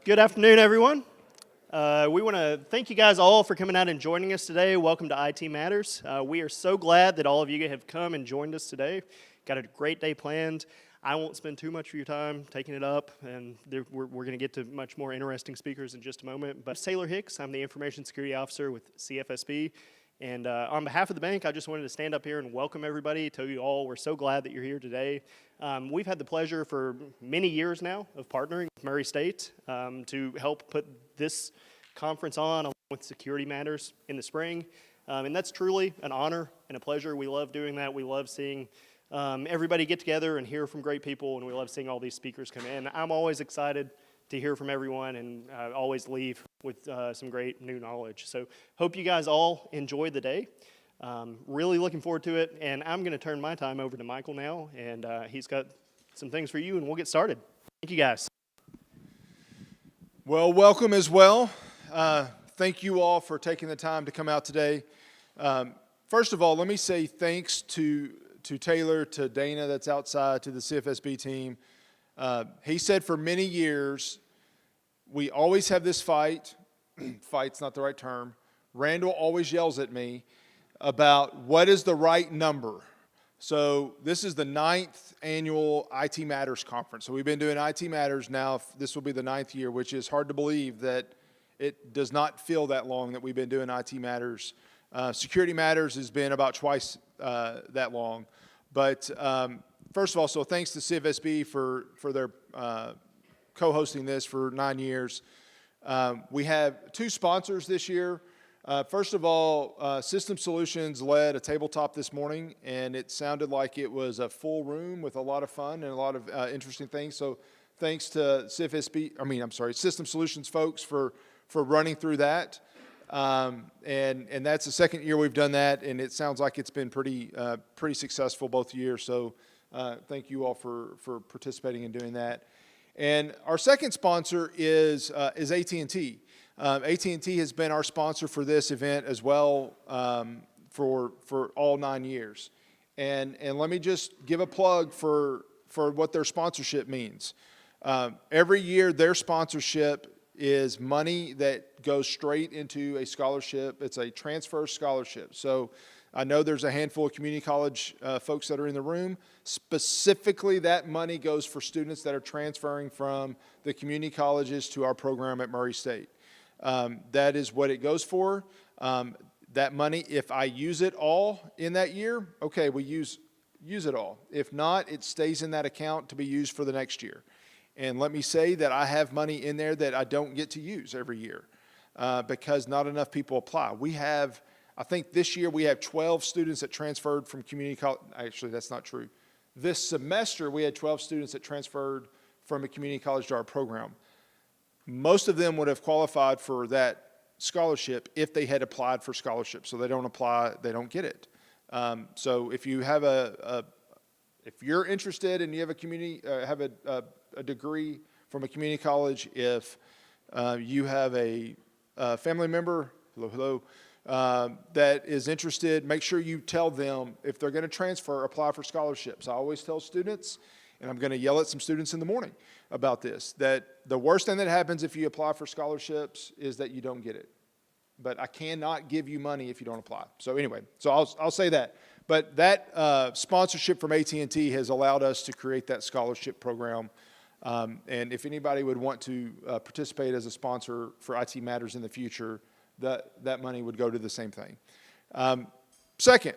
Good afternoon, everyone. We want to thank you guys all for coming out and joining us today. Welcome to IT Matters. We are so glad that all of you have come and joined us today. Got a great day planned. I won't spend too much of your time taking it up, and we're going to get to much more interesting speakers in just a moment. But Taylor Hicks, I'm the Information Security Officer with CFSB. And on behalf of the bank, I just wanted to stand up here and welcome everybody, tell you all we're so glad that you're here today. We've had the pleasure for many years now of partnering with Murray State to help put this conference on along with Security Matters in the spring. And that's truly an honor and a pleasure. We love doing that. We love seeing everybody get together and hear from great people, and we love seeing all these speakers come in. I'm always excited to hear from everyone and always leave with some great new knowledge. So hope you guys all enjoyed the day. Really looking forward to it, and I'm going to turn my time over to Michael now, and he's got some things for you, and we'll get started. Thank you, guys. Well, welcome as well. Thank you all for taking the time to come out today. First of all, let me say thanks to Taylor, to Dana that's outside, to the CFSB team. He said for many years, we always have this fight. Fight's not the right term. Randall always yells at me about what is the right number. So this is the 9th annual IT Matters conference. So we've been doing IT Matters now. This will be the 9th year, which is hard to believe that it does not feel that long that we've been doing IT Matters. Security Matters has been about twice that long. But first of all, so thanks to CFSB for their co-hosting this for 9 years. We have 2 sponsors this year. First of all, System Solutions led a tabletop this morning, and it sounded like it was a full room with a lot of fun and a lot of interesting things. So thanks to System Solutions folks for running through that. And that's the second year we've done that, and it sounds like it's been pretty successful both years. So thank you all for participating in doing that. And our second sponsor is AT&T. AT&T has been our sponsor for this event as well for all 9 years. And let me just give a plug for what their sponsorship means. Every year their sponsorship is money that goes straight into a scholarship. It's a transfer scholarship. So I know there's a handful of community college folks that are in the room. Specifically, that money goes for students that are transferring from the community colleges to our program at Murray State. That is what it goes for. That money, if I use it all in that year, okay, we use it all. If not, it stays in that account to be used for the next year. And let me say that I have money in there that I don't get to use every year because not enough people apply. I think this year we have 12 students that transferred from community college. Actually, that's not true. This semester we had 12 students that transferred from a community college to our program. Most of them would have qualified for that scholarship if they had applied for scholarship. So they don't apply, they don't get it. So if you have if you're interested and you have a degree from a community college, if you have a family member, that is interested, make sure you tell them if they're going to transfer, apply for scholarships. I always tell students, and I'm going to yell at some students in the morning about this, that the worst thing that happens if you apply for scholarships is that you don't get it. But I cannot give you money if you don't apply. So anyway, so I'll say that. But that sponsorship from AT&T has allowed us to create that scholarship program. And if anybody would want to participate as a sponsor for IT Matters in the future, that money would go to the same thing. Second,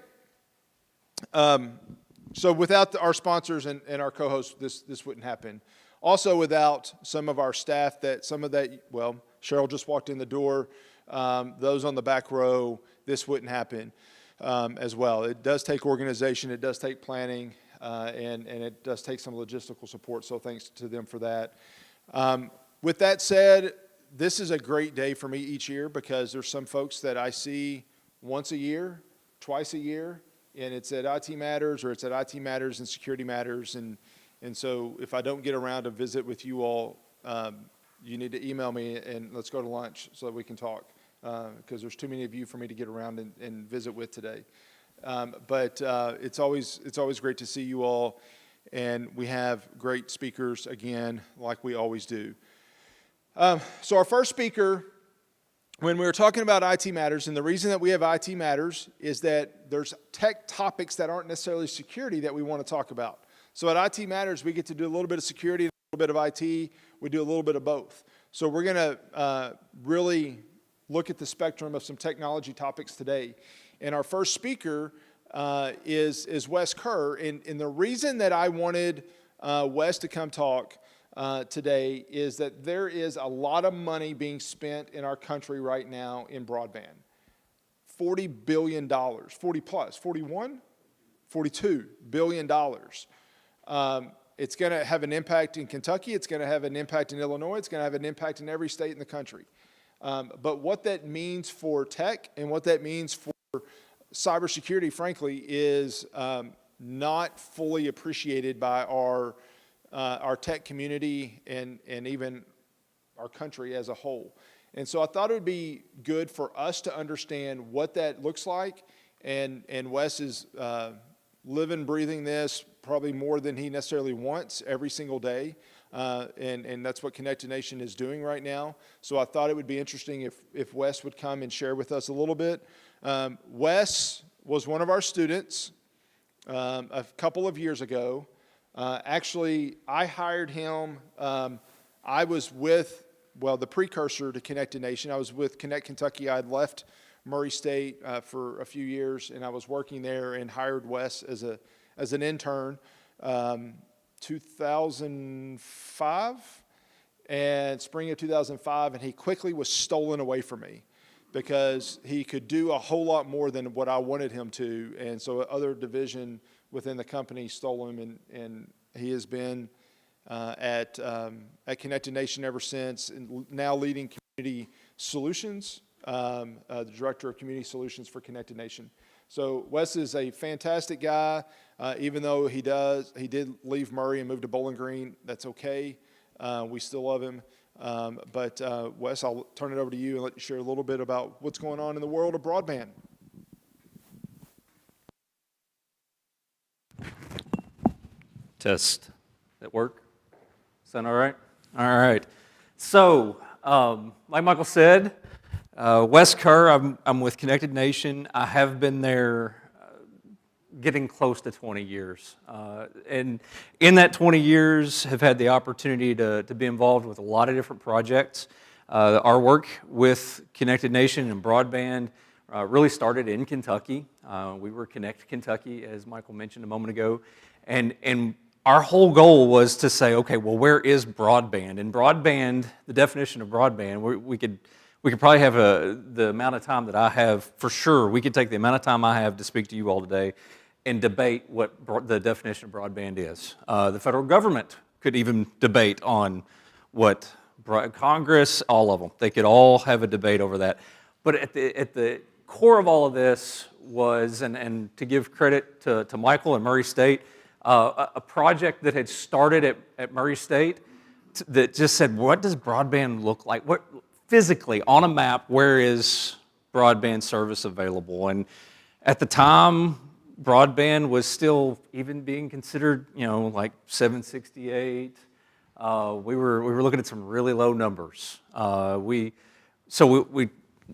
so without our sponsors and our co-hosts, this wouldn't happen. Also, without some of our staff, Cheryl just walked in the door. Those on the back row, this wouldn't happen as well. It does take organization, it does take planning, and it does take some logistical support, so thanks to them for that. With that said, this is a great day for me each year because there's some folks that I see once a year, twice a year, and it's at IT Matters or it's at IT Matters and Security Matters. And so if I don't get around to visit with you all, you need to email me and let's go to lunch so that we can talk because there's too many of you for me to get around and visit with today. But it's always great to see you all, and we have great speakers again, like we always do. So our first speaker, when we were talking about IT Matters, and the reason that we have IT Matters is that there's tech topics that aren't necessarily security that we want to talk about. So at IT Matters, we get to do a little bit of security, a little bit of IT. We do a little bit of both. So we're going to really look at the spectrum of some technology topics today. And our first speaker is Wes Kerr. And the reason that I wanted Wes to come talk today is that there is a lot of money being spent in our country right now in broadband. $40 billion, 40 plus, 41, $42 billion. It's going to have an impact in Kentucky. It's going to have an impact in Illinois. It's going to have an impact in every state in the country. But what that means for tech and what that means for cybersecurity, frankly, is not fully appreciated by our tech community and even our country as a whole. And so I thought it would be good for us to understand what that looks like. And Wes is living, breathing this probably more than he necessarily wants every single day. And that's what Connected Nation is doing right now. So I thought it would be interesting if Wes would come and share with us a little bit. Wes was one of our students a couple of years ago. Actually, I hired him. I was with, the precursor to Connected Nation. I was with Connect Kentucky. I had left Murray State for a few years, and I was working there and hired Wes as an intern. 2005 and spring of 2005, and he quickly was stolen away from me because he could do a whole lot more than what I wanted him to. And so other division within the company stole him, and he has been at Connected Nation ever since, and now leading community solutions, the director of community solutions for Connected Nation. So Wes is a fantastic guy. Even though he did leave Murray and move to Bowling Green. That's okay. We still love him. But Wes, I'll turn it over to you and let you share a little bit about what's going on in the world of broadband. Test. That work? Sound all right? All right. So, like Michael said, Wes Kerr, I'm with Connected Nation. I have been there getting close to 20 years. And in that 20 years, have had the opportunity to be involved with a lot of different projects. Our work with Connected Nation and broadband really started in Kentucky. We were Connect Kentucky, as Michael mentioned a moment ago. And our whole goal was to say, okay, well, where is broadband? And broadband, the definition of broadband, we could probably have the amount of time that I have, for sure, we could take the amount of time I have to speak to you all today and debate what the definition of broadband is. The federal government could even debate on what Congress, all of them. They could all have a debate over that. But at the core of all of this was, and to give credit to Michael and Murray State, a project that had started at Murray State that just said, what does broadband look like? What physically, on a map, where is broadband service available? And at the time, broadband was still even being considered, like 768. We were looking at some really low numbers. We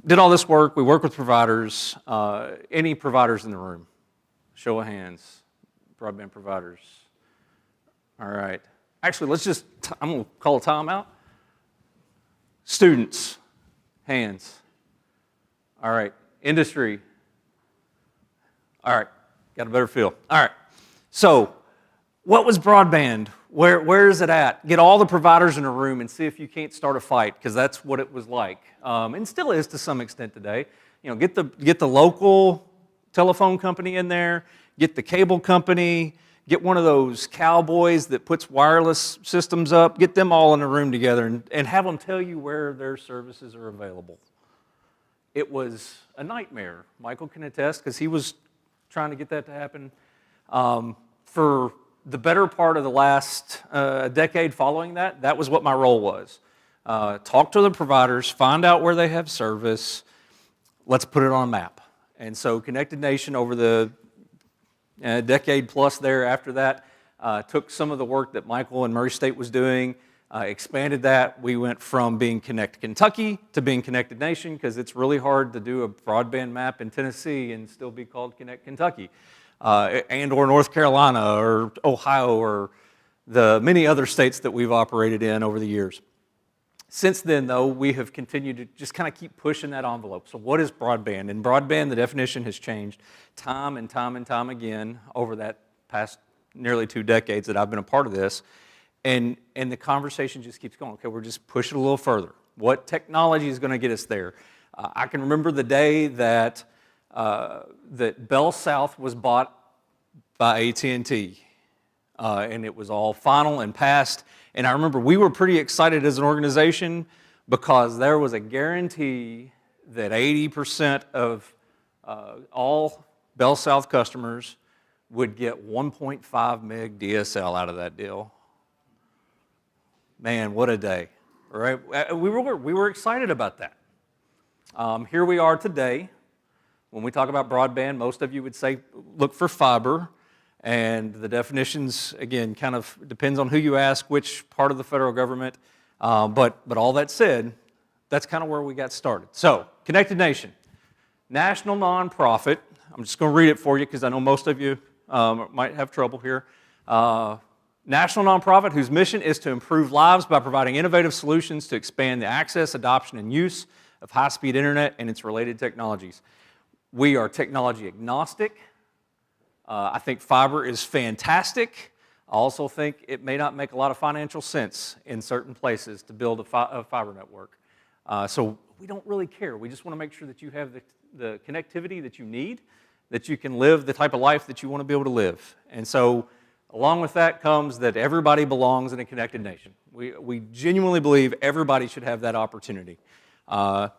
did all this work. We worked with providers. Any providers in the room? Show of hands. Broadband providers. All right. Actually, I'm going to call a timeout. Students, hands. All right. Industry. All right. Got a better feel. All right. So, what was broadband? Where is it at? Get all the providers in a room and see if you can't start a fight, because that's what it was like, and still is to some extent today. Get the local telephone company in there, get the cable company, get one of those cowboys that puts wireless systems up, get them all in a room together and have them tell you where their services are available. It was a nightmare. Michael can attest, because he was trying to get that to happen for the better part of the last decade following that. That was what my role was. Talk to the providers, find out where they have service, let's put it on a map. And so Connected Nation, over the decade plus there after that, took some of the work that Michael and Murray State was doing, expanded that. We went from being Connect Kentucky to being Connected Nation because it's really hard to do a broadband map in Tennessee and still be called Connect Kentucky, and or North Carolina or Ohio or the many other states that we've operated in over the years. Since then, though, we have continued to just kind of keep pushing that envelope. So what is broadband? In broadband, the definition has changed time and time and time again over that past nearly 2 decades that I've been a part of this. And the conversation just keeps going. Okay, we're just pushing a little further. What technology is going to get us there? I can remember the day that Bell South was bought by AT&T, and it was all final and passed. And I remember we were pretty excited as an organization because there was a guarantee that 80% of all Bell South customers would get 1.5 meg DSL out of that deal. Man, what a day, right? We were excited about that. Here we are today. When we talk about broadband, most of you would say look for fiber. And the definitions, again, kind of depends on who you ask, which part of the federal government. But all that said, that's kind of where we got started. So, Connected Nation, national nonprofit. I'm just going to read it for you because I know most of you might have trouble here. National nonprofit whose mission is to improve lives by providing innovative solutions to expand the access, adoption, and use of high-speed internet and its related technologies. We are technology agnostic. I think fiber is fantastic. I also think it may not make a lot of financial sense in certain places to build a fiber network. So we don't really care. We just want to make sure that you have the connectivity that you need, that you can live the type of life that you want to be able to live. And so along with that comes that everybody belongs in a connected nation. We genuinely believe everybody should have that opportunity. How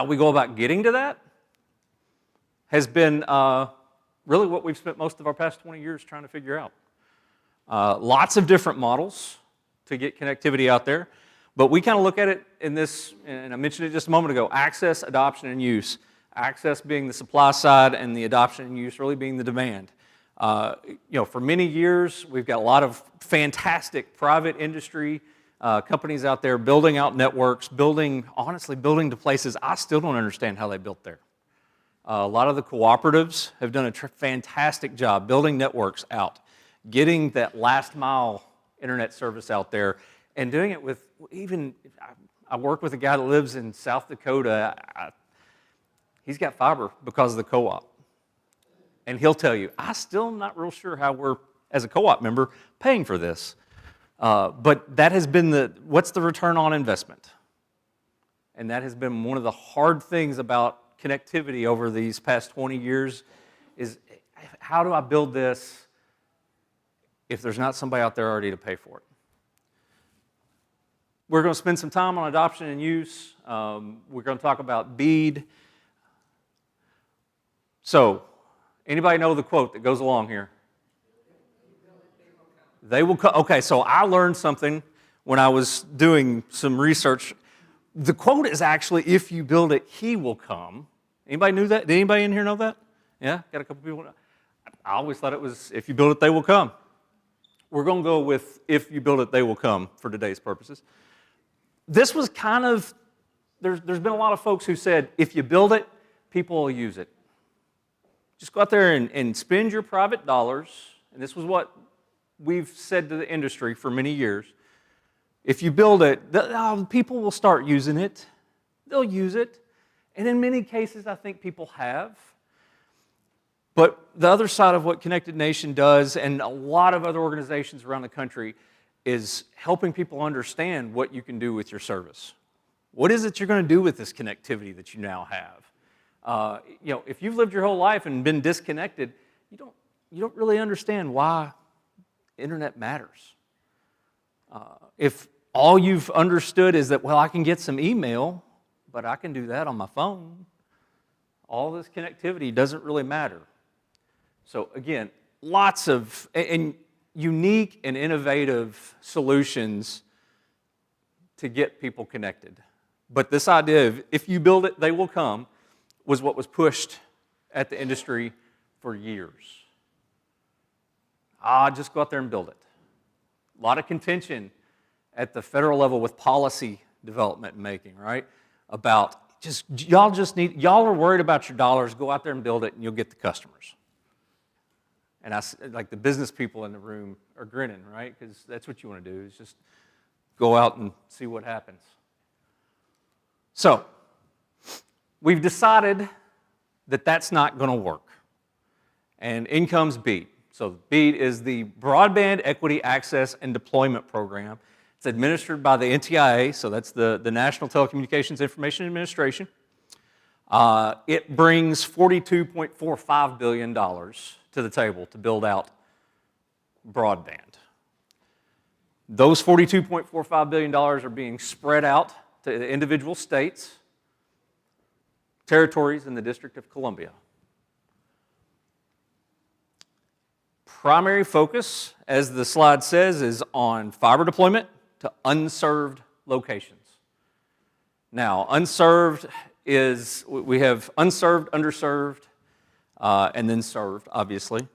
we go about getting to that has been really what we've spent most of our past 20 years trying to figure out. Lots of different models to get connectivity out there, but we kind of look at it in this, and I mentioned it just a moment ago, access, adoption, and use. Access being the supply side and the adoption and use really being the demand. For many years, we've got a lot of fantastic private industry companies out there building out networks, honestly building to places I still don't understand how they built there. A lot of the cooperatives have done a fantastic job building networks out, getting that last mile internet service out there, and doing it with I work with a guy that lives in South Dakota. He's got fiber because of the co-op. And he'll tell you, I still am not real sure how we're, as a co-op member, paying for this. But that has been what's the return on investment? And that has been one of the hard things about connectivity over these past 20 years is how do I build this if there's not somebody out there already to pay for it? We're going to spend some time on adoption and use. We're going to talk about BEAD. So, anybody know the quote that goes along here? They will come. Okay, so I learned something when I was doing some research. The quote is actually, if you build it, he will come. Anybody knew that? Did anybody in here know that? Yeah, got a couple people. I always thought it was, if you build it, they will come. We're going to go with, if you build it, they will come for today's purposes. This was kind of, there's been a lot of folks who said, if you build it, people will use it. Just go out there and spend your private dollars, and this was what we've said to the industry for many years. If you build it, people will start using it. They'll use it. And in many cases, I think people have. But the other side of what Connected Nation does, and a lot of other organizations around the country, is helping people understand what you can do with your service. What is it you're going to do with this connectivity that you now have? If you've lived your whole life and been disconnected, you don't really understand why internet matters. If all you've understood is that, well, I can get some email, but I can do that on my phone, all this connectivity doesn't really matter. So again, lots of unique and innovative solutions to get people connected. But this idea of if you build it, they will come, was what was pushed at the industry for years. Just go out there and build it. A lot of contention at the federal level with policy development and making, right? About y'all are worried about your dollars, go out there and build it and you'll get the customers. And like the business people in the room are grinning, right? Because that's what you want to do, is just go out and see what happens. So, we've decided that that's not going to work. And in comes BEAD. So BEAD is the Broadband Equity Access and Deployment Program. It's administered by the NTIA, so that's the National Telecommunications Information Administration. It brings $42.45 billion to the table to build out broadband. Those $42.45 billion are being spread out to the individual states, territories, and the District of Columbia. Primary focus, as the slide says, is on fiber deployment to unserved locations. Now, unserved is, we have unserved, underserved, and then served, obviously.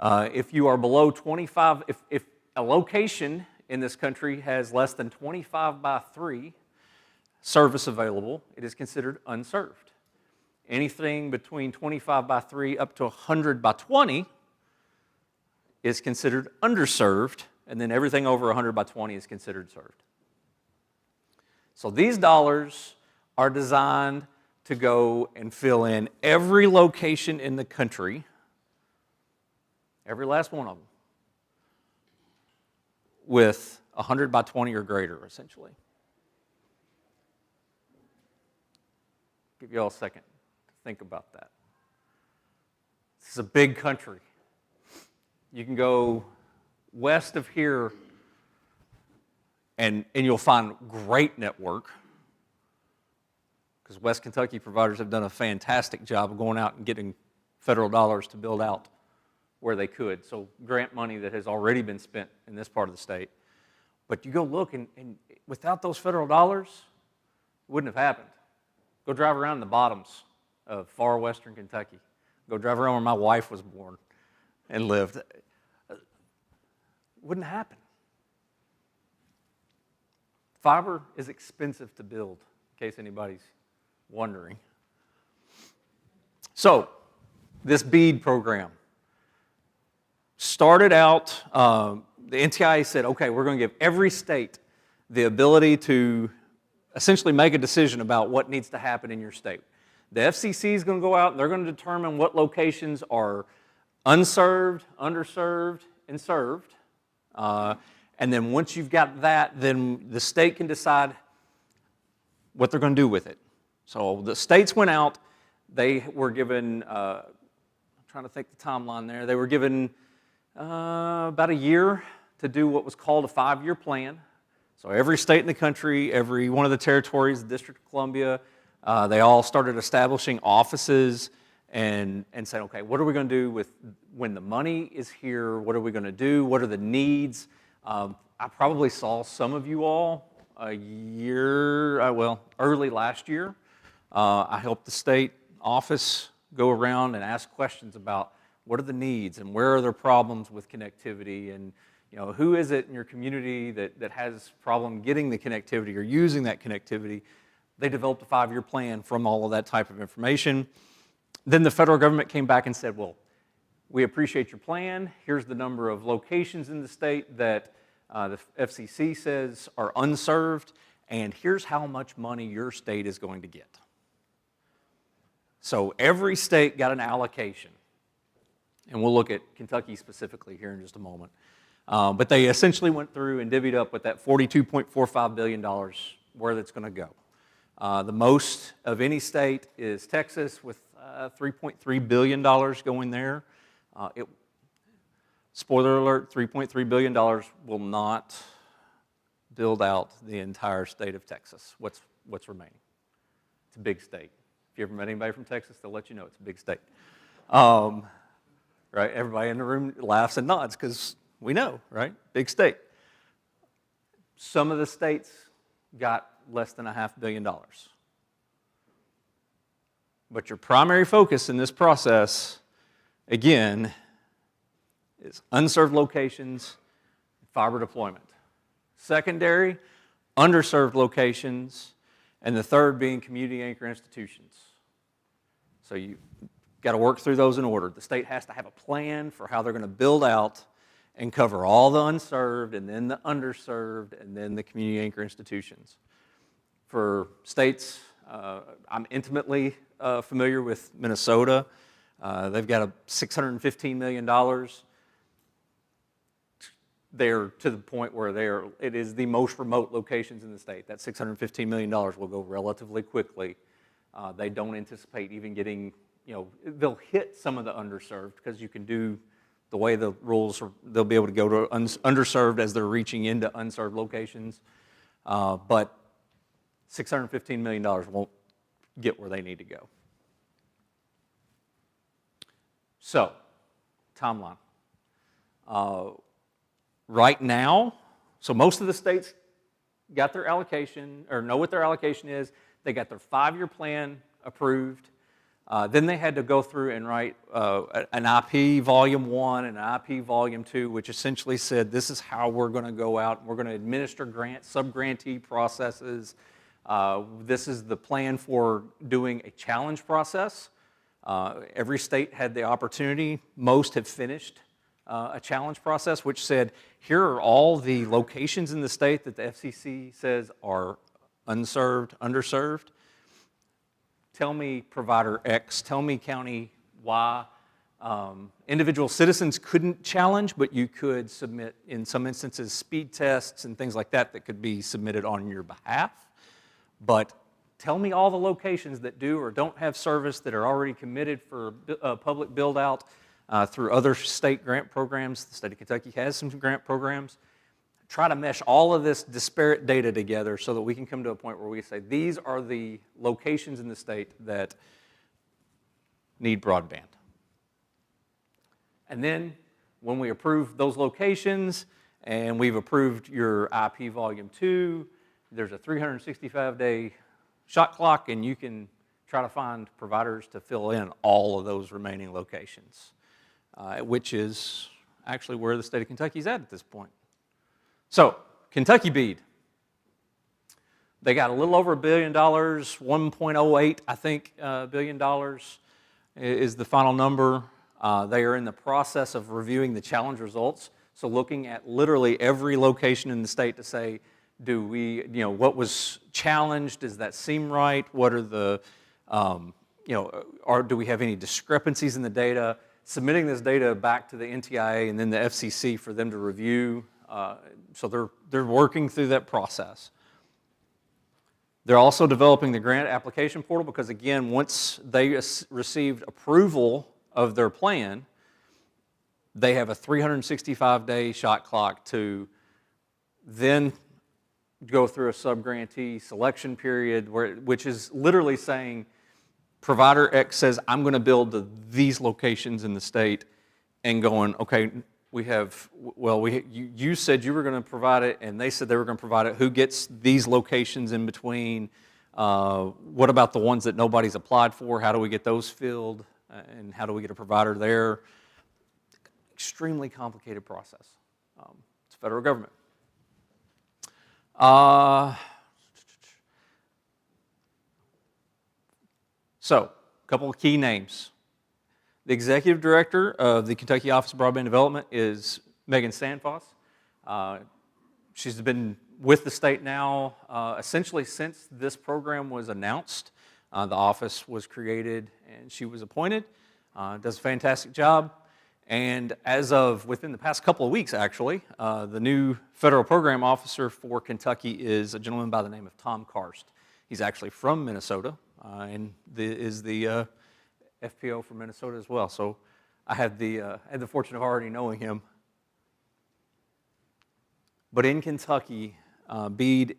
If you are below 25, if a location in this country has less than 25 by 3 service available, it is considered unserved. Anything between 25 by 3 up to 100 by 20 is considered underserved, and then everything over 100 by 20 is considered served. So these dollars are designed to go and fill in every location in the country, every last one of them, with 100 by 20 or greater, essentially. Give you all a second to think about that. This is a big country. You can go west of here and you'll find great network, because West Kentucky providers have done a fantastic job of going out and getting federal dollars to build out where they could. So grant money that has already been spent in this part of the state. But you go look, and without those federal dollars, it wouldn't have happened. Go drive around the bottoms of far western Kentucky. Go drive around where my wife was born and lived. It wouldn't happen. Fiber is expensive to build, in case anybody's wondering. So, this BEAD program started out, the NTIA said, okay, we're going to give every state the ability to essentially make a decision about what needs to happen in your state. The FCC is going to go out and they're going to determine what locations are unserved, underserved, and served. And then once you've got that, then the state can decide what they're going to do with it. So the states went out, they were given, I'm trying to think the timeline there, they were given about a year to do what was called a 5-year plan. So every state in the country, every one of the territories, the District of Columbia, they all started establishing offices and saying, okay, what are we going to do with when the money is here? What are we going to do? What are the needs? I probably saw some of you all early last year. I helped the state office go around and ask questions about what are the needs and where are there problems with connectivity, and who is it in your community that has problem getting the connectivity or using that connectivity. They developed a 5-year plan from all of that type of information. Then the federal government came back and said, well, we appreciate your plan. Here's the number of locations in the state that the FCC says are unserved, and here's how much money your state is going to get. So every state got an allocation, and we'll look at Kentucky specifically here in just a moment. But they essentially went through and divvied up with that $42.45 billion where that's going to go. The most of any state is Texas with $3.3 billion going there. Spoiler alert, $3.3 billion will not build out the entire state of Texas. What's remaining? It's a big state. If you ever met anybody from Texas, they'll let you know it's a big state. Right? Everybody in the room laughs and nods because we know, right? Big state. Some of the states got less than $500 million. But your primary focus in this process, again, is unserved locations, fiber deployment. secondary, underserved locations, and the third being community anchor institutions. So you got to work through those in order. The state has to have a plan for how they're going to build out and cover all the unserved, and then the underserved, and then the community anchor institutions. For states, I'm intimately familiar with Minnesota. They've got a $615 million. They're to the point where it is the most remote locations in the state. That $615 million will go relatively quickly. They don't anticipate even getting, they'll hit some of the underserved because you can do the way the rules are, they'll be able to go to underserved as they're reaching into unserved locations. But $615 million won't get where they need to go. So, timeline. Right now, so most of the states got their allocation, or know what their allocation is. They got their 5-year plan approved. Then they had to go through and write an IP Volume 1 and an IP Volume 2, which essentially said this is how we're going to go out. We're going to administer sub-grantee processes. This is the plan for doing a challenge process. Every state had the opportunity. Most have finished a challenge process, which said, here are all the locations in the state that the FCC says are unserved, underserved. Tell me provider X, tell me county Y. Individual citizens couldn't challenge, but you could submit, in some instances, speed tests and things like that that could be submitted on your behalf. But tell me all the locations that do or don't have service that are already committed for public build-out through other state grant programs. The state of Kentucky has some grant programs. Try to mesh all of this disparate data together so that we can come to a point where we say these are the locations in the state that need broadband. And then when we approve those locations and we've approved your IP Volume 2, there's a 365-day shot clock, and you can try to find providers to fill in all of those remaining locations, which is actually where the state of Kentucky is at this point. So, Kentucky BEAD. They got a little over $1 billion, 1.08, I think, billion dollars is the final number. They are in the process of reviewing the challenge results. So looking at literally every location in the state to say, do we, what was challenged, does that seem right? What are the, do we have any discrepancies in the data? Submitting this data back to the NTIA and then the FCC for them to review. So they're working through that process. They're also developing the grant application portal because, again, once they received approval of their plan, they have a 365-day shot clock to then go through a sub-grantee selection period, which is literally saying, provider X says, I'm going to build these locations in the state, and going, okay, you said you were going to provide it, and they said they were going to provide it. Who gets these locations in between? What about the ones that nobody's applied for? How do we get those filled? And how do we get a provider there? Extremely complicated process. It's federal government. So, a couple of key names. The executive director of the Kentucky Office of Broadband Development is Megan Sandfoss. She's been with the state now essentially since this program was announced. The office was created and she was appointed. Does a fantastic job. And as of within the past couple of weeks, actually, the new federal program officer for Kentucky is a gentleman by the name of Tom Karst. He's actually from Minnesota and is the FPO from Minnesota as well. So I had the fortune of already knowing him. But in Kentucky, BEAD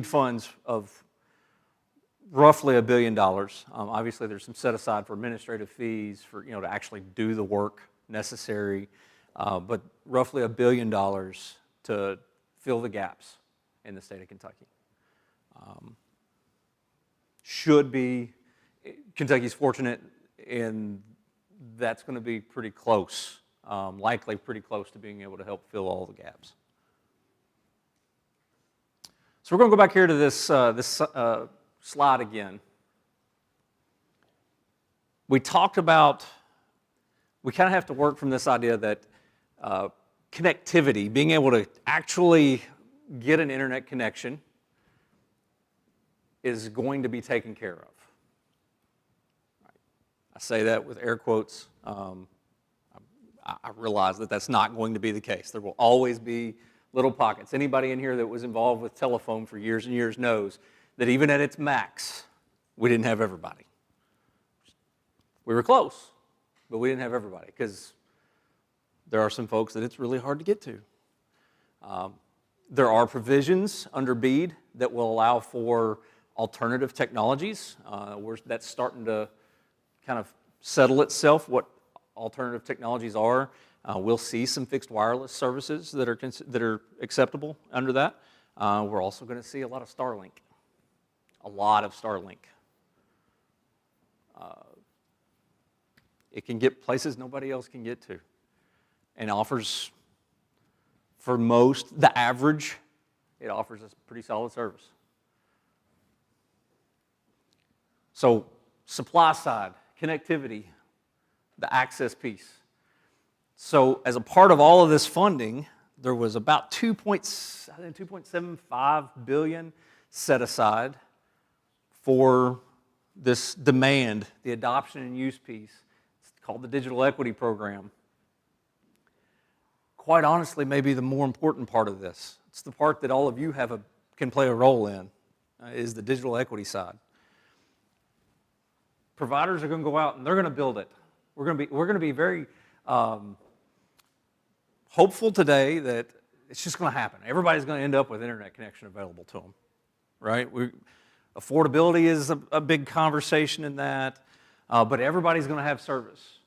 funds of roughly $1 billion. Obviously, there's some set aside for administrative fees for to actually do the work necessary, but roughly $1 billion to fill the gaps in the state of Kentucky. Kentucky's fortunate, and that's going to be pretty close, likely pretty close to being able to help fill all the gaps. So we're going to go back here to this slide again. We talked about, we kind of have to work from this idea that connectivity, being able to actually get an internet connection, is going to be taken care of. I say that with air quotes. I realize that that's not going to be the case. There will always be little pockets. Anybody in here that was involved with telephone for years and years knows that even at its max, we didn't have everybody. We were close, but we didn't have everybody because there are some folks that it's really hard to get to. There are provisions under BEAD that will allow for alternative technologies. That's starting to kind of settle itself, what alternative technologies are. We'll see some fixed wireless services that are acceptable under that. We're also going to see a lot of Starlink. It can get places nobody else can get to, and offers, for most, the average, it offers us pretty solid service. So, supply side, connectivity, the access piece. So, as a part of all of this funding, there was about $2.75 billion set aside for this demand, the adoption and use piece. It's called the Digital Equity Program. Quite honestly, maybe the more important part of this, it's the part that all of you can play a role in, is the digital equity side. Providers are going to go out and they're going to build it. We're going to be very hopeful today that it's just going to happen. Everybody's going to end up with internet connection available to them, right? Affordability is a big conversation in that, but everybody's going to have service.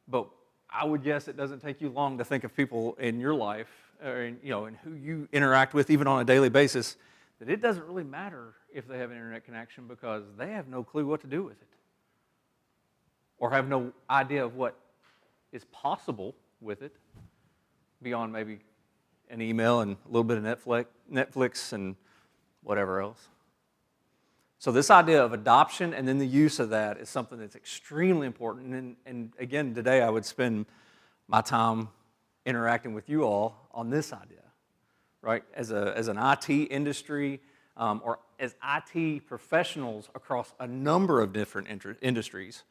But I would guess it doesn't take you long to think of people in your life, or and who you interact with even on a daily basis, that it doesn't really matter if they have an internet connection because they have no clue what to do with it, or have no idea of what is possible with it beyond maybe an email and a little bit of Netflix and whatever else. So this idea of adoption and then the use of that is something that's extremely important. And again, today I would spend my time interacting with you all on this idea, right? As an IT industry or as IT professionals across a number of different industries,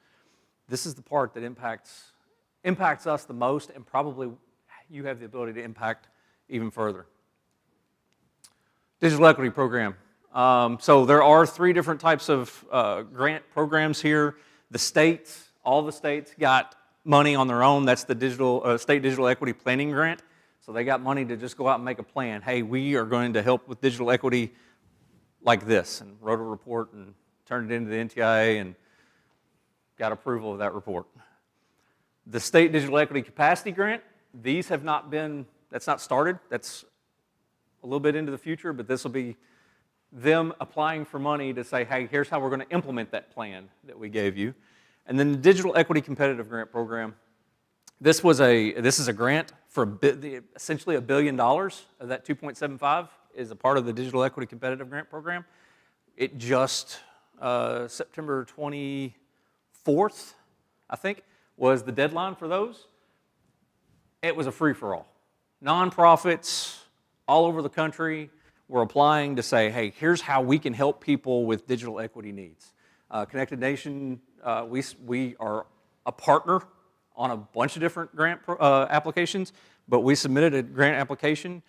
this is the part that impacts us the most, and probably you have the ability to impact even further. Digital Equity Program. So there are 3 different types of grant programs here. All the states got money on their own. That's the State Digital Equity Planning Grant. So they got money to just go out and make a plan. Hey, we are going to help with digital equity like this, and wrote a report and turned it into the NTIA and got approval of that report. The State Digital Equity Capacity Grant, that's not started. That's a little bit into the future, but this will be them applying for money to say, hey, here's how we're going to implement that plan that we gave you. And then the Digital Equity Competitive Grant Program, this is a grant for essentially $1 billion of that 2.75 is a part of the Digital Equity Competitive Grant Program. It just, September 24th, I think, was the deadline for those. It was a free-for-all. Nonprofits all over the country were applying to say, hey, here's how we can help people with digital equity needs. Connected Nation, we are a partner on a bunch of different grant applications, but we submitted a grant application,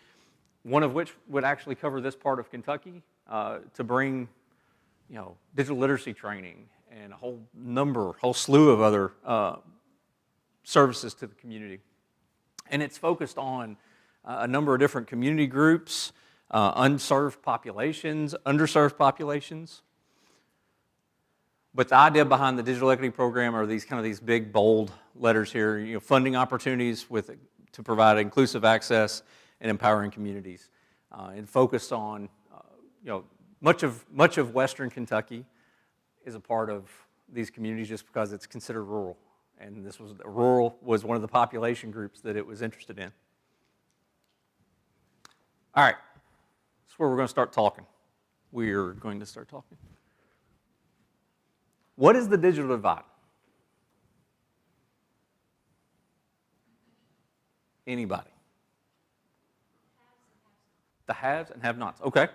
one of which would actually cover this part of Kentucky to bring digital literacy training and a whole slew of other services to the community. And it's focused on a number of different community groups, unserved populations, underserved populations. But the idea behind the Digital Equity Program are these big, bold letters here, funding opportunities to provide inclusive access and empowering communities. And focused on, much of Western Kentucky is a part of these communities just because it's considered rural. And rural was one of the population groups that it was interested in. All right, That's where we're going to start talking. We're going to start talking. What is the digital divide? Anybody? The haves and have-nots. Okay.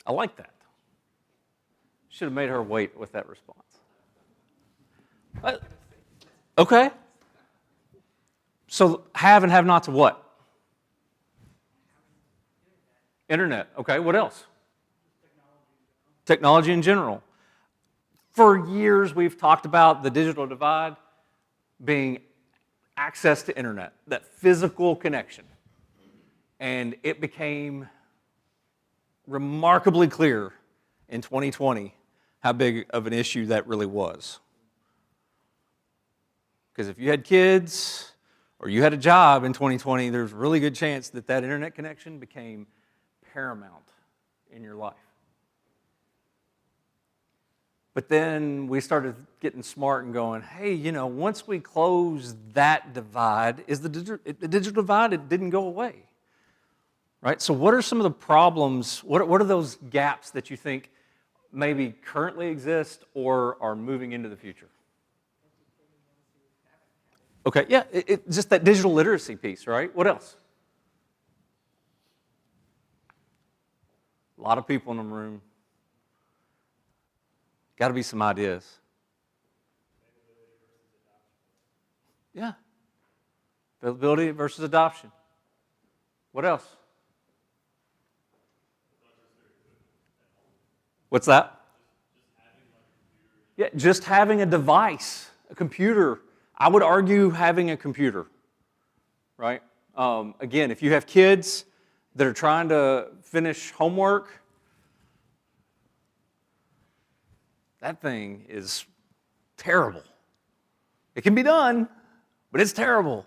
I like that. Should have made her wait with that response. Okay. So have and have-nots of what? Internet. Okay, what else? Technology in general. For years, we've talked about the digital divide being access to internet, that physical connection. And it became remarkably clear in 2020 how big of an issue that really was. Because if you had kids or you had a job in 2020, there's a really good chance that that internet connection became paramount in your life. But then we started getting smart and going, hey, once we close that divide, the digital divide, it didn't go away. Right? So what are some of the problems, what are those gaps that you think maybe currently exist or are moving into the future? Okay, yeah, just that digital literacy piece, right? What else? A lot of people in the room. Got to be some ideas. Yeah. Availability versus adoption. What else? What's that? Yeah, just having a device, a computer. I would argue having a computer, right? Again, if you have kids that are trying to finish homework, that thing is terrible. It can be done, but it's terrible,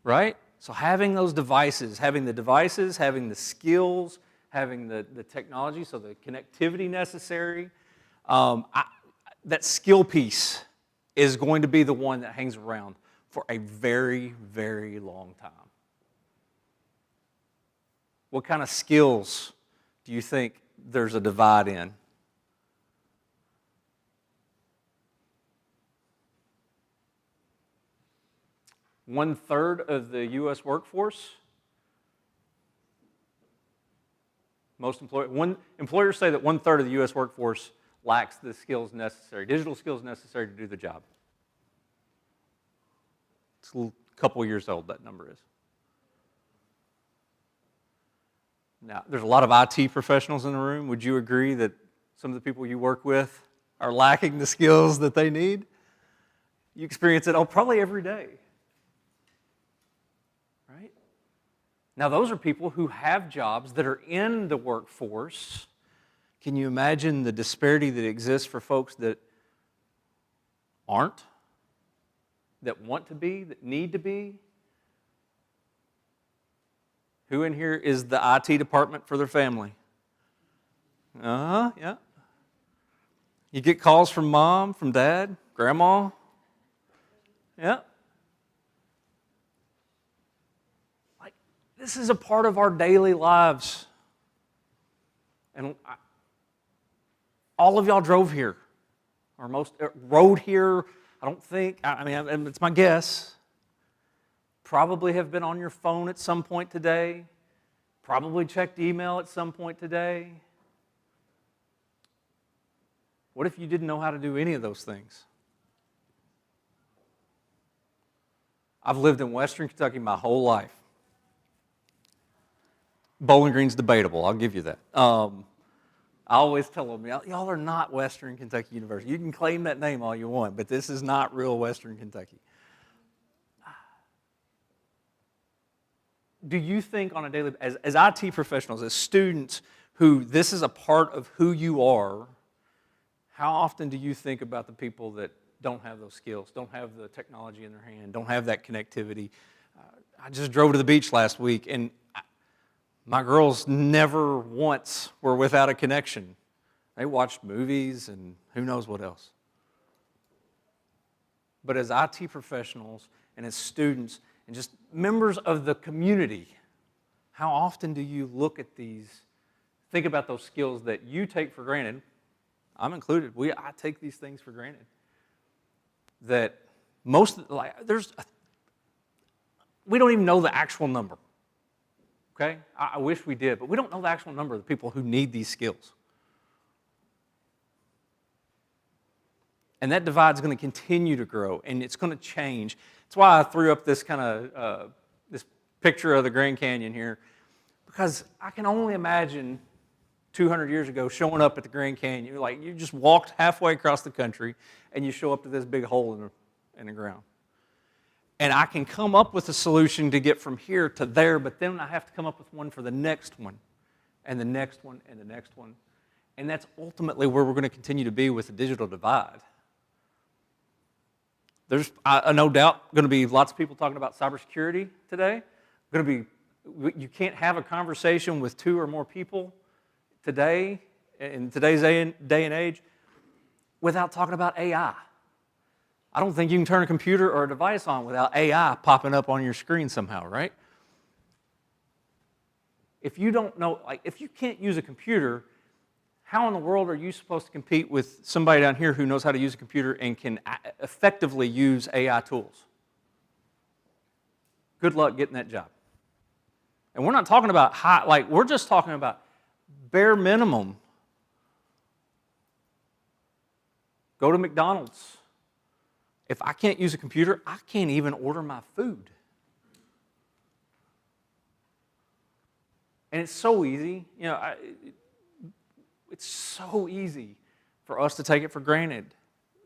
right? So having those devices, having the skills, having the technology, so the connectivity necessary, that skill piece is going to be the one that hangs around for a very, very long time. What kind of skills do you think there's a divide in? One-third of the U.S. workforce, employers say that one-third of the U.S. workforce lacks the skills necessary, digital skills necessary to do the job. It's a couple years old, that number is. Now, there's a lot of IT professionals in the room. Would you agree that some of the people you work with are lacking the skills that they need? You experience it probably every day. Right? Now, those are people who have jobs that are in the workforce. Can you imagine the disparity that exists for folks that aren't, that want to be, that need to be? Who in here is the IT department for their family? Yeah. You get calls from mom, from dad, grandma? Yeah. This is a part of our daily lives. And all of y'all drove here, or most rode here, I don't think, it's my guess. Probably have been on your phone at some point today. Probably checked email at some point today. What if you didn't know how to do any of those things? I've lived in Western Kentucky my whole life. Bowling Green's debatable, I'll give you that. I always tell them, y'all are not Western Kentucky University. You can claim that name all you want, but this is not real Western Kentucky. Do you think on a daily, as IT professionals, as students who this is a part of who you are, how often do you think about the people that don't have those skills, don't have the technology in their hand, don't have that connectivity? I just drove to the beach last week, and my girls never once were without a connection. They watched movies and who knows what else. But as IT professionals and as students and just members of the community, How often do you look at these, think about those skills that you take for granted? I'm included. I take these things for granted. That we don't even know the actual number. Okay? I wish we did, but we don't know the actual number of the people who need these skills. And that divide is going to continue to grow, and it's going to change. That's why I threw up this kind of this picture of the Grand Canyon here, because I can only imagine 200 years ago showing up at the Grand Canyon. Like, you just walked halfway across the country, and you show up to this big hole in the ground. And I can come up with a solution to get from here to there, but then I have to come up with one for the next one, and the next one, and the next one. And that's ultimately where we're going to continue to be with the digital divide. There's no doubt going to be lots of people talking about cybersecurity today. You can't have a conversation with 2 or more people today, in today's day and age, without talking about AI. I don't think you can turn a computer or a device on without AI popping up on your screen somehow, right? If you don't know, if you can't use a computer, how in the world are you supposed to compete with somebody down here who knows how to use a computer and can effectively use AI tools? Good luck getting that job. And we're not talking about we're just talking about bare minimum. Go to McDonald's. If I can't use a computer, I can't even order my food. And it's so easy. It's so easy for us to take it for granted,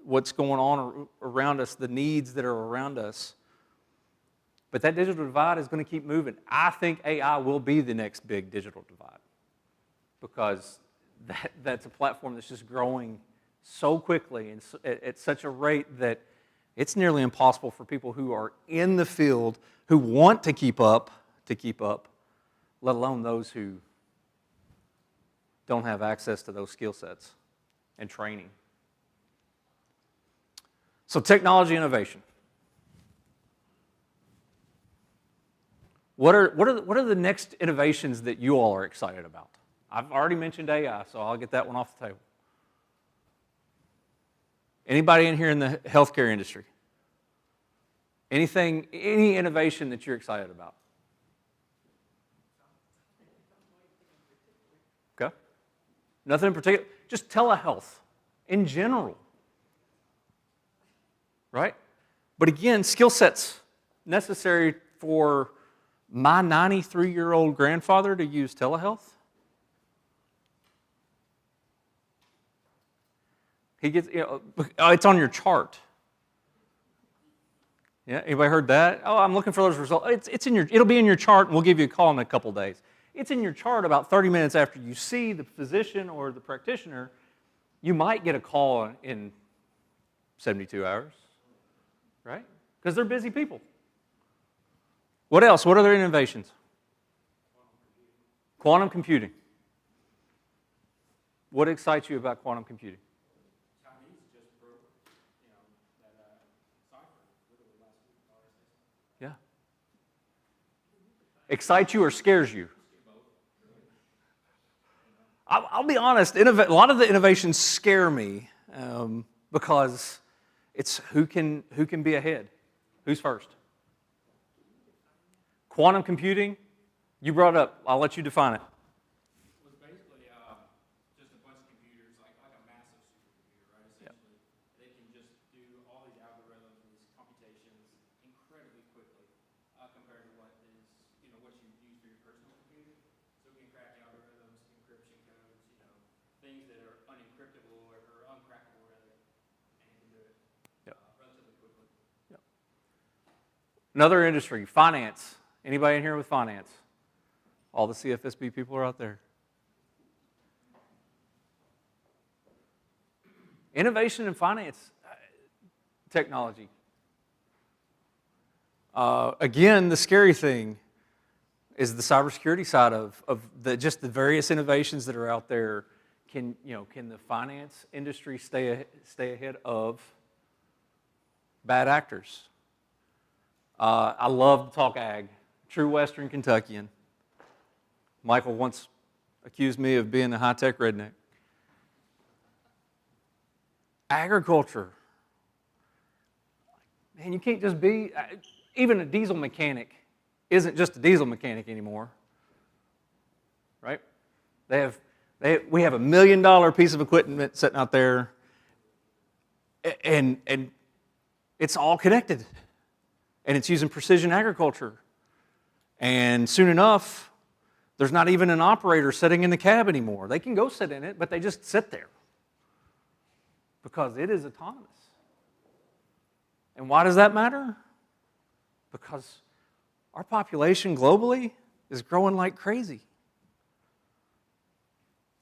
what's going on around us, the needs that are around us. But that digital divide is going to keep moving. I think AI will be the next big digital divide, because that's a platform that's just growing so quickly and at such a rate that it's nearly impossible for people who are in the field, who want to keep up, let alone those who don't have access to those skill sets and training. So, technology innovation. What are the next innovations that you all are excited about? I've already mentioned AI, so I'll get that one off the table. Anybody in here in the healthcare industry? Any innovation that you're excited about? Okay. Nothing in particular. Just telehealth in general. Right? But again, skill sets necessary for my 93-year-old grandfather to use telehealth. He gets, it's on your chart. Yeah, anybody heard that? Oh, I'm looking for those results. It'll be in your chart, and we'll give you a call in a couple days. It's in your chart about 30 minutes after you see the physician or the practitioner. You might get a call in 72 hours, right? Because they're busy people. What else? What other innovations? Quantum computing. What excites you about quantum computing? Yeah. Excites you or scares you? I'll be honest, a lot of the innovations scare me because it's who can be ahead? Who's first? Quantum computing, you brought it up. I'll let you define it. It was basically just a bunch of computers, like a massive supercomputer, right? Essentially, they can just do all these algorithms and these computations incredibly quickly compared to what you use for your personal computer. So we can crack algorithms, encryption codes, things that are unencryptable or uncrackable, rather, and it can do it relatively quickly. Yep. Another industry, finance. Anybody in here with finance? All the CFSB people are out there. Innovation in finance technology. Again, the scary thing is the cybersecurity side of just the various innovations that are out there. Can the finance industry stay ahead of bad actors? I love to talk ag. True Western Kentuckian. Michael once accused me of being a high-tech redneck. Agriculture. Man, you can't just be, even a diesel mechanic isn't just a diesel mechanic anymore, right? We have $1 million piece of equipment sitting out there, and it's all connected, and it's using precision agriculture. And soon enough, there's not even an operator sitting in the cab anymore. They can go sit in it, but they just sit there because it is autonomous. And why does that matter? Because our population globally is growing like crazy.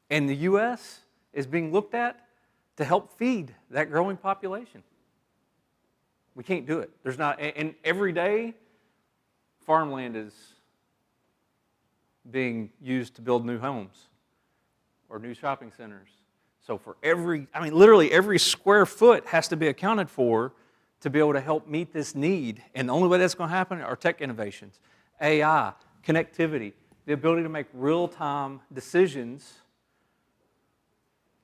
And the U.S. is being looked at to help feed that growing population. We can't do it. There's not, and every day, farmland is being used to build new homes or new shopping centers. So for literally every square foot has to be accounted for to be able to help meet this need. And the only way that's going to happen are tech innovations, AI, connectivity, the ability to make real-time decisions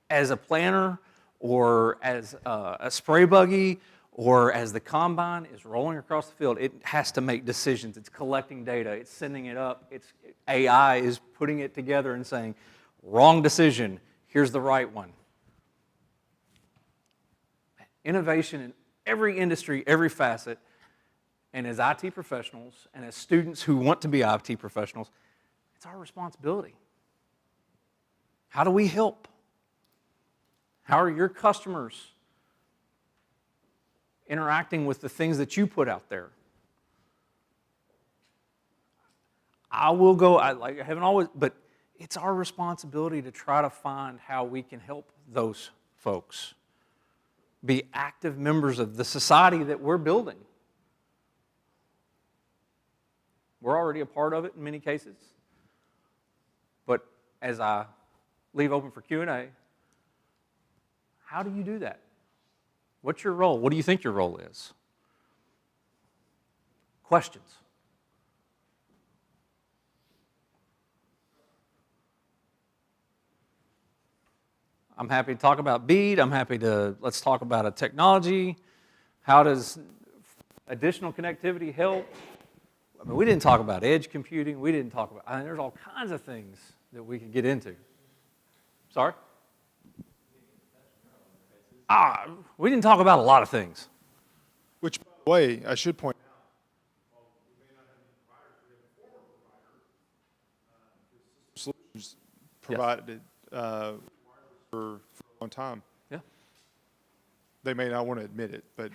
as a planter or as a spray buggy or as the combine is rolling across the field. It has to make decisions. It's collecting data. It's sending it up. AI is putting it together and saying, wrong decision, here's the right one. Innovation in every industry, every facet, and as IT professionals and as students who want to be IT professionals, it's our responsibility. How do we help? How are your customers interacting with the things that you put out there? I haven't always, but it's our responsibility to try to find how we can help those folks be active members of the society that we're building. We're already a part of it in many cases. But as I leave open for Q&A, how do you do that? What's your role? What do you think your role is? Questions? I'm happy to talk about BEAD. Let's talk about a technology. How does additional connectivity help? I mean, we didn't talk about edge computing. There's all kinds of things that we could get into. Sorry? We didn't talk about a lot of things. Which, by the way, I should point out, while we may not have any providers, we have a former provider, Solutions provided wireless for a long time. Yeah. They may not want to admit it, but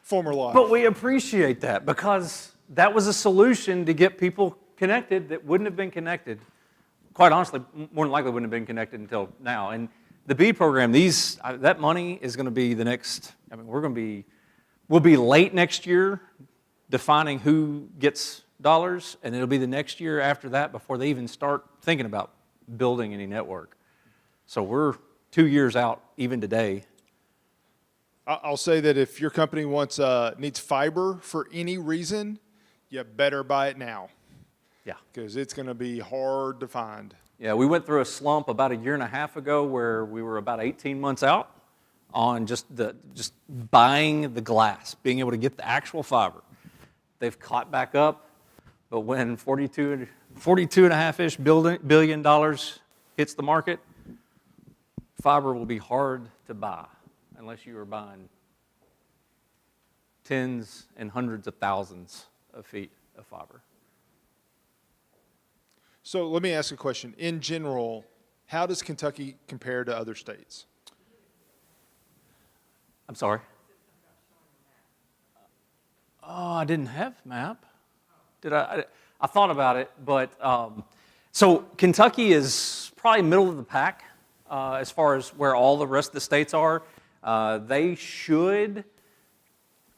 former life. But we appreciate that because that was a solution to get people connected that wouldn't have been connected. Quite honestly, more than likely wouldn't have been connected until now. And the BEAD program, that money is going to be the next, we'll be late next year defining who gets dollars, and it'll be the next year after that before they even start thinking about building any network. So we're 2 years out even today. I'll say that if your company needs fiber for any reason, you better buy it now. Yeah. Because it's going to be hard to find. Yeah, we went through a slump about a year and a half ago where we were about 18 months out on just buying the glass, being able to get the actual fiber. They've caught back up, but when $42.5-ish billion hits the market, fiber will be hard to buy unless you are buying tens and hundreds of thousands of feet of fiber. So let me ask a question. In general, how does Kentucky compare to other states? I'm sorry? Oh, I didn't have a map. Did I? I thought about it, but so Kentucky is probably middle of the pack as far as where all the rest of the states are.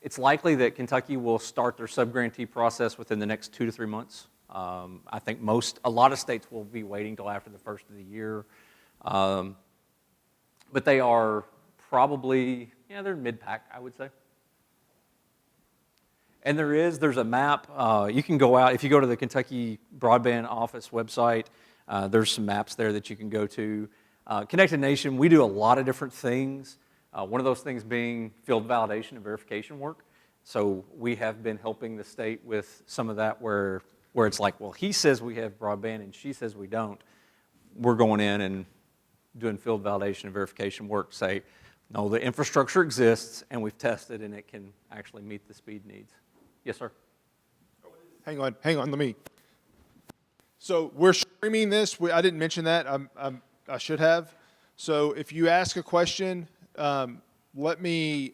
It's likely that Kentucky will start their sub-grantee process within the next 2 to 3 months. I think a lot of states will be waiting till after the first of the year. But they are probably, they're mid-pack, I would say. And there's a map. You can go out, if you go to the Kentucky Broadband Office website, there's some maps there that you can go to. Connected Nation, we do a lot of different things. One of those things being field validation and verification work. So we have been helping the state with some of that where it's like, well, he says we have broadband and she says we don't. We're going in and doing field validation and verification work to say, no, the infrastructure exists and we've tested and it can actually meet the speed needs. Yes, sir. Hang on, let me. So we're streaming this. I didn't mention that. I should have. So if you ask a question, let me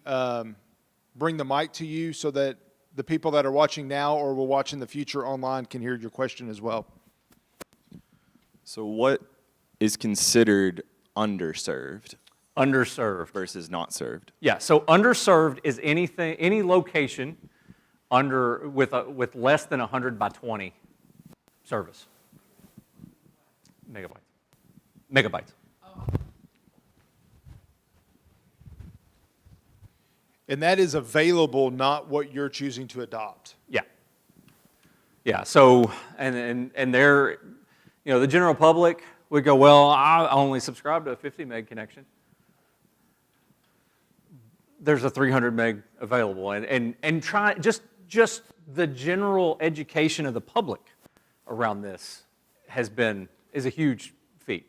bring the mic to you so that the people that are watching now or will watch in the future online can hear your question as well. So what is considered underserved Underserved. versus not served? Yeah, so underserved is any location with less than 100 by 20 service. Megabytes. And that is available, not what you're choosing to adopt. Yeah. Yeah, so, and they're, the general public would go, well, I only subscribe to a 50 meg connection. There's a 300 meg available, and try, just the general education of the public around this is a huge feat.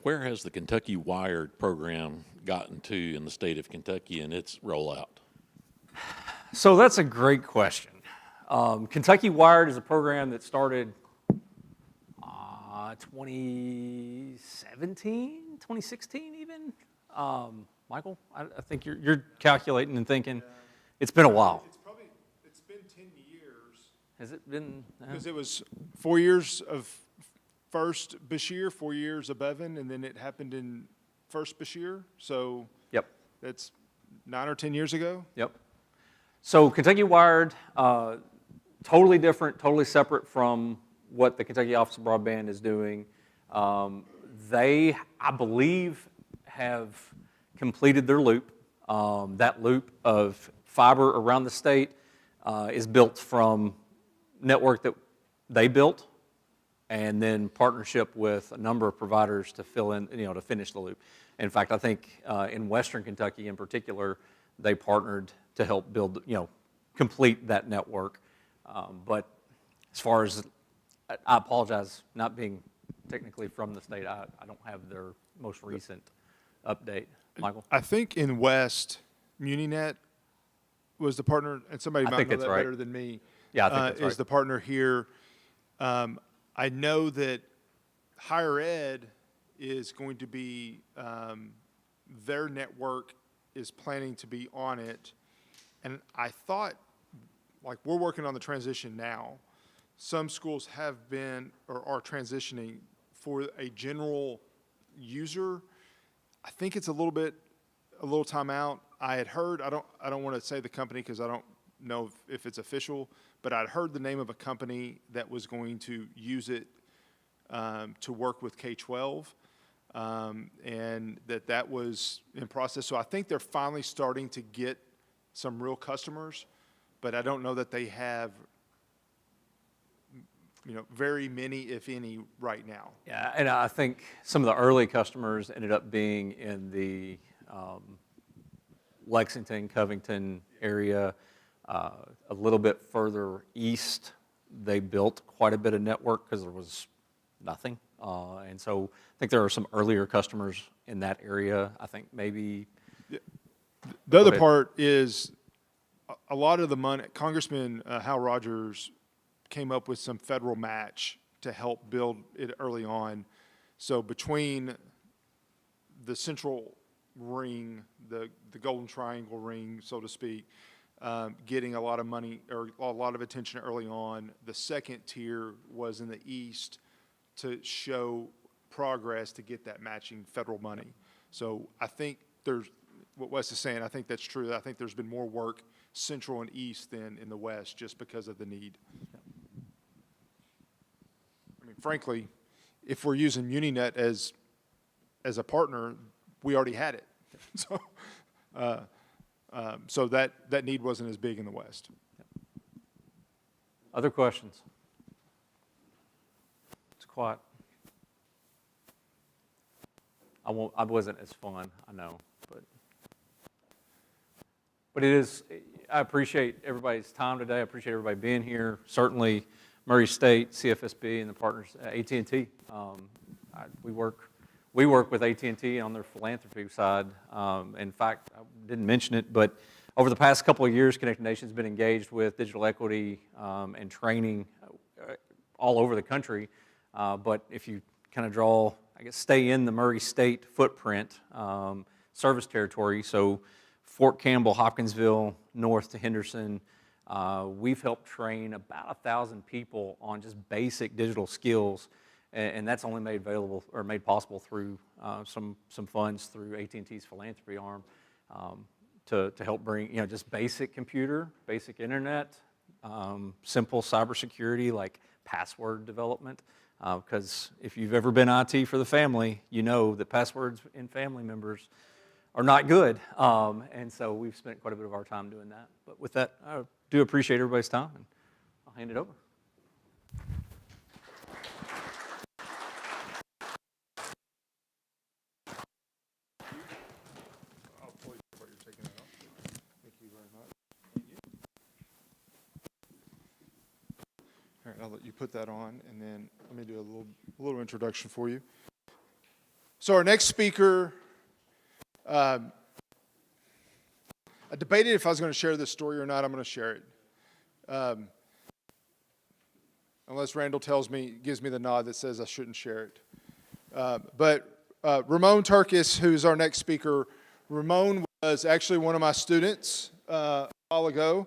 Where has the Kentucky Wired program gotten to in the state of Kentucky in its rollout? So that's a great question. Kentucky Wired is a program that started 2017, 2016 even. Michael, I think you're calculating and thinking. It's been a while. It's been 10 years. Has it been? Because it was 4 years of first Bashir, 4 years of Bevan, and then it happened in first Bashir. So Yep. that's 9 or 10 years ago. Yep. So Kentucky Wired, totally different, totally separate from what the Kentucky Office of Broadband is doing. They, I believe, have completed their loop. That loop of fiber around the state is built from network that they built, and then partnership with a number of providers to fill in, to finish the loop. In fact, I think in Western Kentucky in particular, they partnered to help build, complete that network. But as far as, I apologize, not being technically from the state, I don't have their most recent update. Michael? I think in West, MuniNet was the partner, and somebody I might think know that's that right. better than me. Yeah, I think that's right. Is the partner here. I know that higher ed is going to be, their network is planning to be on it. And I thought, like, we're working on the transition now. Some schools have been or are transitioning for a general user. I think it's a little time out. I had heard, I don't want to say the company because I don't know if it's official, but I'd heard the name of a company that was going to use it to work with K-12, and that was in process. So I think they're finally starting to get some real customers, but I don't know that they have, very many, if any, right now. Yeah, and I think some of the early customers ended up being in the Lexington, Covington area. A little bit further east, they built quite a bit of network because there was nothing. And so I think there are some earlier customers in that area. I think maybe. The other ahead. part is a lot of the money, Congressman Hal Rogers came up with some federal match to help build it early on. So between the central ring, the Golden Triangle ring, so to speak, getting a lot of money or a lot of attention early on, the second tier was in the east to show progress to get that matching federal money. So I think what Wes is saying, I think that's true. I think there's been more work central and east than in the west just because of the need. I mean, frankly, if we're using Uninet as a partner, we already had it. So that need wasn't as big in the West. Other questions? It's quiet. I wasn't as fun, I know, but it is. I appreciate everybody's time today. I appreciate everybody being here. Certainly, Murray State, CFSB, and the partners, AT&T. We work with AT&T on their philanthropy side. In fact, I didn't mention it, but over the past couple of years, Connected Nation's been engaged with digital equity and training all over the country. But if you kind of draw, I guess, stay in the Murray State footprint, service territory, so Fort Campbell, Hopkinsville, north to Henderson, we've helped train about 1,000 people on just basic digital skills, and that's only made available or made possible through some funds through AT&T's philanthropy arm to help bring, just basic computer, basic internet, simple cybersecurity like password development. Because if you've ever been IT for the family, you know that passwords in family members are not good. And so we've spent quite a bit of our time doing that. But with that, I do appreciate everybody's time, and I'll hand it over. All right, I'll let you put that on, and then let me do a little introduction for you. So our next speaker, I debated if I was going to share this story or not. I'm going to share it, unless Randall gives me the nod that says I shouldn't share it. But Ramon Turkis, who's our next speaker, Ramon was actually one of my students a while ago.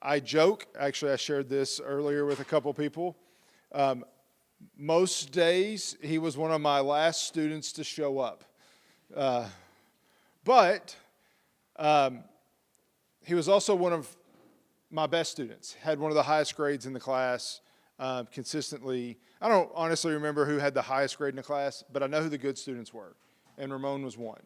I joke, actually I shared this earlier with a couple people. Most days he was one of my last students to show up. But he was also one of my best students, had one of the highest grades in the class consistently. I don't honestly remember who had the highest grade in the class, but I know who the good students were, and Ramon was one.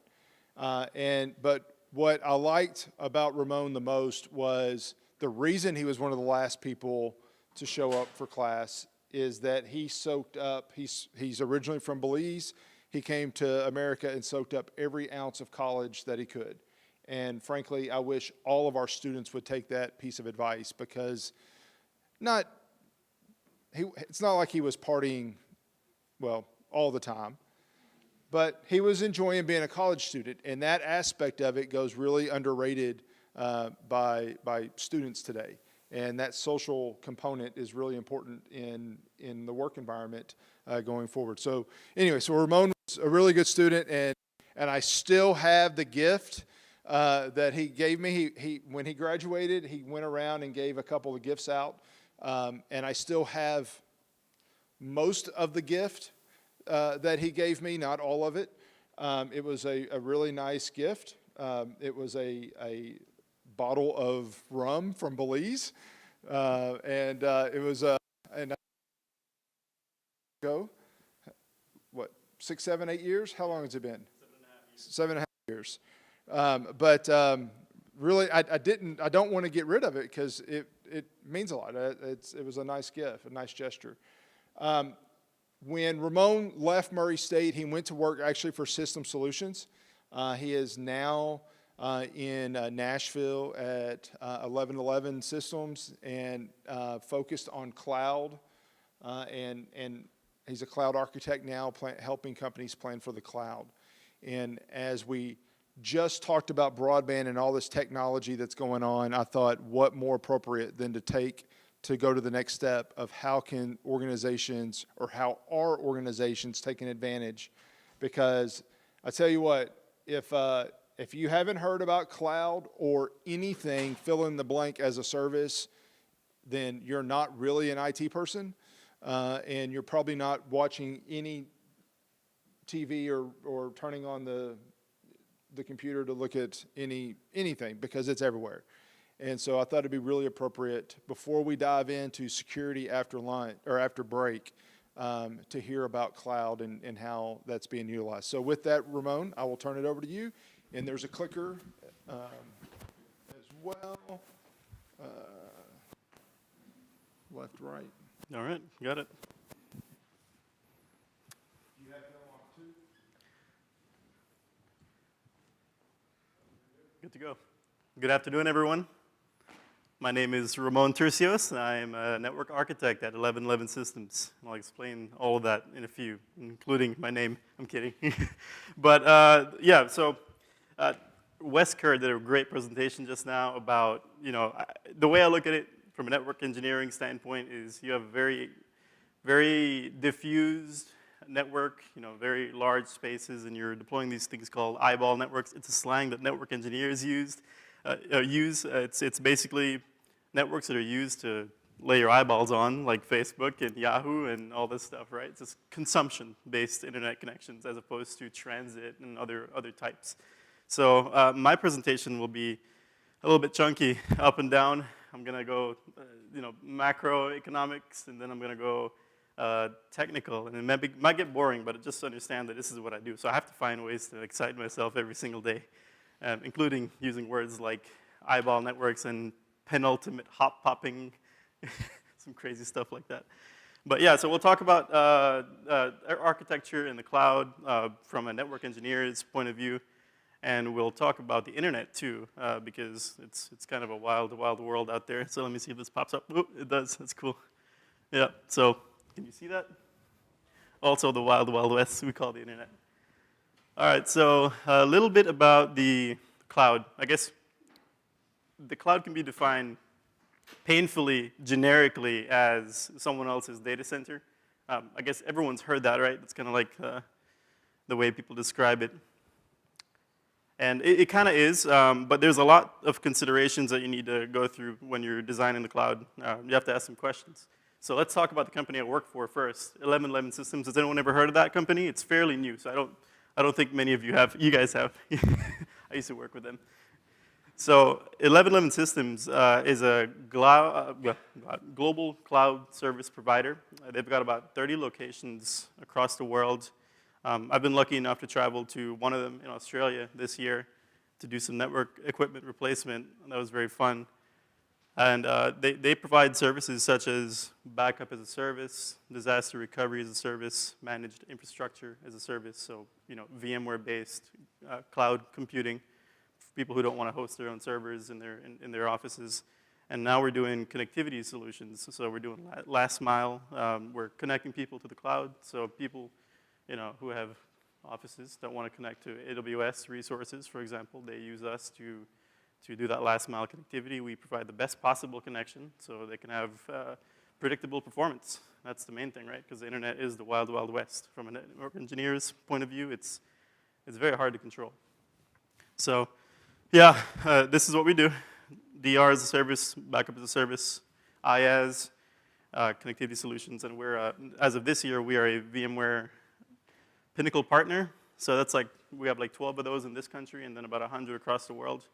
But what I liked about Ramon the most was the reason he was one of the last people to show up for class is that he soaked up, he's originally from Belize. He came to America and soaked up every ounce of college that he could. And frankly, I wish all of our students would take that piece of advice, because it's not like he was partying, well, all the time, but he was enjoying being a college student, and that aspect of it goes really underrated by students today. And that social component is really important in the work environment going forward. So anyway, so Ramon was a really good student, and I still have the gift that he gave me. He when he graduated, he went around and gave a couple of gifts out, and I still have most of the gift that he gave me, not all of it. It was a really nice gift. It was a bottle of rum from Belize, and it was and ago, what, 6, 7, 8 years? How long has it been? 7.5 years. Really, I don't want to get rid of it because it means a lot. It was a nice gift, a nice gesture. When Ramon left Murray State, he went to work actually for System Solutions. He is now in Nashville at 1111 Systems and focused on cloud. And he's a cloud architect now, helping companies plan for the cloud. And as we just talked about broadband and all this technology that's going on, I thought, what more appropriate than to go to the next step of how can organizations, or how are organizations taking advantage? Because I tell you what, if you haven't heard about cloud or anything fill in the blank as a service, then you're not really an IT person, and you're probably not watching any TV or turning on the computer to look at anything, because it's everywhere. And so I thought it'd be really appropriate, before we dive into security after lunch or after break, to hear about cloud and how that's being utilized. So with that, Ramon, I will turn it over to you. And there's a clicker as well. Left, right. All right, got it. You have that on too? Good to go. Good afternoon, everyone. My name is Ramon Tercios. I am a network architect at 1111 Systems. I'll explain all of that in a few, including my name. I'm kidding. But yeah, so Wes Kerr did a great presentation just now about, the way I look at it from a network engineering standpoint is you have a very, very diffused network, very large spaces, and you're deploying these things called eyeball networks. It's a slang that network engineers use. It's basically networks that are used to lay your eyeballs on, like Facebook and Yahoo and all this stuff, right? It's just consumption-based internet connections as opposed to transit and other types. So my presentation will be a little bit chunky, up and down. I'm gonna go, macroeconomics, and then I'm gonna go technical, and it might get boring, but just understand that this is what I do. So I have to find ways to excite myself every single day, including using words like eyeball networks and penultimate hop popping, some crazy stuff like that. But yeah, so we'll talk about architecture in the cloud from a network engineer's point of view, and we'll talk about the internet too, because it's kind of a wild world out there. So let me see if this pops up. Oop, it does. That's cool. Yeah. So can you see that? Also the wild west we call the internet. All right. So a little bit about the cloud. I guess the cloud can be defined painfully generically as someone else's data center. I guess everyone's heard that, right? It's kind of like the way people describe it. And it kind of is, but there's a lot of considerations that you need to go through when you're designing the cloud. You have to ask some questions. So let's talk about the company I work for first, 1111 Systems. Has anyone ever heard of that company? It's fairly new, so I don't think many of you have. You guys have. I used to work with them. So 1111 Systems is a global cloud service provider. They've got about 30 locations across the world. I've been lucky enough to travel to one of them in Australia this year to do some network equipment replacement. That was very fun. And they provide services such as backup as a service, disaster recovery as a service, managed infrastructure as a service, so VMware-based cloud computing for people who don't want to host their own servers in their offices. And now we're doing connectivity solutions. So we're doing last mile. We're connecting people to the cloud. So people who have offices that want to connect to AWS resources, for example, they use us to do that last mile connectivity. We provide the best possible connection so they can have predictable performance. That's the main thing, right? Because the internet is the wild west. From a network engineer's point of view, it's very hard to control. So yeah, this is what we do. DR as a service, backup as a service, IaaS, connectivity solutions, and we're, as of this year, we are a VMware Pinnacle partner. So that's we have 12 of those in this country and then about 100 across the world.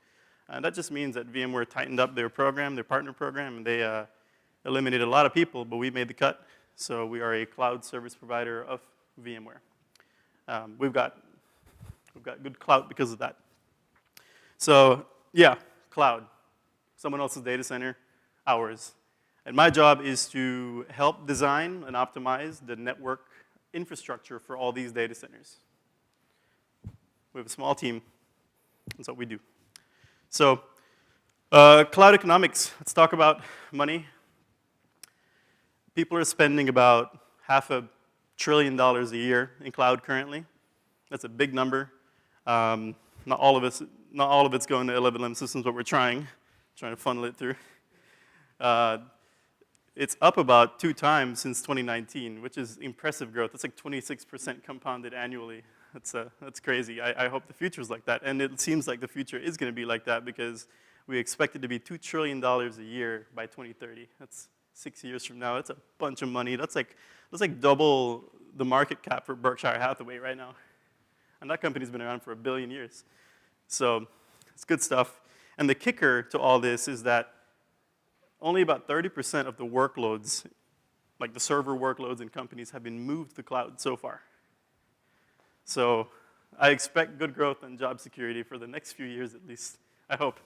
And that just means that VMware tightened up their program, their partner program, and they eliminated a lot of people, but we made the cut. So we are a cloud service provider of VMware. We've got good clout because of that. So yeah, cloud. Someone else's data center, ours. And my job is to help design and optimize the network infrastructure for all these data centers. We have a small team. That's what we do. So cloud economics. Let's talk about money. People are spending about $500 billion a year in cloud currently. That's a big number. Not all of it's going to 1111 Systems, but we're trying to funnel it through. It's up about 2 times since 2019, which is impressive growth. That's 26% compounded annually. That's crazy. I hope the future's like that. And it seems like the future is going to be like that because we expect it to be $2 trillion a year by 2030. That's 6 years from now. That's a bunch of money. That's like double the market cap for Berkshire Hathaway right now. And that company's been around for 1 billion years. So it's good stuff. And the kicker to all this is that only about 30% of the workloads like the server workloads in companies have been moved to the cloud so far. So I expect good growth in job security for the next few years at least, I hope.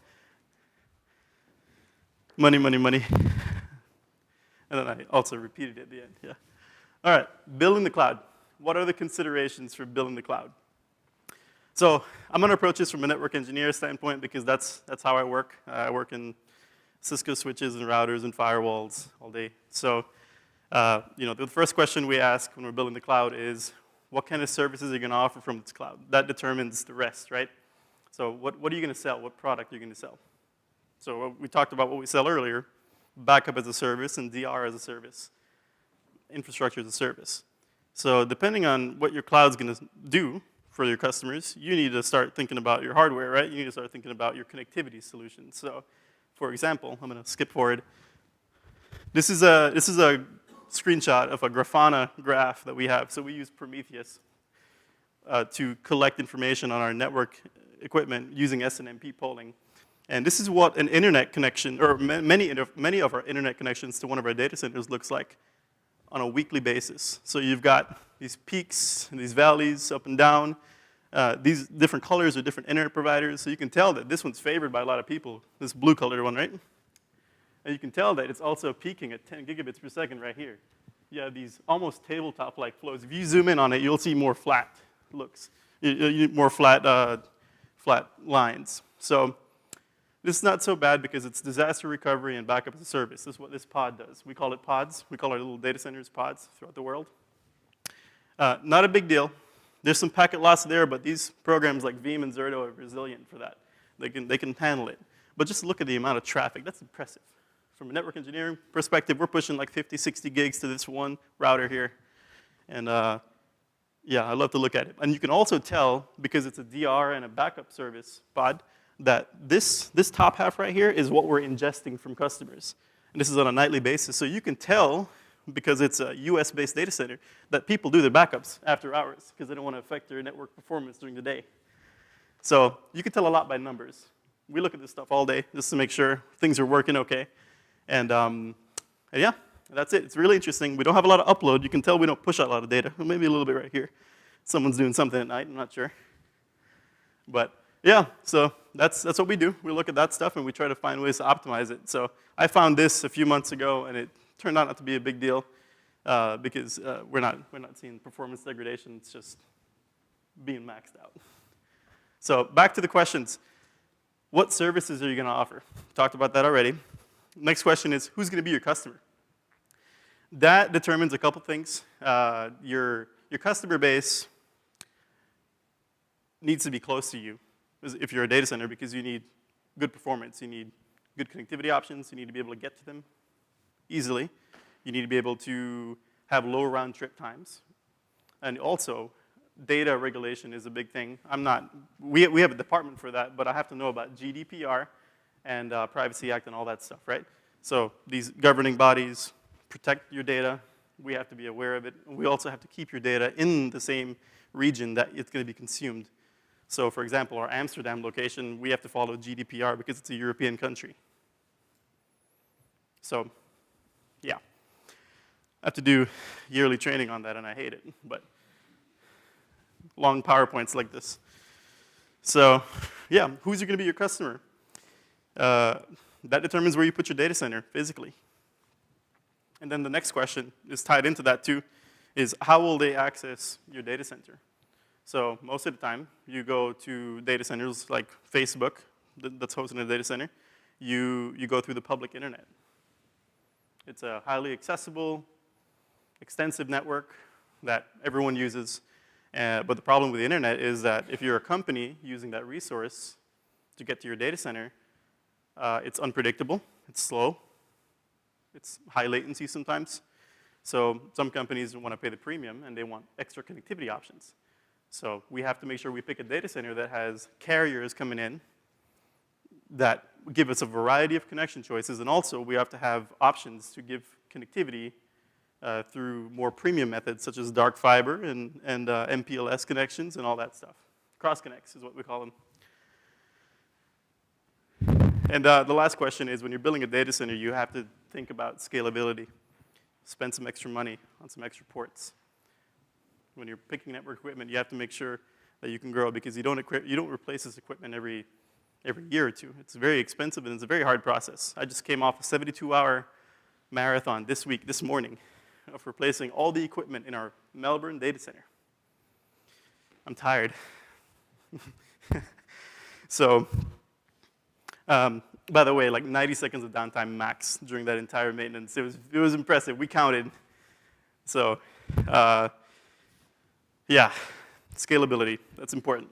Money, money, money. And then I also repeated it at the end, yeah. All right, building the cloud. What are the considerations for building the cloud? So I'm gonna approach this from a network engineer standpoint because that's how I work. I work in Cisco switches and routers and firewalls all day. So, the first question we ask when we're building the cloud is, what kind of services are you gonna offer from this cloud? That determines the rest, right? So what are you gonna sell? What product are you gonna sell? So we talked about what we sell earlier, backup as a service and DR as a service, infrastructure as a service. So depending on what your cloud's gonna do for your customers, you need to start thinking about your hardware, right? You need to start thinking about your connectivity solutions. So for example, I'm gonna skip forward. This is a screenshot of a Grafana graph that we have. So we use Prometheus to collect information on our network equipment using SNMP polling. And this is what an internet connection, or many of our internet connections to one of our data centers looks like on a weekly basis. So you've got these peaks and these valleys up and down. These different colors are different internet providers. So you can tell that this one's favored by a lot of people, this blue colored one, right? And you can tell that it's also peaking at 10 gigabits per second right here. You have these almost tabletop-like flows. If you zoom in on it, you'll see more flat looks, more flat lines. So this is not so bad because it's disaster recovery and backup as a service. This is what this pod does. We call it pods. We call our little data centers pods throughout the world. Not a big deal. There's some packet loss there, but these programs like Veeam and Zerto are resilient for that. They can handle it. But just look at the amount of traffic. That's impressive. From a network engineering perspective, we're pushing like 50, 60 gigs to this one router here. And yeah, I love to look at it. And you can also tell, because it's a DR and a backup service pod, that this top half right here is what we're ingesting from customers. And this is on a nightly basis. So you can tell, because it's a US-based data center, that people do their backups after hours because they don't want to affect their network performance during the day. So you can tell a lot by numbers. We look at this stuff all day just to make sure things are working okay. And yeah, that's it. It's really interesting. We don't have a lot of upload. You can tell we don't push out a lot of data. Maybe a little bit right here. Someone's doing something at night, I'm not sure. But yeah, so that's what we do. We look at that stuff and we try to find ways to optimize it. So I found this a few months ago and it turned out not to be a big deal because we're not seeing performance degradation. It's just being maxed out. So back to the questions. What services are you gonna offer? Talked about that already. Next question is, who's gonna be your customer? That determines a couple things. Your customer base needs to be close to you if you're a data center because you need good performance. You need good connectivity options. You need to be able to get to them easily. You need to be able to have low round trip times. And also, data regulation is a big thing. We have a department for that, but I have to know about GDPR and Privacy Act and all that stuff, right? So these governing bodies protect your data. We have to be aware of it. We also have to keep your data in the same region that it's going to be consumed. So for example, our Amsterdam location, we have to follow GDPR because it's a European country. So yeah, I have to do yearly training on that and I hate it, but long PowerPoints like this. So yeah, who's going to be your customer? That determines where you put your data center physically. And then the next question is tied into that too, is how will they access your data center? So most of the time, you go to data centers like Facebook, that's hosting a data center. You go through the public internet. It's a highly accessible, extensive network that everyone uses. But the problem with the internet is that if you're a company using that resource to get to your data center, it's unpredictable, it's slow, it's high latency sometimes. So some companies want to pay the premium and they want extra connectivity options. So we have to make sure we pick a data center that has carriers coming in that give us a variety of connection choices, and also we have to have options to give connectivity through more premium methods such as dark fiber and MPLS connections and all that stuff. Cross connects is what we call them. And the last question is, when you're building a data center, you have to think about scalability. spend some extra money on some extra ports. When you're picking network equipment, you have to make sure that you can grow because you don't replace this equipment every year or two. It's very expensive and it's a very hard process. I just came off a 72-hour marathon this morning, of replacing all the equipment in our Melbourne data center. I'm tired. So, by the way, like 90 seconds of downtime max during that entire maintenance. It was impressive. We counted. So, yeah, scalability, that's important.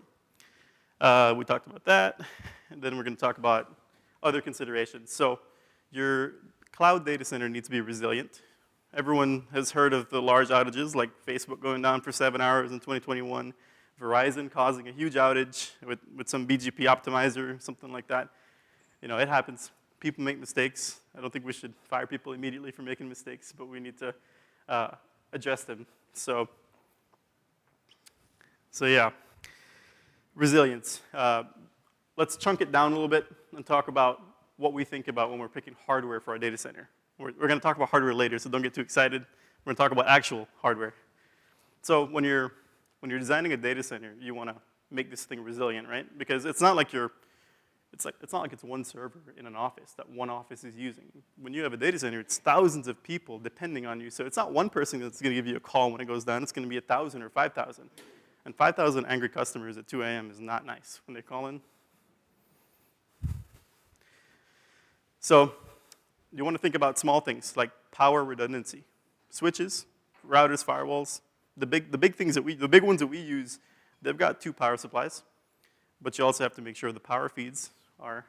We talked about that, and then we're going to talk about other considerations. So, your cloud data center needs to be resilient. Everyone has heard of the large outages, like Facebook going down for 7 hours in 2021, Verizon causing a huge outage with some BGP optimizer, something like that. You know, it happens. People make mistakes. I don't think we should fire people immediately for making mistakes, but we need to address them. So yeah, resilience. Let's chunk it down a little bit and talk about what we think about when we're picking hardware for our data center. We're going to talk about hardware later, so don't get too excited. We're going to talk about actual hardware. So when you're designing a data center, you want to make this thing resilient, right? Because it's not like it's one server in an office that one office is using. When you have a data center, it's thousands of people depending on you. So it's not one person that's going to give you a call when it goes down. It's going to be 1,000 or 5,000. And 5,000 angry customers at 2 a.m. is not nice when they call in. So you want to think about small things like power redundancy. Switches, routers, firewalls. The big ones that we use, they've got 2 power supplies. But you also have to make sure the power feeds are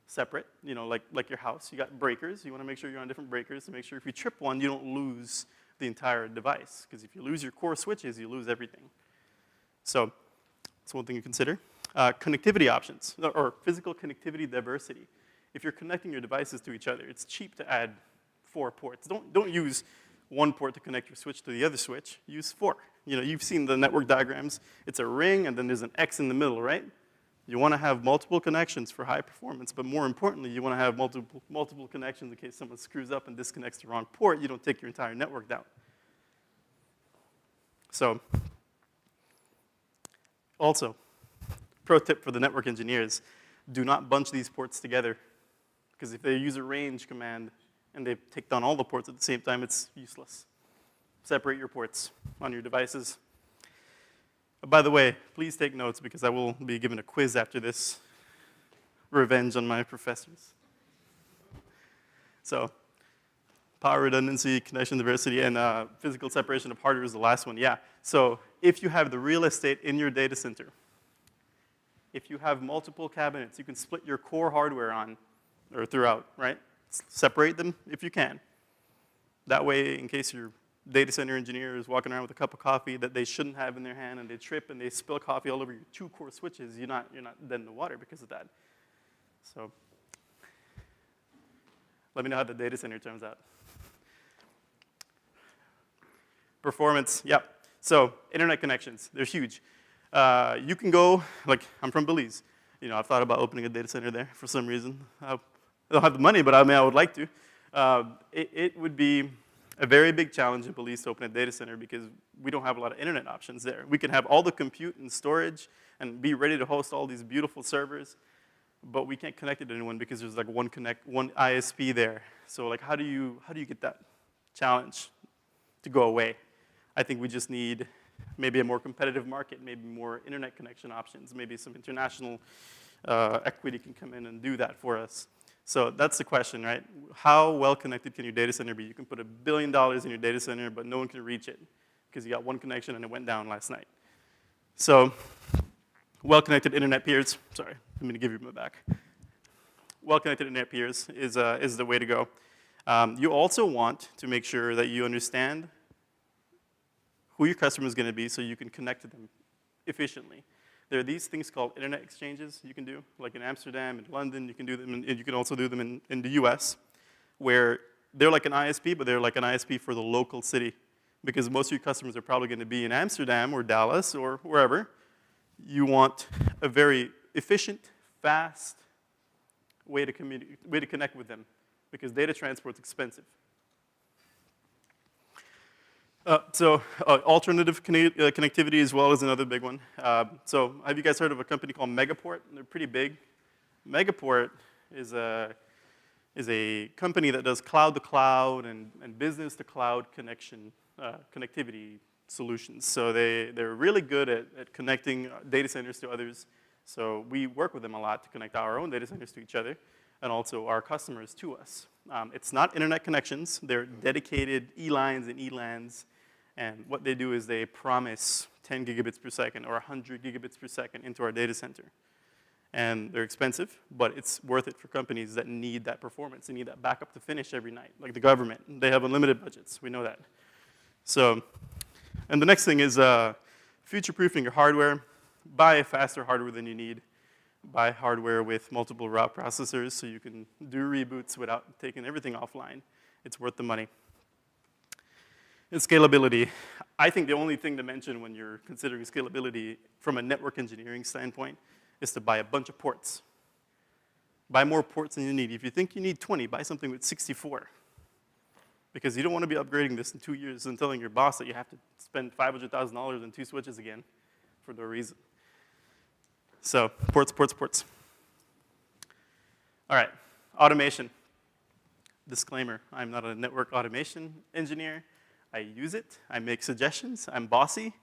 separate. You know, like your house, you got breakers. You want to make sure you're on different breakers to make sure if you trip one, you don't lose the entire device. Because if you lose your core switches, you lose everything. So that's one thing to consider. Connectivity options, or physical connectivity diversity. If you're connecting your devices to each other, it's cheap to add 4 ports. Don't use 1 port to connect your switch to the other switch. Use 4. You know, you've seen the network diagrams. It's a ring, and then there's an X in the middle, right? You want to have multiple connections for high performance, but more importantly, you want to have multiple connections in case someone screws up and disconnects the wrong port. You don't take your entire network down. So, also, pro tip for the network engineers, do not bunch these ports together. Because if they use a range command and they take down all the ports at the same time, it's useless. Separate your ports on your devices. By the way, please take notes because I will be given a quiz after this. Revenge on my professors. So, power redundancy, connection diversity, and physical separation of hardware is the last one. Yeah, so if you have the real estate in your data center, if you have multiple cabinets, you can split your core hardware on or throughout, right? Separate them if you can. That way, in case your data center engineer is walking around with a cup of coffee that they shouldn't have in their hand and they trip and they spill coffee all over your 2 core switches, you're not dead in the water because of that. So let me know how the data center turns out. Performance, yeah. So internet connections, they're huge. You can go, like I'm from Belize. You know, I've thought about opening a data center there for some reason. I don't have the money, but I mean, I would like to. It would be a very big challenge in Belize to open a data center because we don't have a lot of internet options there. We can have all the compute and storage and be ready to host all these beautiful servers, but we can't connect it to anyone because there's like one ISP there. So like, how do you get that challenge to go away? I think we just need maybe a more competitive market, maybe more internet connection options, maybe some international equity can come in and do that for us. So that's the question, right? How well connected can your data center be? You can put $1 billion in your data center, but no one can reach it because you got one connection and it went down last night. So well-connected internet peers, sorry, I'm gonna give you my back. Well-connected internet peers is the way to go. You also want to make sure that you understand who your customer is gonna be so you can connect to them efficiently. There are these things called internet exchanges you can do, like in Amsterdam and London. You can do them, and you can also do them in the US, where they're like an ISP, but they're like an ISP for the local city. Because most of your customers are probably going to be in Amsterdam or Dallas or wherever. You want a very efficient, fast way to connect with them, because data transport is expensive. Alternative connectivity as well is another big one. So have you guys heard of a company called Megaport? They're pretty big. Megaport is a company that does cloud-to-cloud and business-to-cloud connectivity solutions. So they're really good at connecting data centers to others. So we work with them a lot to connect our own data centers to each other and also our customers to us. It's not internet connections. They're dedicated E-lines and E-LANs. And what they do is they promise 10 gigabits per second or 100 gigabits per second into our data center. And they're expensive, but it's worth it for companies that need that performance. They need that backup to finish every night, like the government. They have unlimited budgets. We know that. So, and the next thing is future-proofing your hardware. Buy faster hardware than you need. Buy hardware with multiple route processors so you can do reboots without taking everything offline. It's worth the money. And scalability. I think the only thing to mention when you're considering scalability from a network engineering standpoint is to buy a bunch of ports. Buy more ports than you need. If you think you need 20, buy something with 64. Because you don't want to be upgrading this in 2 years and telling your boss that you have to spend $500,000 on 2 switches again for no reason. So ports, ports, ports. All right, automation. Disclaimer, I'm not a network automation engineer. I use it, I make suggestions, I'm bossy.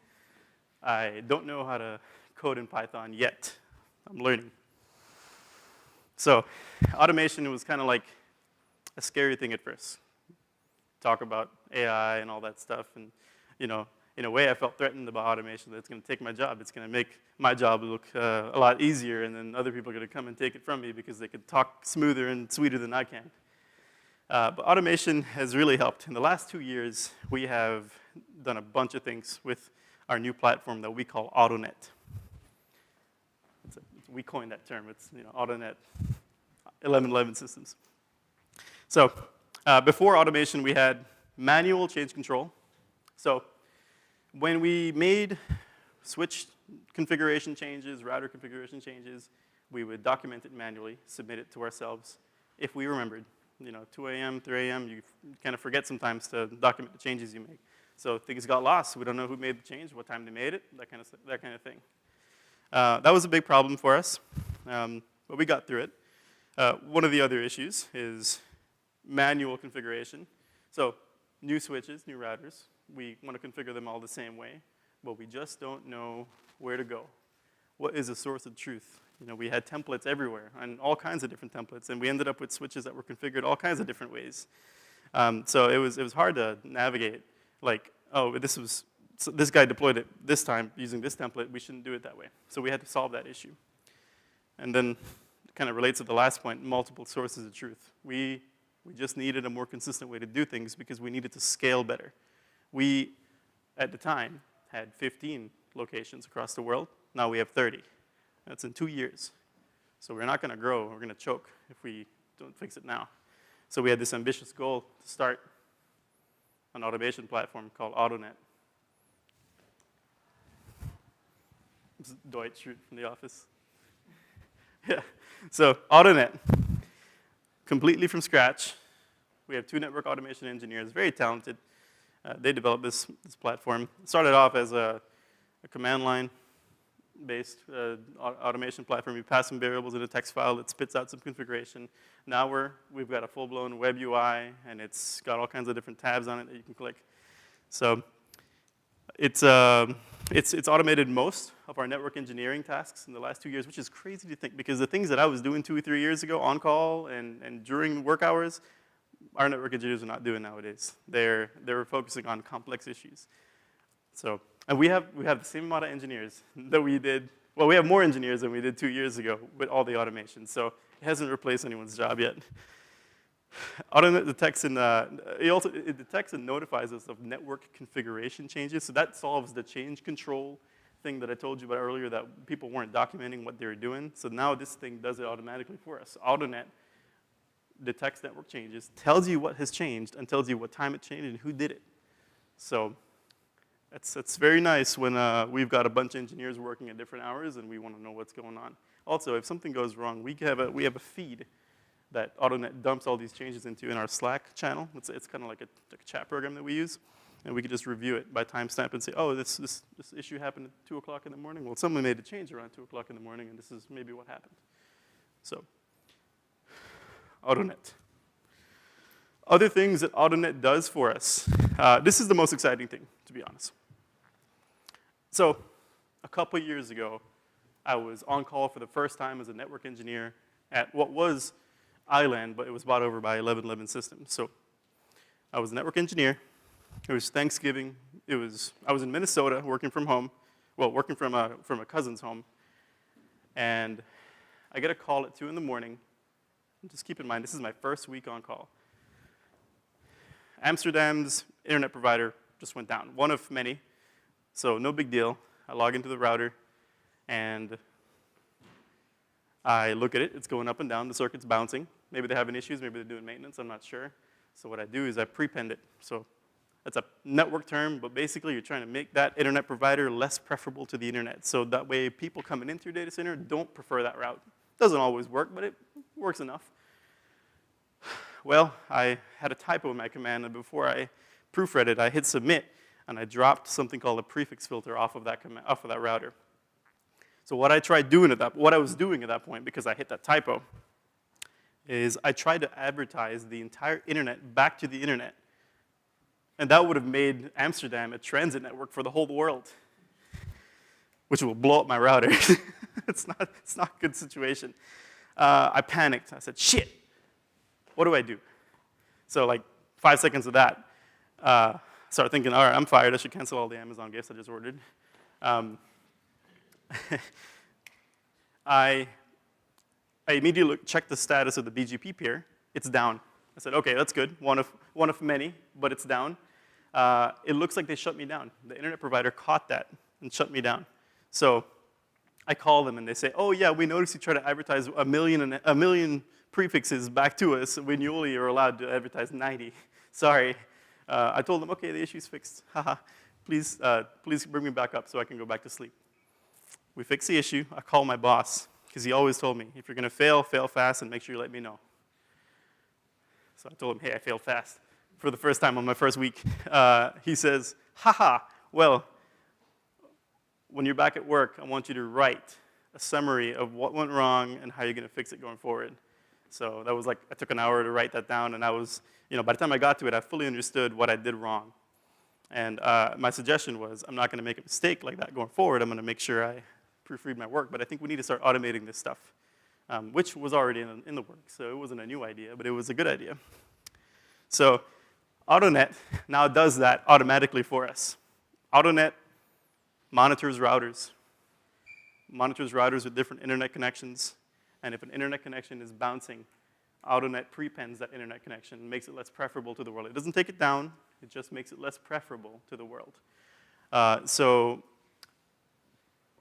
I don't know how to code in Python yet. I'm learning. So automation was kind of like a scary thing at first. Talk about AI and all that stuff, and you know, in a way I felt threatened about automation, that it's gonna take my job. It's gonna make my job look a lot easier, and then other people are gonna come and take it from me because they could talk smoother and sweeter than I can. But automation has really helped. In the last 2 years, we have done a bunch of things with our new platform that we call AutoNet. We coined that term. It's AutoNet 1111 systems. So before automation, we had manual change control. So when we made switch configuration changes, router configuration changes, we would document it manually, submit it to ourselves if we remembered. 2 a.m., 3 a.m., you kind of forget sometimes to document the changes you make. So things got lost. We don't know who made the change, what time they made it, that kind of thing. That was a big problem for us, but we got through it. One of the other issues is manual configuration. So new switches, new routers, we want to configure them all the same way, but we just don't know where to go. What is a source of truth? We had templates everywhere, and all kinds of different templates, and we ended up with switches that were configured all kinds of different ways. So it was hard to navigate. Like, oh, this guy deployed it this time using this template. We shouldn't do it that way. So we had to solve that issue. And then it kind of relates to the last point, multiple sources of truth. We just needed a more consistent way to do things because we needed to scale better. We, at the time, had 15 locations across the world. Now we have 30. That's in 2 years. So we're not going to grow. We're going to choke if we don't fix it now. So we had this ambitious goal to start an automation platform called AutoNet. This is Dwight Schrute from The Office. Yeah. So AutoNet, completely from scratch. We have 2 network automation engineers, very talented. They developed this platform. It started off as a command line based automation platform. You pass some variables in a text file, it spits out some configuration. Now we've got a full-blown web UI, and it's got all kinds of different tabs on it that you can click. So it's automated most of our network engineering tasks in the last 2 years, which is crazy to think, because the things that I was doing 2 or 3 years ago on call and during work hours, our network engineers are not doing nowadays. They're focusing on complex issues. So, and we have the same amount of engineers that we did. Well, we have more engineers than we did 2 years ago with all the automation. So it hasn't replaced anyone's job yet. AutoNet detects it detects and notifies us of network configuration changes. So that solves the change control thing that I told you about earlier, that people weren't documenting what they were doing. So now this thing does it automatically for us. AutoNet detects network changes, tells you what has changed, and tells you what time it changed and who did it. So it's very nice when we've got a bunch of engineers working at different hours and we want to know what's going on. Also, if something goes wrong, we have a feed that AutoNet dumps all these changes into in our Slack channel. It's kind of like a chat program that we use. and we could just review it by timestamp and say, oh, this issue happened at 2 o'clock in the morning. Well, someone made a change around 2 o'clock in the morning, and this is maybe what happened. So, AutoNet. Other things that AutoNet does for us. This is the most exciting thing, to be honest. So, a couple years ago, I was on call for the first time as a network engineer at what was Island, but it was bought over by 1111 Systems. So, I was a network engineer. It was Thanksgiving. I was in Minnesota working from home, well, working from a cousin's home. And I get a call at 2 in the morning. Just keep in mind, this is my first week on call. Amsterdam's internet provider just went down, one of many. So no big deal. I log into the router, and I look at it. It's going up and down. The circuit's bouncing. Maybe they're having issues. Maybe they're doing maintenance. I'm not sure. So what I do is I prepend it. So that's a network term, but basically you're trying to make that internet provider less preferable to the internet. So that way people coming into your data center don't prefer that route. Doesn't always work, but it works enough. Well, I had a typo in my command, and before I proofread it, I hit submit, and I dropped something called a prefix filter off of that router. So what I was doing at that point, because I hit that typo, is I tried to advertise the entire internet back to the internet. And that would have made Amsterdam a transit network for the whole world, which will blow up my router. It's not a good situation. I panicked. I said, shit, what do I do? So like 5 seconds of that, started thinking, all right, I'm fired. I should cancel all the Amazon gifts I just ordered. I immediately checked the status of the BGP peer. It's down. I said, okay, that's good. One of many, but it's down. It looks like they shut me down. The internet provider caught that and shut me down. So I call them and they say, oh yeah, we noticed you try to advertise a million prefixes back to us when you only are allowed to advertise 90. Sorry. I told them, okay, the issue's fixed. Haha. Please bring me back up so I can go back to sleep. We fix the issue. I call my boss, because he always told me, if you're going to fail fast and make sure you let me know. So I told him, hey, I failed fast for the first time on my first week. He says, haha, well, when you're back at work, I want you to write a summary of what went wrong and how you're going to fix it going forward. So that was like, I took an hour to write that down, and I was, by the time I got to it, I fully understood what I did wrong. And my suggestion was, I'm not going to make a mistake like that going forward. I'm going to make sure I proofread my work, but I think we need to start automating this stuff, which was already in the works, so it wasn't a new idea, but it was a good idea. So AutoNet now does that automatically for us. AutoNet monitors routers with different internet connections, and if an internet connection is bouncing, AutoNet prepends that internet connection and makes it less preferable to the world. It doesn't take it down, it just makes it less preferable to the world. So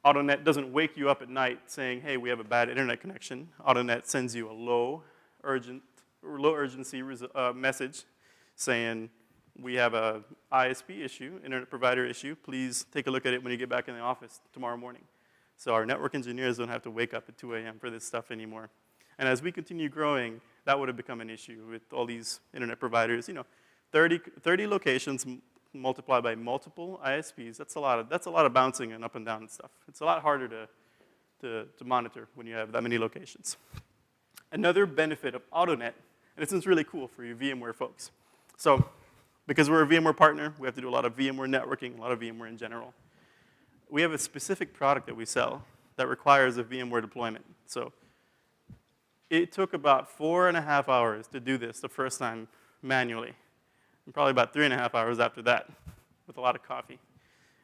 AutoNet doesn't wake you up at night saying, hey, we have a bad internet connection. AutoNet sends you a low urgency message saying, we have a ISP issue, internet provider issue. Please take a look at it when you get back in the office tomorrow morning. So our network engineers don't have to wake up at 2 a.m. for this stuff anymore. And as we continue growing, that would have become an issue with all these internet providers. 30 locations multiplied by multiple ISPs, that's a lot of bouncing and up and down and stuff. It's a lot harder to monitor when you have that many locations. Another benefit of AutoNet, and this is really cool for you VMware folks. So because we're a VMware partner, we have to do a lot of VMware networking, a lot of VMware in general. We have a specific product that we sell that requires a VMware deployment. So it took about 4.5 hours to do this the first time manually, and probably about 3.5 hours after that with a lot of coffee.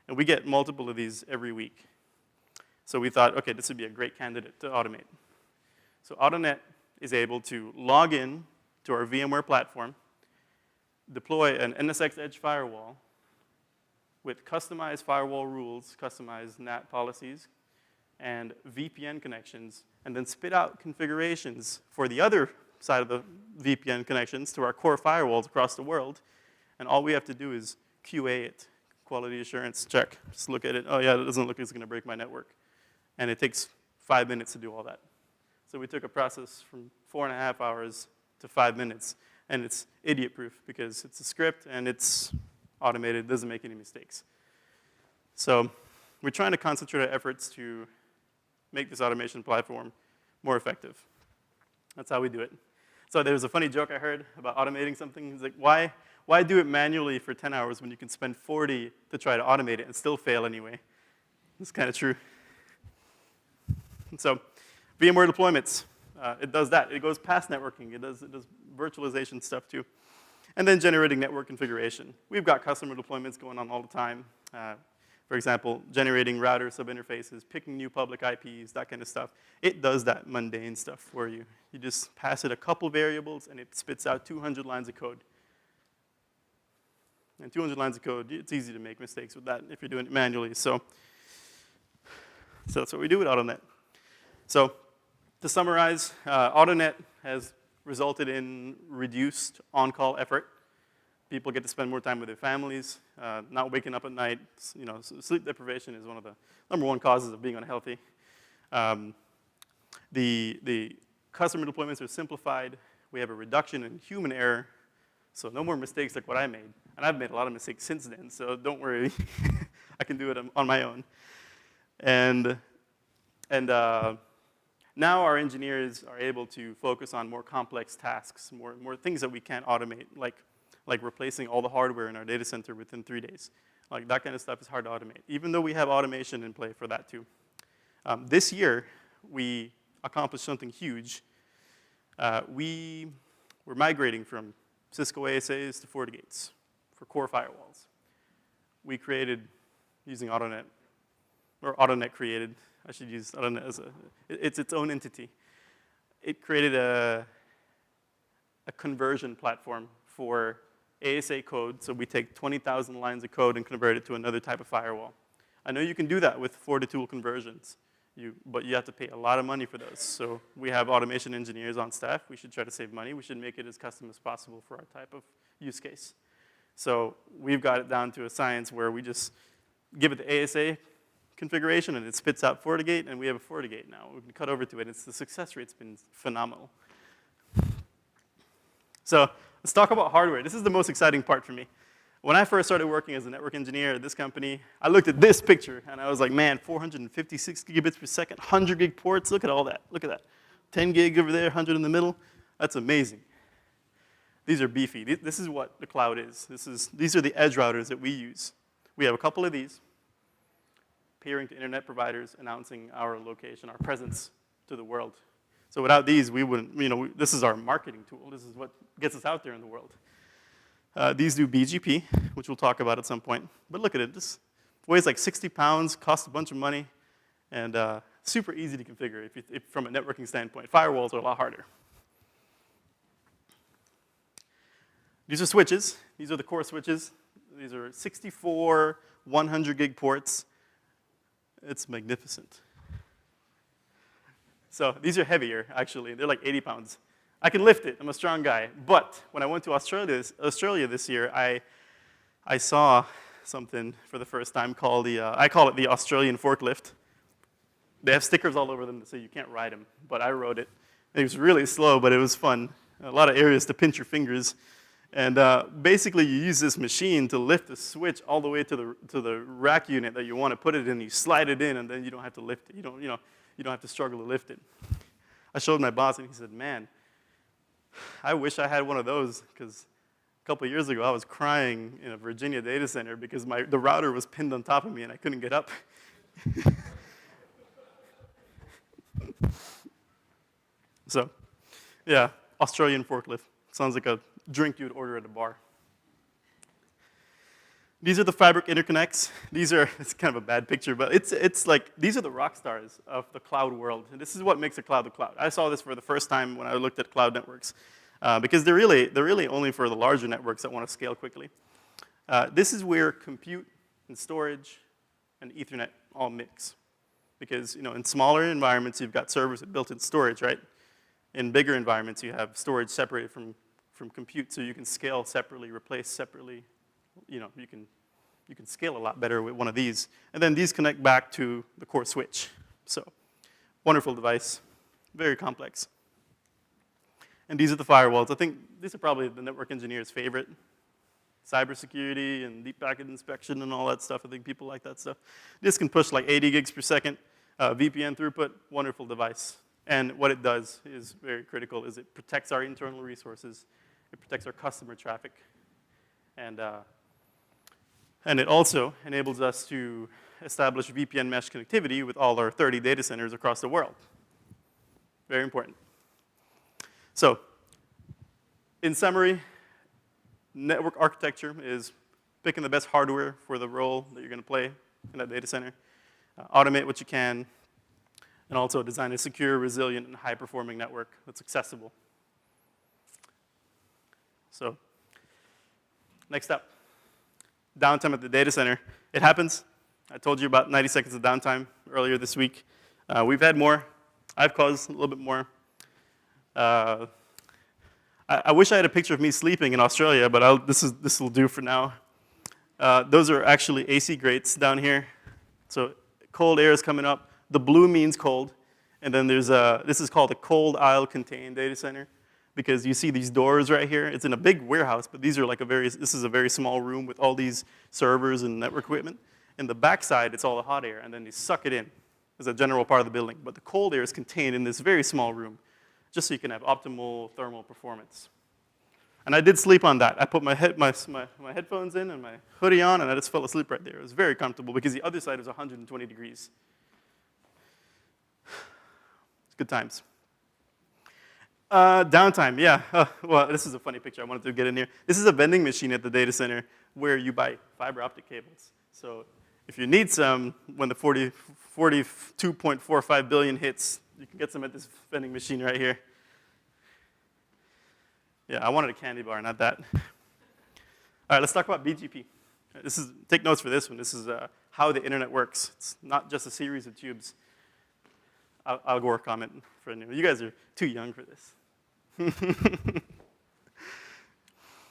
And we get multiple of these every week. So we thought, okay, this would be a great candidate to automate. So AutoNet is able to log in to our VMware platform, deploy an NSX Edge firewall with customized firewall rules, customized NAT policies, and VPN connections, and then spit out configurations for the other side of the VPN connections to our core firewalls across the world. And all we have to do is QA it, quality assurance check. Just look at it. Oh yeah, it doesn't look like it's going to break my network. And it takes 5 minutes to do all that. So we took a process from 4.5 hours to 5 minutes. And it's idiot-proof because it's a script and it's automated, doesn't make any mistakes. So we're trying to concentrate our efforts to make this automation platform more effective. That's how we do it. So there was a funny joke I heard about automating something. It's like, why do it manually for 10 hours when you can spend 40 to try to automate it and still fail anyway? It's kind of true. And so VMware deployments, it does that. It goes past networking. It does virtualization stuff too. And then generating network configuration. We've got customer deployments going on all the time. For example, generating router subinterfaces, picking new public IPs, that kind of stuff. It does that mundane stuff for you. You just pass it a couple variables, and it spits out 200 lines of code. And 200 lines of code, it's easy to make mistakes with that if you're doing it manually. So that's what we do with AutoNet. So to summarize, AutoNet has resulted in reduced on-call effort. People get to spend more time with their families, not waking up at night. You know, sleep deprivation is one of the #1 causes of being unhealthy. The customer deployments are simplified. We have a reduction in human error, so no more mistakes like what I made. And I've made a lot of mistakes since then, so don't worry. I can do it on my own. And now our engineers are able to focus on more complex tasks, more things that we can't automate, like replacing all the hardware in our data center within 3 days. Like that kind of stuff is hard to automate, even though we have automation in play for that too. This year, we accomplished something huge. We were migrating from Cisco ASAs to FortiGates for core firewalls. We created, using AutoNet, or AutoNet created, I should use AutoNet as it's its own entity. It created a conversion platform for ASA code, so we take 20,000 lines of code and convert it to another type of firewall. I know you can do that with FortiTool conversions, but you have to pay a lot of money for those. So we have automation engineers on staff. We should try to save money. We should make it as custom as possible for our type of use case. So we've got it down to a science where we just give it the ASA configuration and it spits out FortiGate, and we have a FortiGate now. We can cut over to it. The success rate's been phenomenal. So let's talk about hardware. This is the most exciting part for me. When I first started working as a network engineer at this company, I looked at this picture, and I was like, man, 456 gigabits per second, 100 gig ports, look at all that, look at that. 10 gig over there, 100 in the middle, that's amazing. These are beefy. This is what the cloud is. These are the edge routers that we use. We have a couple of these, peering to internet providers, announcing our location, our presence to the world. So without these, we wouldn't, this is our marketing tool. This is what gets us out there in the world. These do BGP, which we'll talk about at some point. But look at it. This weighs like 60 pounds, costs a bunch of money, and super easy to configure if from a networking standpoint. Firewalls are a lot harder. These are switches. These are the core switches. These are 64 100 gig ports. It's magnificent. So these are heavier, actually. They're like 80 pounds. I can lift it. I'm a strong guy. But when I went to Australia this year, I saw something for the first time called I call it the Australian forklift. They have stickers all over them that say you can't ride them, but I rode it. It was really slow, but it was fun. A lot of areas to pinch your fingers. And basically, you use this machine to lift the switch all the way to the rack unit that you want to put it in. You slide it in, and then you don't have to lift it. You don't have to struggle to lift it. I showed my boss, and he said, man, I wish I had one of those, because a couple of years ago, I was crying in a Virginia data center because the router was pinned on top of me, and I couldn't get up. So, yeah, Australian forklift. Sounds like a drink you'd order at a bar. These are the fabric interconnects. It's kind of a bad picture, but it's like, these are the rock stars of the cloud world. And this is what makes a cloud the cloud. I saw this for the first time when I looked at cloud networks, because they're really only for the larger networks that want to scale quickly. This is where compute and storage and Ethernet all mix. Because in smaller environments, you've got servers with built-in storage, right? In bigger environments, you have storage separated from compute, so you can scale separately, replace separately. You can scale a lot better with one of these. And then these connect back to the core switch. So, wonderful device, very complex. And these are the firewalls. I think these are probably the network engineer's favorite. cybersecurity and deep packet inspection and all that stuff. I think people like that stuff. This can push like 80 gigs per second, VPN throughput, wonderful device. And what it does is very critical, is it protects our internal resources, it protects our customer traffic, and it also enables us to establish VPN mesh connectivity with all our 30 data centers across the world. Very important. So, in summary, network architecture is picking the best hardware for the role that you're going to play in that data center. Automate what you can, and also design a secure, resilient, and high-performing network that's accessible. So, next up, downtime at the data center. It happens. I told you about 90 seconds of downtime earlier this week. We've had more. I've caused a little bit more. I wish I had a picture of me sleeping in Australia, but this will do for now. Those are actually AC grates down here. So cold air is coming up. The blue means cold. And then this is called a cold aisle contained data center, because you see these doors right here. It's in a big warehouse, but these are like this is a very small room with all these servers and network equipment. In the backside, it's all the hot air, and then they suck it in as a general part of the building. But the cold air is contained in this very small room, just so you can have optimal thermal performance. And I did sleep on that. I put my headphones in and my hoodie on, and I just fell asleep right there. It was very comfortable, because the other side was 120 degrees. It's good times. Downtime, yeah. Well, this is a funny picture I wanted to get in here. This is a vending machine at the data center where you buy fiber optic cables. So if you need some, when the 42.45 billion hits, you can get some at this vending machine right here. Yeah, I wanted a candy bar, not that. All right, let's talk about BGP. Take notes for this one. This is how the internet works. It's not just a series of tubes. Al Gore comment for anyone. You guys are too young for this.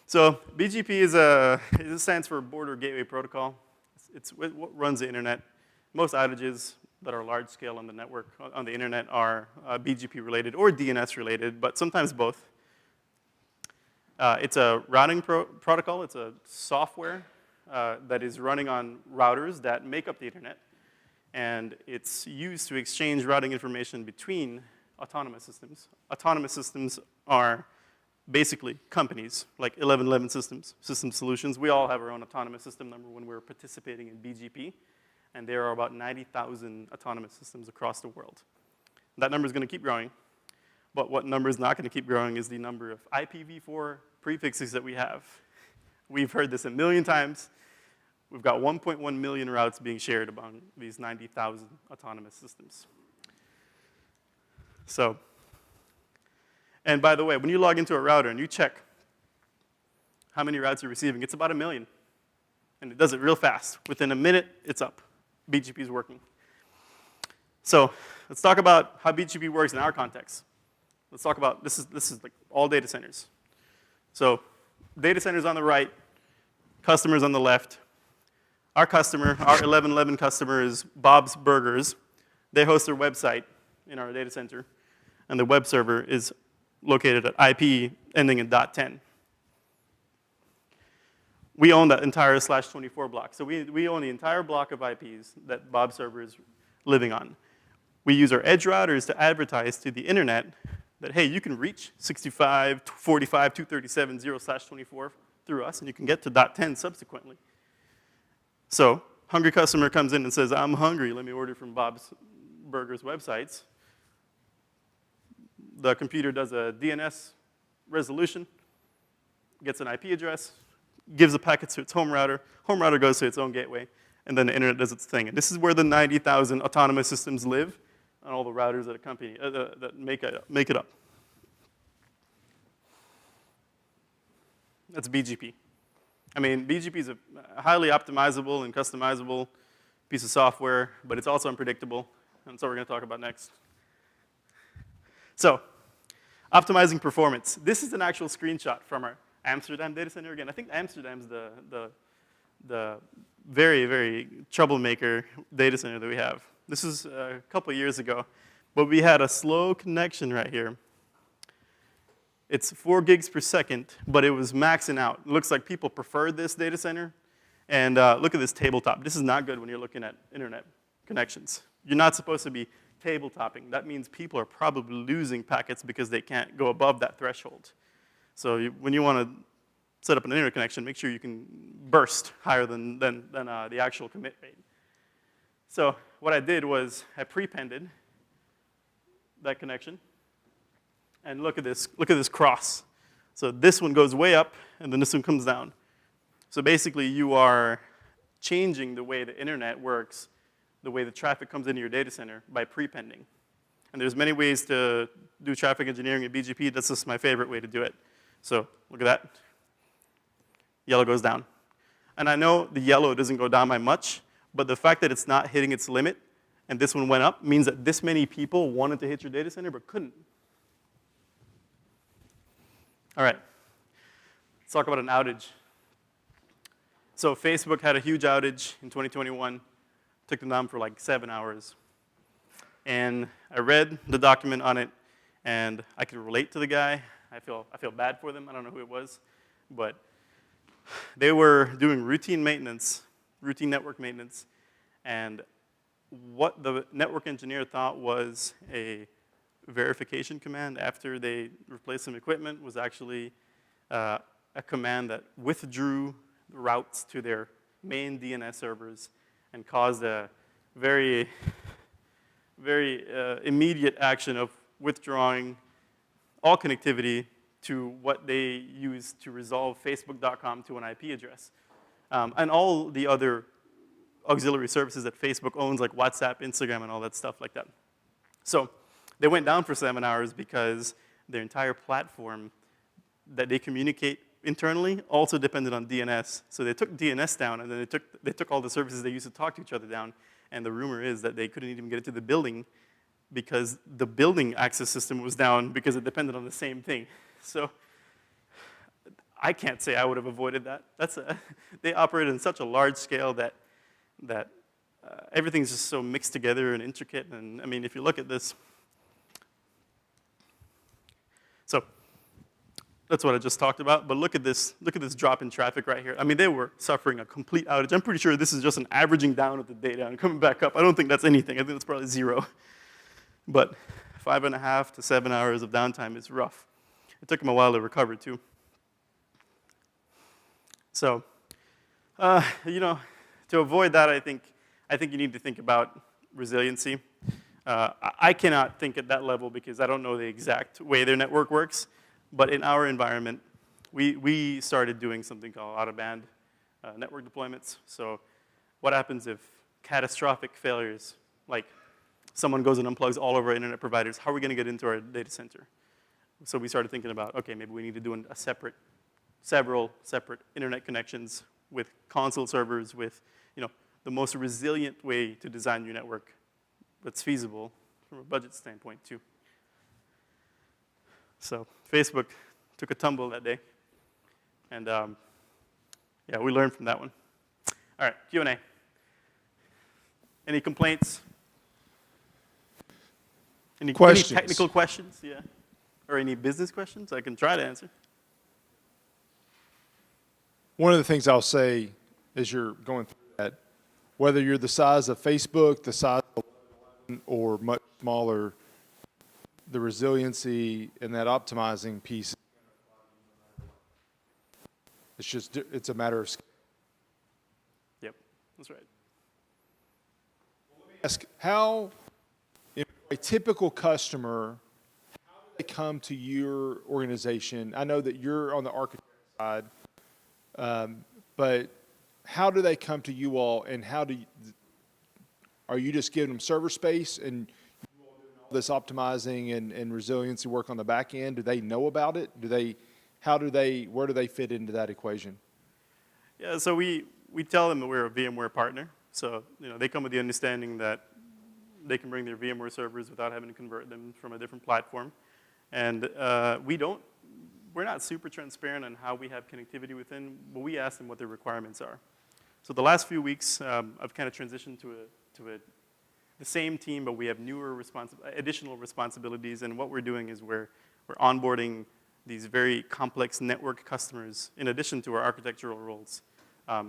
So BGP it stands for Border Gateway Protocol. It's what runs the internet. Most outages that are large scale on the network, on the internet, are BGP related or DNS related, but sometimes both. It's a routing protocol. It's a software that is running on routers that make up the internet. And it's used to exchange routing information between autonomous systems. Autonomous systems are basically companies, like 1111 System Solutions. We all have our own autonomous system number when we're participating in BGP. And there are about 90,000 autonomous systems across the world. That number is going to keep growing. But what number is not going to keep growing is the number of IPv4 prefixes that we have. We've heard this a million times. We've got 1.1 million routes being shared among these 90,000 autonomous systems. So, and by the way, when you log into a router and you check how many routes you're receiving, it's about 1 million. And it does it real fast. Within a minute, it's up. BGP is working. So, let's talk about how BGP works in our context. Let's talk about, this is like all data centers. So, data centers on the right, customers on the left. Our customer, our 1111 customer, is Bob's Burgers. They host their website in our data center, and the web server is located at IP ending in .10. We own that entire /24 block. So we own the entire block of IPs that Bob's server is living on. We use our edge routers to advertise to the internet that, hey, you can reach 65, 45, 237, 0/24 through us, and you can get to .10 subsequently. So, hungry customer comes in and says, I'm hungry, let me order from Bob's Burgers websites. The computer does a DNS resolution, gets an IP address, gives a packet to its home router goes to its own gateway, and then the internet does its thing. And this is where the 90,000 autonomous systems live, and all the routers that accompany, that make it up. That's BGP. I mean, BGP is a highly optimizable and customizable piece of software, but it's also unpredictable, and that's what we're going to talk about next. So, optimizing performance. This is an actual screenshot from our Amsterdam data center. Again, I think Amsterdam's the very, very troublemaker data center that we have. This is a couple years ago, but we had a slow connection right here. It's 4 gigs per second, but it was maxing out. It looks like people preferred this data center. And look at this tabletop. This is not good when you're looking at internet connections. You're not supposed to be tabletopping. That means people are probably losing packets because they can't go above that threshold. So when you want to set up an internet connection, make sure you can burst higher than the actual commit rate. So what I did was I prepended that connection. And look at this cross. So this one goes way up, and then this one comes down. So basically, you are changing the way the internet works, the way the traffic comes into your data center by prepending. And there's many ways to do traffic engineering at BGP. That's just my favorite way to do it. So look at that. Yellow goes down. And I know the yellow doesn't go down by much, but the fact that it's not hitting its limit and this one went up means that this many people wanted to hit your data center but couldn't. All right, let's talk about an outage. So Facebook had a huge outage in 2021, took them down for like 7 hours. And I read the document on it, and I could relate to the guy. I feel bad for them. I don't know who it was, but they were doing routine maintenance, routine network maintenance, and what the network engineer thought was a verification command after they replaced some equipment was actually a command that withdrew routes to their main DNS servers and caused a very immediate action of withdrawing all connectivity to what they use to resolve Facebook.com to an IP address. And all the other auxiliary services that Facebook owns, like WhatsApp, Instagram, and all that stuff like that. So they went down for 7 hours because their entire platform that they communicate internally also depended on DNS. So they took DNS down, and then they took all the services they used to talk to each other down. And the rumor is that they couldn't even get into the building because the building access system was down because it depended on the same thing. So I can't say I would have avoided that. They operate in such a large scale that everything's just so mixed together and intricate. And I mean, if you look at this, so that's what I just talked about. But look at this drop in traffic right here. I mean, they were suffering a complete outage. I'm pretty sure this is just an averaging down of the data and coming back up. I don't think that's anything. I think that's probably 0. But 5.5 to 7 hours of downtime is rough. It took them a while to recover too. So, to avoid that, I think you need to think about resiliency. I cannot think at that level because I don't know the exact way their network works. But in our environment, we started doing something called out-of-band network deployments. So what happens if catastrophic failures, like someone goes and unplugs all of our internet providers, how are we going to get into our data center? So we started thinking about, okay, maybe we need to do several separate internet connections with console servers with, the most resilient way to design your network that's feasible from a budget standpoint too. So Facebook took a tumble that day, and yeah, we learned from that one. All right, Q&A. Any complaints? Any technical questions? Yeah. Or any business questions? I can try to answer. One of the things I'll say as you're going through that, whether you're the size of Facebook, the size of 11, or much smaller, the resiliency and that optimizing piece, it's a matter of scale. Yep, that's right. Ask how, if a typical customer, how do they come to your organization? I know that you're on the architect side, but how do they come to you all, and are you just giving them server space and you all doing all this optimizing and resiliency work on the back end? Do they know about it? Where do they fit into that equation? Yeah, so we tell them that we're a VMware partner. So they come with the understanding that they can bring their VMware servers without having to convert them from a different platform. And we're not super transparent on how we have connectivity within, but we ask them what their requirements are. So the last few weeks, I've kind of transitioned to the same team, but we have newer additional responsibilities. And what we're doing is we're onboarding these very complex network customers in addition to our architectural roles.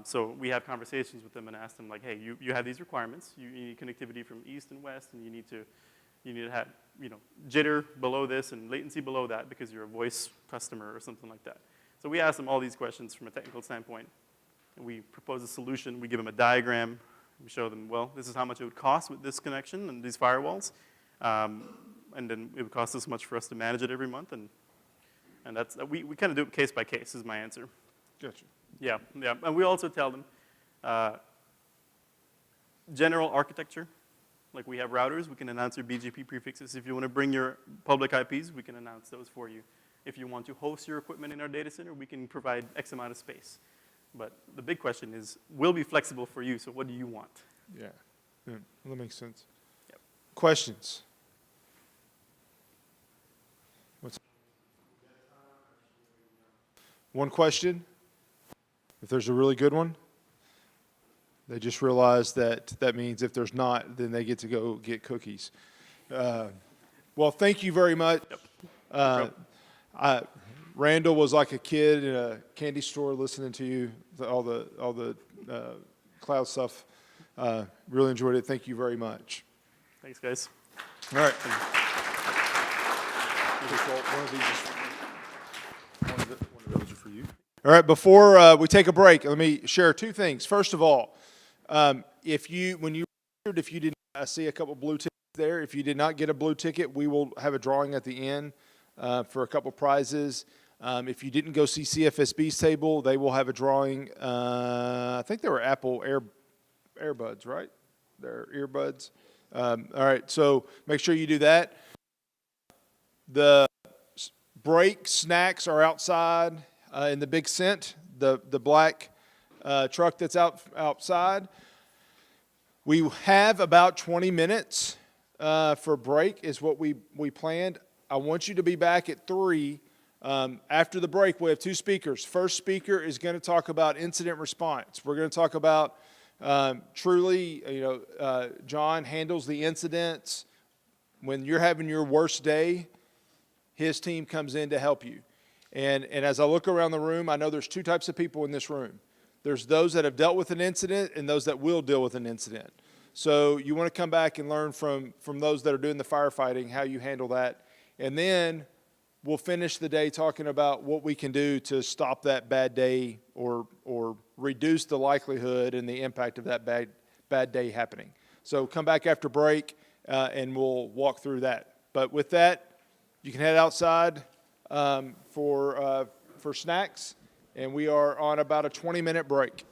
So we have conversations with them and ask them like, hey, you have these requirements. You need connectivity from east and west, and you need to have, jitter below this and latency below that because you're a voice customer or something like that. So we ask them all these questions from a technical standpoint. And we propose a solution. We give them a diagram. We show them, well, this is how much it would cost with this connection and these firewalls. And then it would cost this much for us to manage it every month. And we kind of do it case by case is my answer. Gotcha. Yeah. And we also tell them general architecture. Like we have routers, we can announce your BGP prefixes. If you want to bring your public IPs, we can announce those for you. If you want to host your equipment in our data center, we can provide X amount of space. But the big question is, we'll be flexible for you, so what do you want? Yeah. Yeah. Well, that makes sense. Yep. Questions? One question? If there's a really good one? They just realized that means if there's not, then they get to go get cookies. Well, thank you very much. Randall was like a kid in a candy store listening to you, all the cloud stuff. Really enjoyed it. Thank you very much. Thanks, guys. All right. One of those are for you. All right. Before we take a break, let me share two things. First of all, if you did not, I see a couple blue tickets there. If you did not get a blue ticket, we will have a drawing at the end for a couple prizes. If you didn't go see CFSB's table, they will have a drawing. I think they were Apple Airbuds, right? They're earbuds. All right, so make sure you do that. The break snacks are outside in the big Cent, the black truck that's outside. We have about 20 minutes for break is what we planned. I want you to be back at 3. After the break, we have 2 speakers. First speaker is going to talk about incident response. We're going to talk about truly, John handles the incidents. When you're having your worst day, his team comes in to help you. And as I look around the room, I know there's 2 types of people in this room. There's those that have dealt with an incident and those that will deal with an incident. So you want to come back and learn from those that are doing the firefighting, how you handle that. And then we'll finish the day talking about what we can do to stop that bad day or reduce the likelihood and the impact of that bad day happening. So come back after break and we'll walk through that. But with that, you can head outside for snacks, and we are on about a 20-minute break.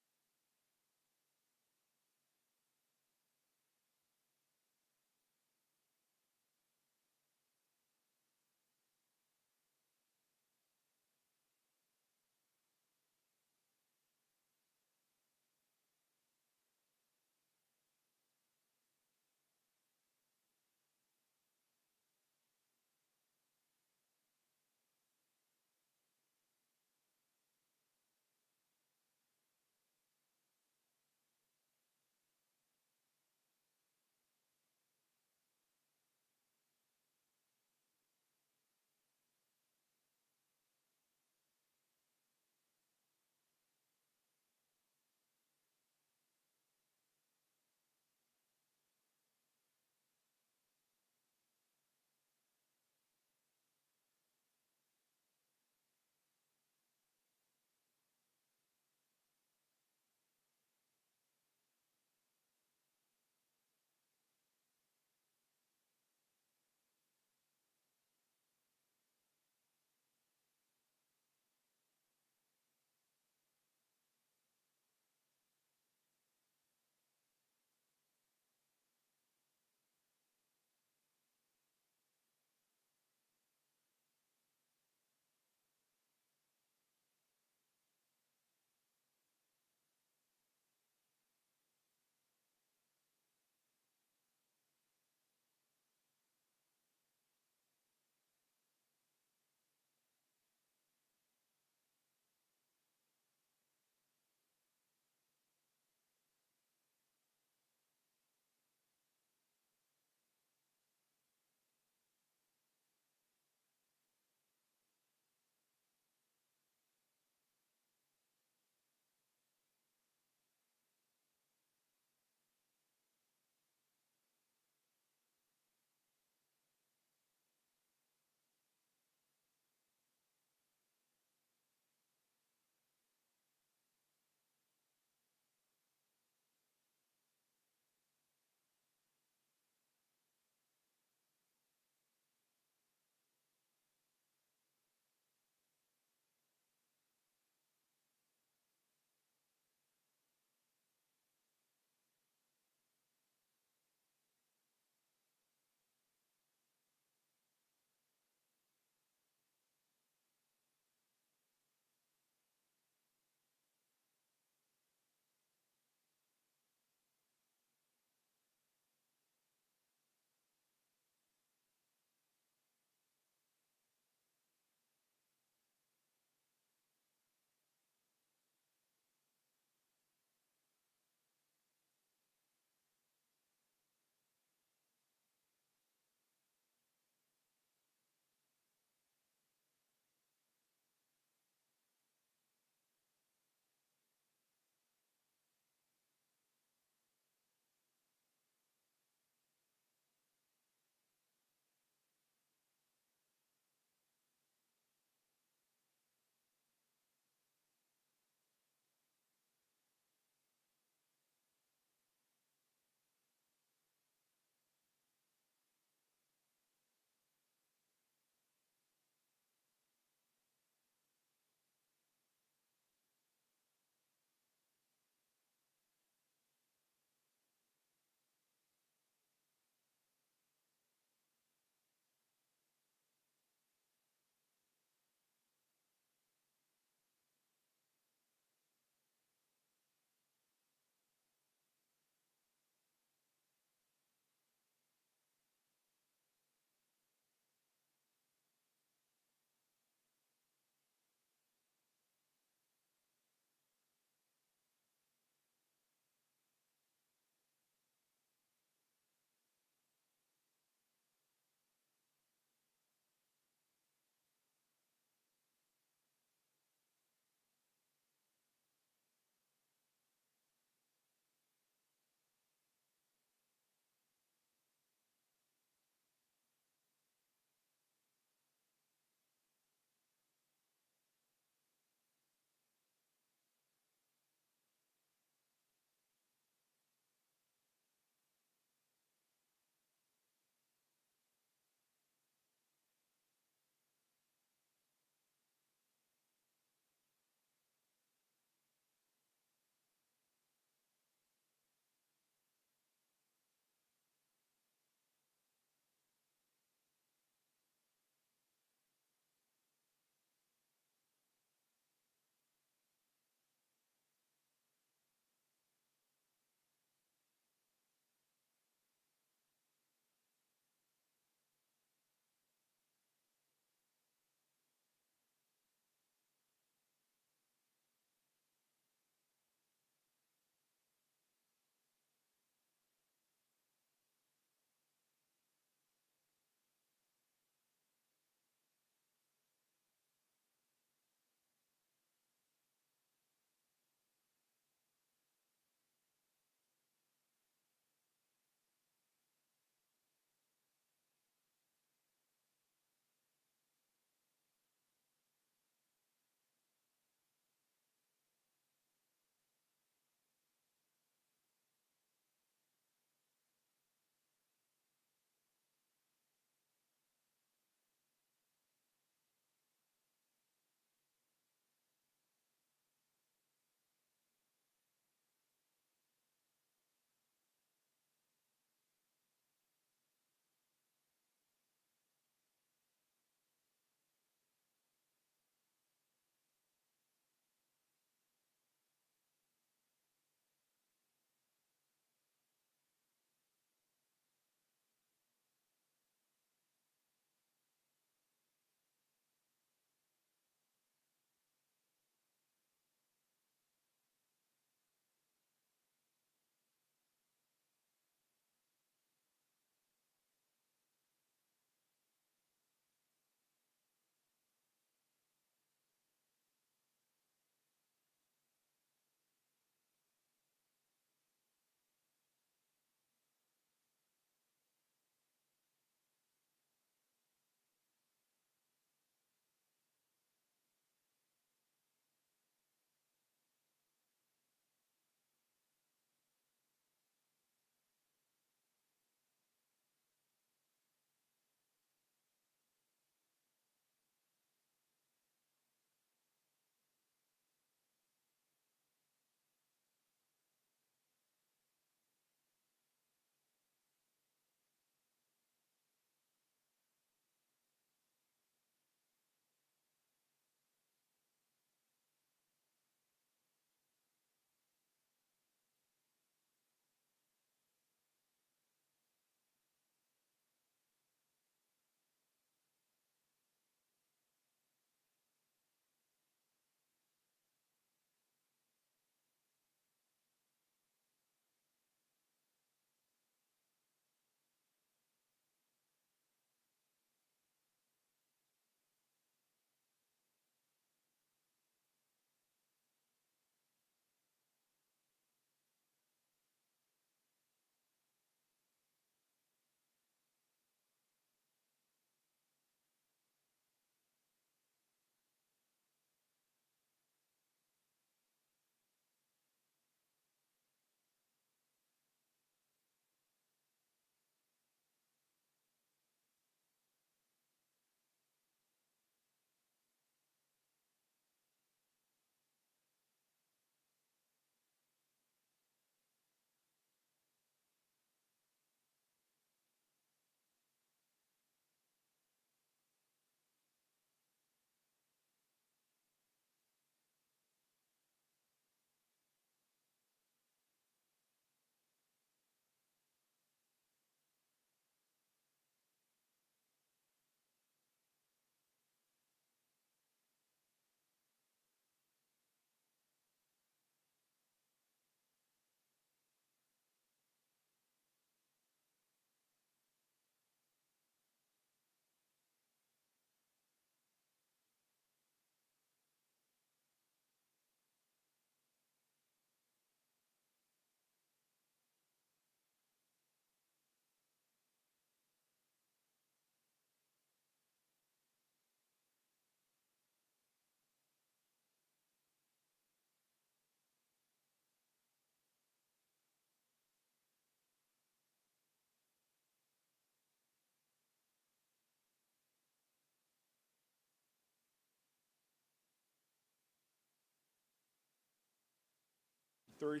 3.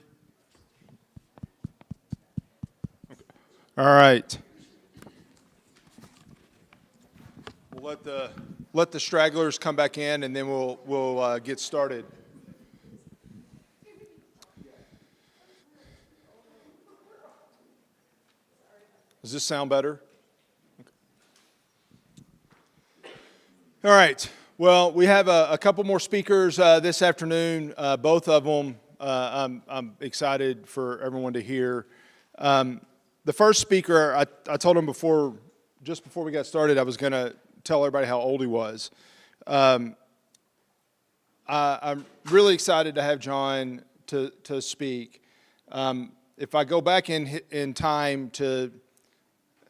Okay. All right. We'll let the stragglers come back in, and then we'll get started. Does this sound better? All right. Well, we have a couple more speakers this afternoon. Both of them, I'm excited for everyone to hear. The first speaker, I told him just before we got started, I was going to tell everybody how old he was. I'm really excited to have John to speak. If I go back in time to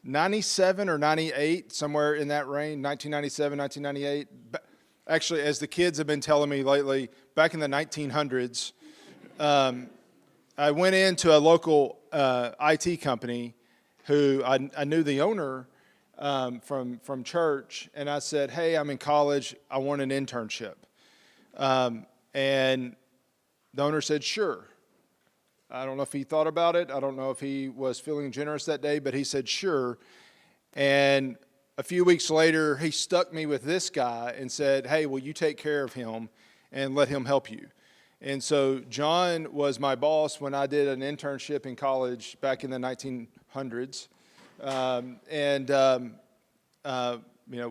97 or 98, somewhere in that range, 1997, 1998. Actually, as the kids have been telling me lately, back in the 1900s, I went into a local IT company who I knew the owner from church, and I said, hey, I'm in college, I want an internship. And the owner said, sure. I don't know if he thought about it. I don't know if he was feeling generous that day, but he said, sure. And a few weeks later, he stuck me with this guy and said, hey, will you take care of him and let him help you? And so John was my boss when I did an internship in college back in the 1900s.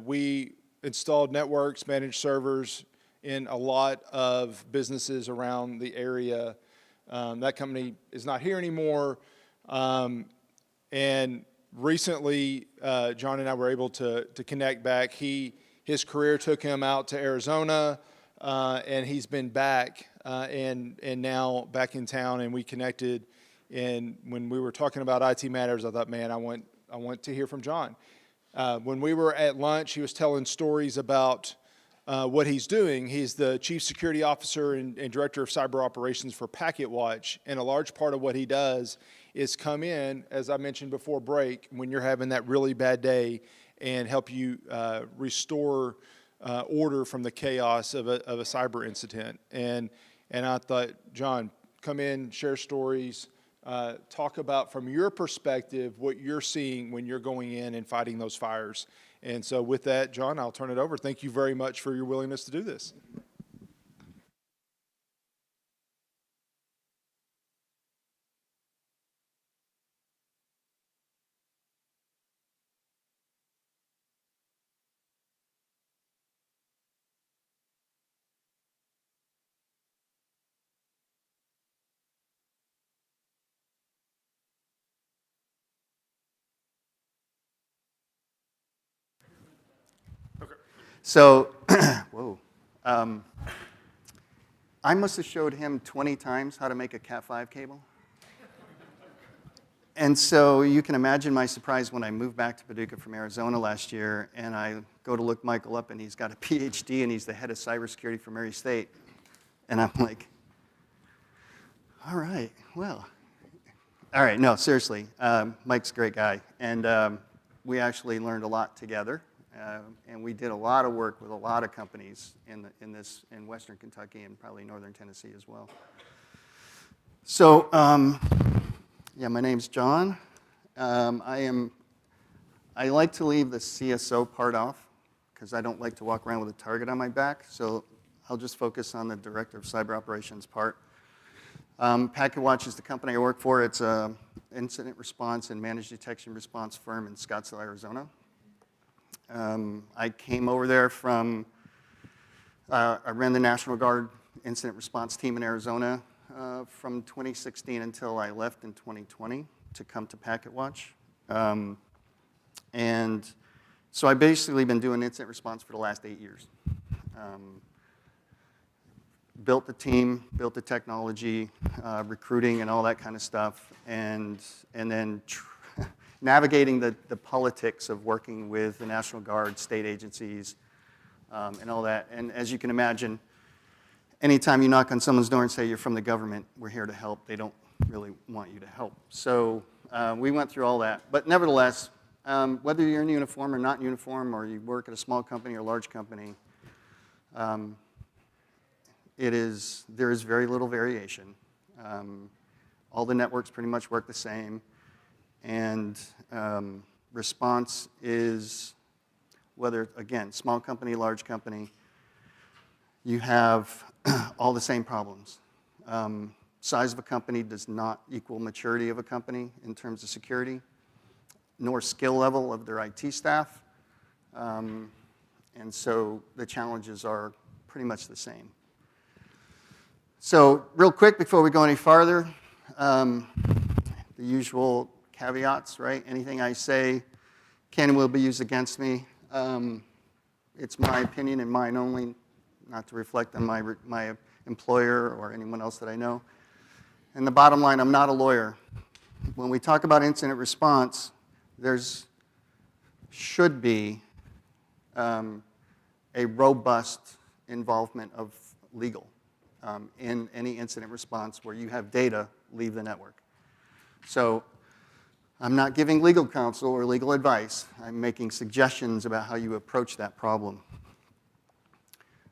We installed networks, managed servers in a lot of businesses around the area. That company is not here anymore. And recently, John and I were able to connect back. His career took him out to Arizona, and he's been back and now back in town. And we connected. And when we were talking about IT Matters, I thought, man, I want to hear from John. When we were at lunch, he was telling stories about what he's doing. He's the Chief Security Officer and Director of Cyber Operations for PacketWatch, and a large part of what he does is come in, as I mentioned before break, when you're having that really bad day and help you restore order from the chaos of a cyber incident. And I thought, John, come in, share stories, talk about from your perspective what you're seeing when you're going in and fighting those fires. And so with that, John, I'll turn it over. Thank you very much for your willingness to do this. So, whoa. I must have showed him 20 times how to make a Cat5 cable. And so you can imagine my surprise when I moved back to Paducah from Arizona last year, and I go to look Michael up, and he's got a PhD, and he's the head of cybersecurity for Murray State. And I'm like, all right, well. All right, no, seriously, Mike's a great guy. And we actually learned a lot together. And we did a lot of work with a lot of companies in Western Kentucky and probably Northern Tennessee as well. So, yeah, my name's John. I like to leave the CSO part off because I don't like to walk around with a target on my back. So I'll just focus on the Director of Cyber Operations part. PacketWatch is the company I work for. It's an incident response and managed detection response firm in Scottsdale, Arizona. I came over there from, I ran the National Guard incident response team in Arizona from 2016 until I left in 2020 to come to PacketWatch. And so I've basically been doing incident response for the last 8 years. Built the team, built the technology, recruiting and all that kind of stuff, and then navigating the politics of working with the National Guard, state agencies, and all that. And as you can imagine, anytime you knock on someone's door and say you're from the government, we're here to help, they don't really want you to help. So we went through all that. But nevertheless, whether you're in uniform or not in uniform, or you work at a small company or a large company, there is very little variation. All the networks pretty much work the same. And response is, whether, again, small company, large company, you have all the same problems. Size of a company does not equal maturity of a company in terms of security, nor skill level of their IT staff. And so the challenges are pretty much the same. So real quick before we go any farther, the usual caveats, right? Anything I say can and will be used against me. It's my opinion and mine only, not to reflect on my employer or anyone else that I know. And the bottom line, I'm not a lawyer. When we talk about incident response, should be a robust involvement of legal in any incident response where you have data leave the network. So I'm not giving legal counsel or legal advice. I'm making suggestions about how you approach that problem.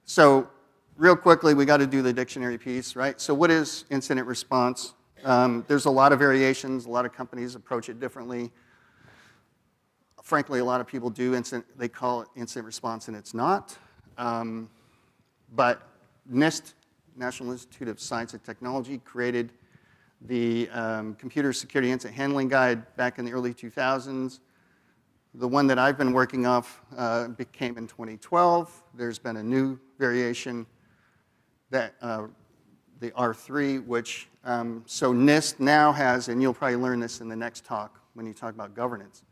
So real quickly, we got to do the dictionary piece, right? So what is incident response? There's a lot of variations. A lot of companies approach it differently. Frankly, a lot of people do they call it incident response, and it's not. But NIST, National Institute of Science and Technology, created the Computer Security Incident Handling Guide back in the early 2000s. The one that I've been working off came in 2012. There's been a new variation, that the R3, which, so NIST now has, and you'll probably learn this in the next talk when you talk about governance,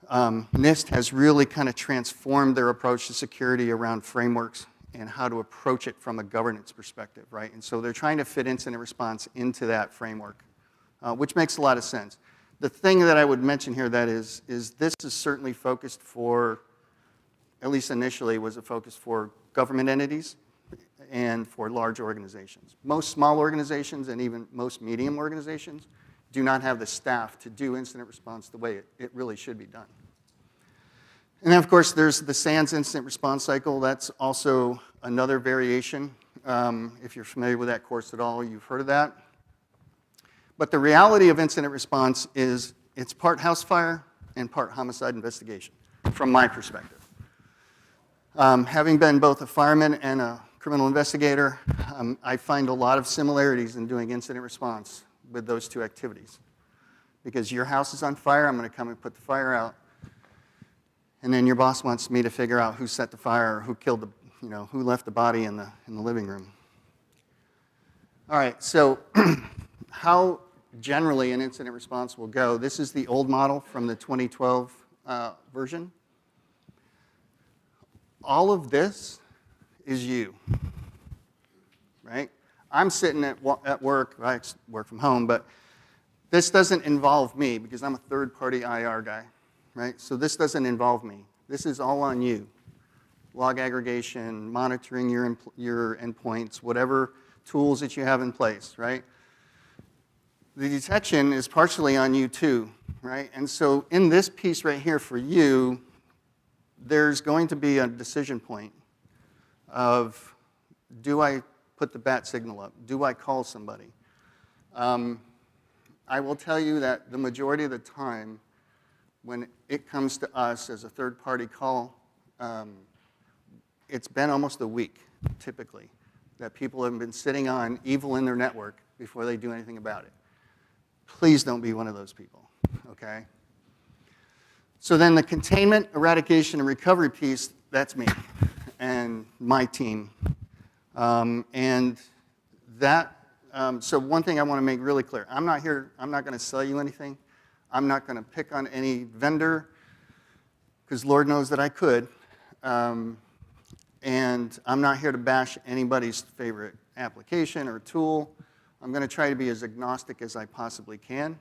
NIST has really kind of transformed their approach to security around frameworks and how to approach it from a governance perspective, right? And so they're trying to fit incident response into that framework, which makes a lot of sense. The thing that I would mention here that is this is certainly focused for, at least initially, was a focus for government entities and for large organizations. Most small organizations and even most medium organizations do not have the staff to do incident response the way it really should be done. And then, of course, there's the SANS incident response cycle. That's also another variation. If you're familiar with that course at all, you've heard of that. But the reality of incident response is it's part house fire and part homicide investigation, from my perspective. Having been both a fireman and a criminal investigator, I find a lot of similarities in doing incident response with those two activities. Because your house is on fire, I'm going to come and put the fire out. And then your boss wants me to figure out who set the fire, or who killed who left the body in the living room. All right, so how generally an incident response will go. This is the old model from the 2012 version. All of this is you, right? I'm sitting at work, I work from home, but this doesn't involve me because I'm a third-party IR guy, right? So this doesn't involve me. This is all on you. Log aggregation, monitoring your endpoints, whatever tools that you have in place, right? The detection is partially on you too, right? And so in this piece right here for you, there's going to be a decision point of, do I put the bat signal up? Do I call somebody? I will tell you that the majority of the time, when it comes to us as a third-party call, it's been almost a week, typically, that people have been sitting on evil in their network before they do anything about it. Please don't be one of those people, okay? So then the containment, eradication, and recovery piece, that's me and my team. And that, so one thing I want to make really clear, I'm not going to sell you anything. I'm not going to pick on any vendor, because Lord knows that I could. And I'm not here to bash anybody's favorite application or tool. I'm going to try to be as agnostic as I possibly can.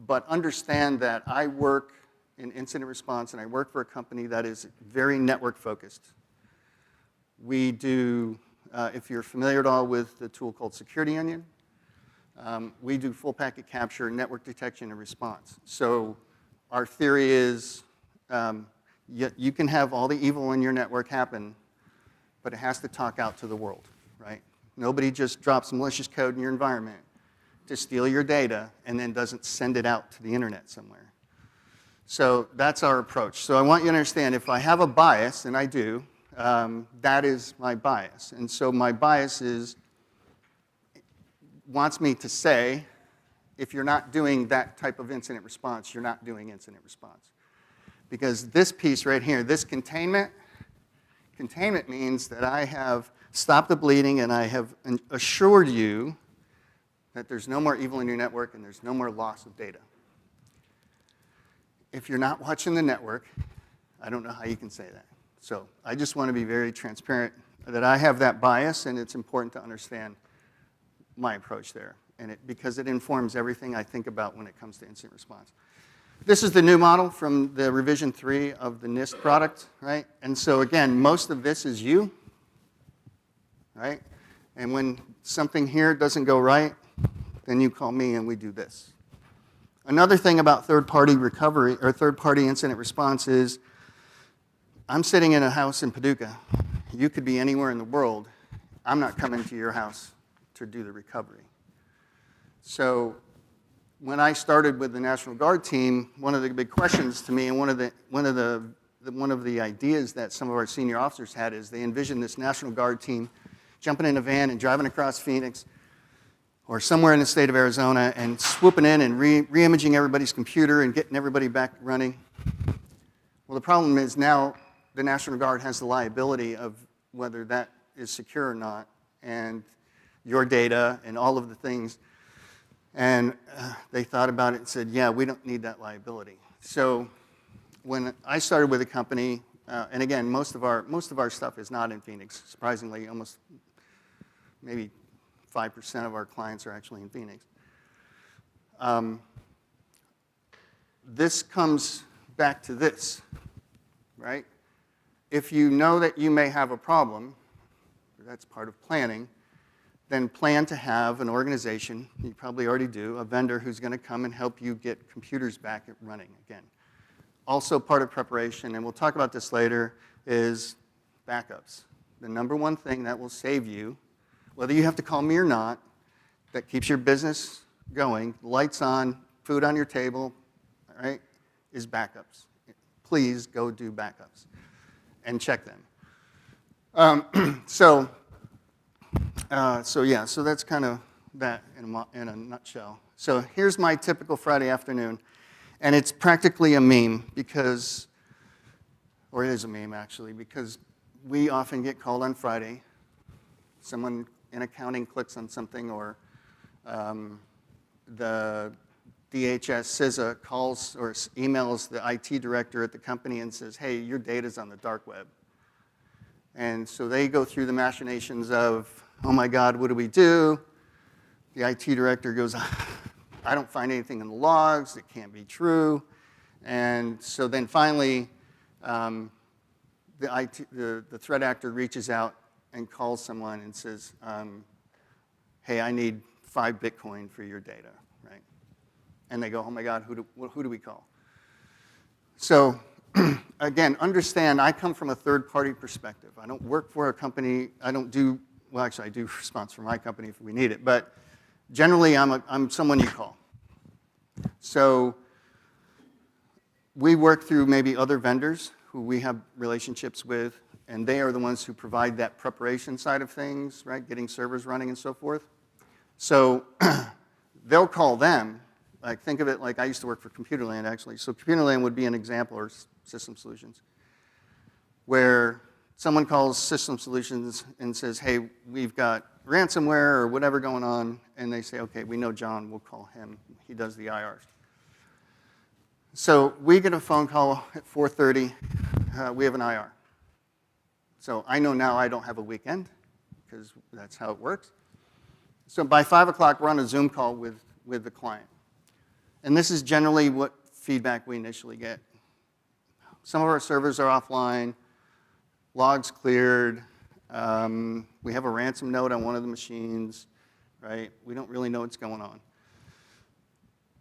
But understand that I work in incident response, and I work for a company that is very network focused. We do, if you're familiar at all with the tool called Security Onion, we do full packet capture, network detection, and response. So our theory is you can have all the evil in your network happen, but it has to talk out to the world, right? Nobody just drops malicious code in your environment to steal your data and then doesn't send it out to the internet somewhere. So that's our approach. So I want you to understand, if I have a bias, and I do, that is my bias. And so my bias wants me to say, if you're not doing that type of incident response, you're not doing incident response. Because this piece right here, this containment means that I have stopped the bleeding and I have assured you that there's no more evil in your network and there's no more loss of data. If you're not watching the network, I don't know how you can say that. So I just want to be very transparent that I have that bias, and it's important to understand my approach there, and because it informs everything I think about when it comes to incident response. This is the new model from the revision 3 of the NIST product, right? And so again, most of this is you, right? And when something here doesn't go right, then you call me and we do this. Another thing about third-party recovery or third-party incident response is, I'm sitting in a house in Paducah. You could be anywhere in the world. I'm not coming to your house to do the recovery. So when I started with the National Guard team, one of the big questions to me, and one of the ideas that some of our senior officers had, is they envisioned this National Guard team jumping in a van and driving across Phoenix or somewhere in the state of Arizona and swooping in and re-imaging everybody's computer and getting everybody back running. Well, the problem is now the National Guard has the liability of whether that is secure or not, and your data and all of the things. And they thought about it and said, yeah, we don't need that liability. So when I started with the company, and again, most of our stuff is not in Phoenix. Surprisingly, almost maybe 5% of our clients are actually in Phoenix. This comes back to this, right? If you know that you may have a problem, that's part of planning, then plan to have an organization, you probably already do, a vendor who's going to come and help you get computers back running again. Also part of preparation, and we'll talk about this later, is backups. The number one thing that will save you, whether you have to call me or not, that keeps your business going, lights on, food on your table, right, is backups. Please go do backups and check them. So that's kind of that in a nutshell. So here's my typical Friday afternoon, and it's practically a meme because, or it is a meme actually, because we often get called on Friday. Someone in accounting clicks on something, or the DHS CISA calls or emails the IT director at the company and says, hey, your data's on the dark web. And so they go through the machinations of, oh my God, what do we do? The IT director goes, I don't find anything in the logs, it can't be true. And so then finally, the threat actor reaches out and calls someone and says, hey, I need 5 Bitcoin for your data, right? And they go, oh my God, who do we call? So again, understand, I come from a third-party perspective. I don't work for a company. I don't do, well, actually, I do response for my company if we need it. But generally, I'm someone you call. So we work through maybe other vendors who we have relationships with, and they are the ones who provide that preparation side of things, right, getting servers running and so forth. So they'll call them. Like, think of it like I used to work for Computerland, actually. So Computerland would be an example, or System Solutions, where someone calls System Solutions and says, hey, we've got ransomware or whatever going on, and they say, okay, we know John, we'll call him. He does the IRs. So we get a phone call at 4:30, we have an IR. So I know now I don't have a weekend, because that's how it works. So by 5 o'clock, we're on a Zoom call with the client. And this is generally what feedback we initially get. Some of our servers are offline, logs cleared, we have a ransom note on one of the machines, right? We don't really know what's going on.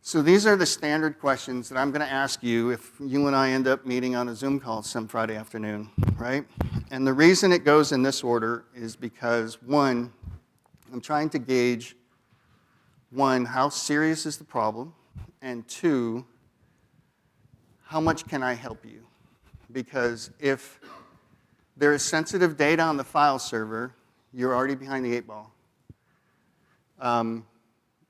So these are the standard questions that I'm going to ask you if you and I end up meeting on a Zoom call some Friday afternoon, right? And the reason it goes in this order is because, one, I'm trying to gauge, one, how serious is the problem, and two, how much can I help you? Because if there is sensitive data on the file server, you're already behind the 8 ball.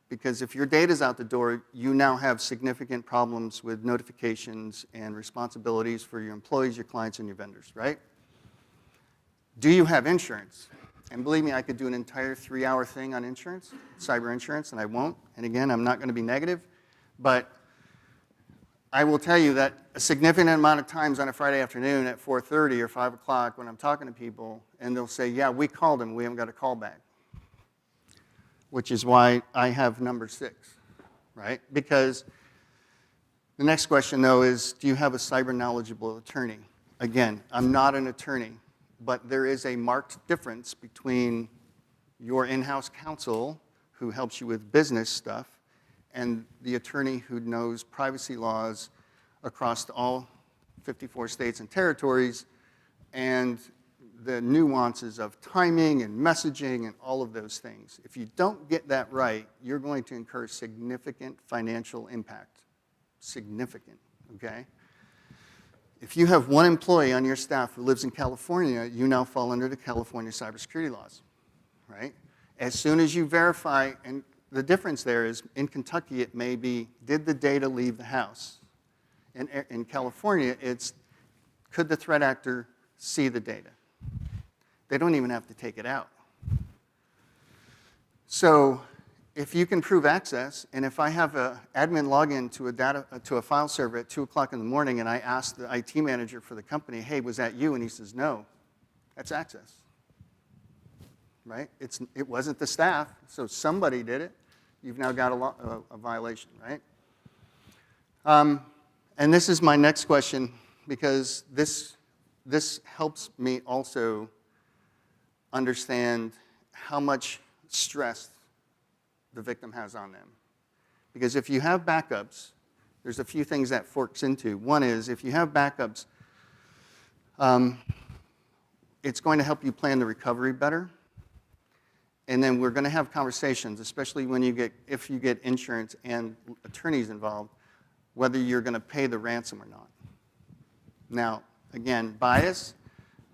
Because if your data's out the door, you now have significant problems with notifications and responsibilities for your employees, your clients, and your vendors, right? Do you have insurance? And believe me, I could do an entire 3-hour thing on insurance, cyber insurance, and I won't. And again, I'm not going to be negative, but I will tell you that a significant amount of times on a Friday afternoon at 4:30 or 5 o'clock when I'm talking to people, and they'll say, yeah, we called him, we haven't got a call back. Which is why I have number 6, right? Because the next question, though, is do you have a cyber knowledgeable attorney? Again, I'm not an attorney, but there is a marked difference between your in-house counsel who helps you with business stuff and the attorney who knows privacy laws across all 54 states and territories and the nuances of timing and messaging and all of those things. If you don't get that right, you're going to incur significant financial impact. Significant, okay? If you have one employee on your staff who lives in California, you now fall under the California cybersecurity laws, right? As soon as you verify, and the difference there is in Kentucky it may be, did the data leave the house? In California, it's, could the threat actor see the data? They don't even have to take it out. So if you can prove access, and if I have an admin login to a file server at 2 o'clock in the morning and I ask the IT manager for the company, hey, was that you? And he says, no, that's access, right? It wasn't the staff, so somebody did it. You've now got a violation, right? And this is my next question, because this helps me also understand how much stress the victim has on them. Because if you have backups, there's a few things that forks into. One is, if you have backups, it's going to help you plan the recovery better. And then we're going to have conversations, especially if you get insurance and attorneys involved, whether you're going to pay the ransom or not. Now, again, bias.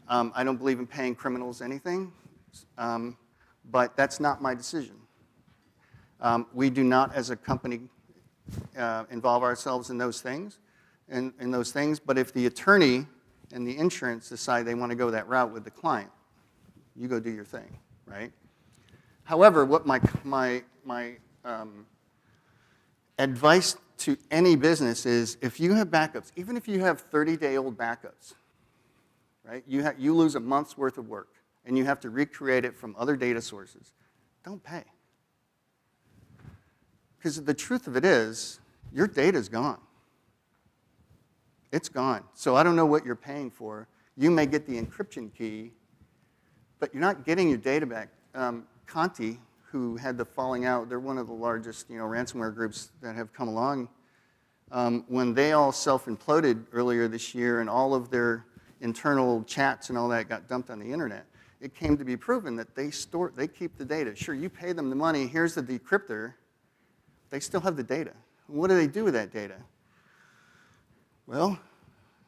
I don't believe in paying criminals anything, but that's not my decision. We do not, as a company, involve ourselves in those things, but if the attorney and the insurance decide they want to go that route with the client, you go do your thing, right? However, what my advice to any business is, if you have backups, even if you have 30-day-old backups, right? You lose a month's worth of work, and you have to recreate it from other data sources. Don't pay. Because the truth of it is, your data's gone. It's gone. So I don't know what you're paying for. You may get the encryption key, but you're not getting your data back. Conti, who had the falling out, they're one of the largest ransomware groups that have come along. When they all self-imploded earlier this year and all of their internal chats and all that got dumped on the internet, it came to be proven that they keep the data. Sure, you pay them the money, here's the decryptor, they still have the data. What do they do with that data? Well,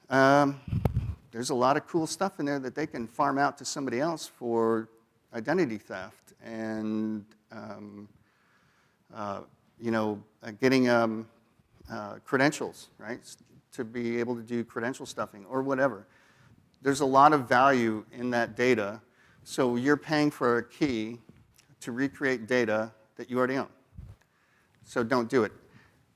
there's a lot of cool stuff in there that they can farm out to somebody else for identity theft and getting credentials, right, to be able to do credential stuffing or whatever. There's a lot of value in that data, so you're paying for a key to recreate data that you already own. So don't do it.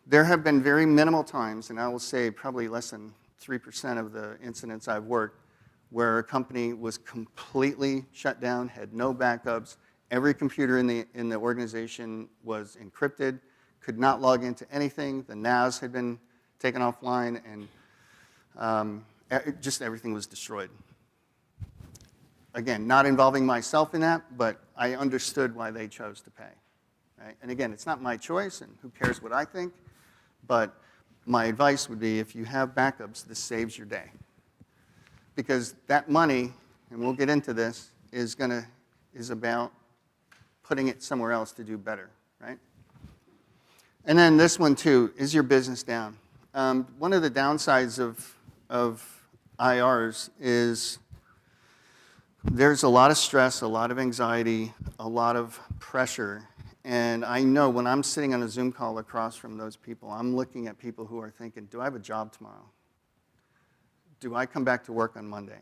There have been very minimal times, and I will say probably less than 3% of the incidents I've worked, where a company was completely shut down, had no backups, every computer in the organization was encrypted, could not log into anything, the NAS had been taken offline, and just everything was destroyed. Again, not involving myself in that, but I understood why they chose to pay. Right? And again, it's not my choice, and who cares what I think, But my advice would be if you have backups, this saves your day. Because that money, and we'll get into this, is about putting it somewhere else to do better, right? And then this one too, is your business down? One of the downsides of IRs is there's a lot of stress, a lot of anxiety, a lot of pressure. And I know when I'm sitting on a Zoom call across from those people, I'm looking at people who are thinking, do I have a job tomorrow? Do I come back to work on Monday?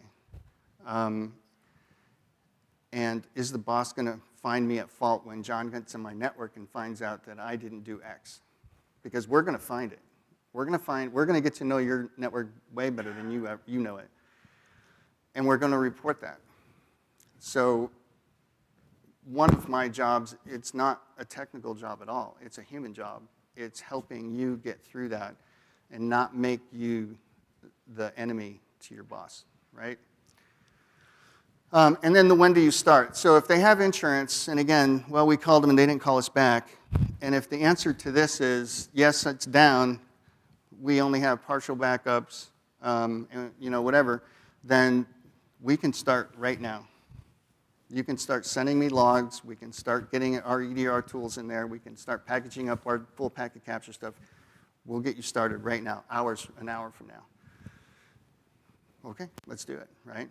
And is the boss going to find me at fault when John gets in my network and finds out that I didn't do X? Because we're going to find it. We're going to get to know your network way better than you know it. And we're going to report that. So one of my jobs, it's not a technical job at all. It's a human job. It's helping you get through that and not make you the enemy to your boss, right? And then when do you start? So if they have insurance, and again, well, we called them and they didn't call us back, and if the answer to this is, yes, it's down, we only have partial backups, and, whatever, then we can start right now. You can start sending me logs. We can start getting our EDR tools in there. We can start packaging up our full packet capture stuff. We'll get you started right now, an hour from now. Okay, let's do it, right?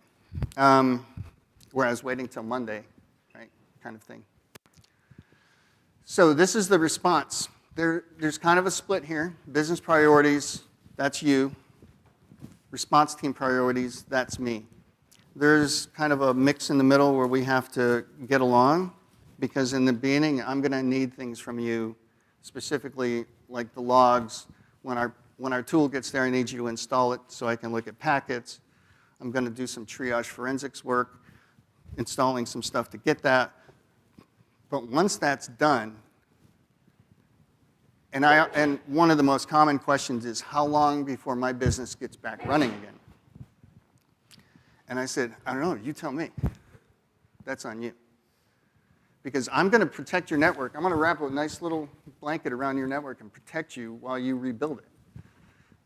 Whereas waiting till Monday, right, kind of thing. So this is the response. There's kind of a split here. Business priorities, that's you. Response team priorities, that's me. There's kind of a mix in the middle where we have to get along, because in the beginning, I'm going to need things from you, specifically like the logs. When our tool gets there, I need you to install it so I can look at packets. I'm going to do some triage forensics work, installing some stuff to get that. But once that's done, and one of the most common questions is, how long before my business gets back running again? And I said, I don't know, you tell me. That's on you. Because I'm going to protect your network. I'm going to wrap a nice little blanket around your network and protect you while you rebuild it.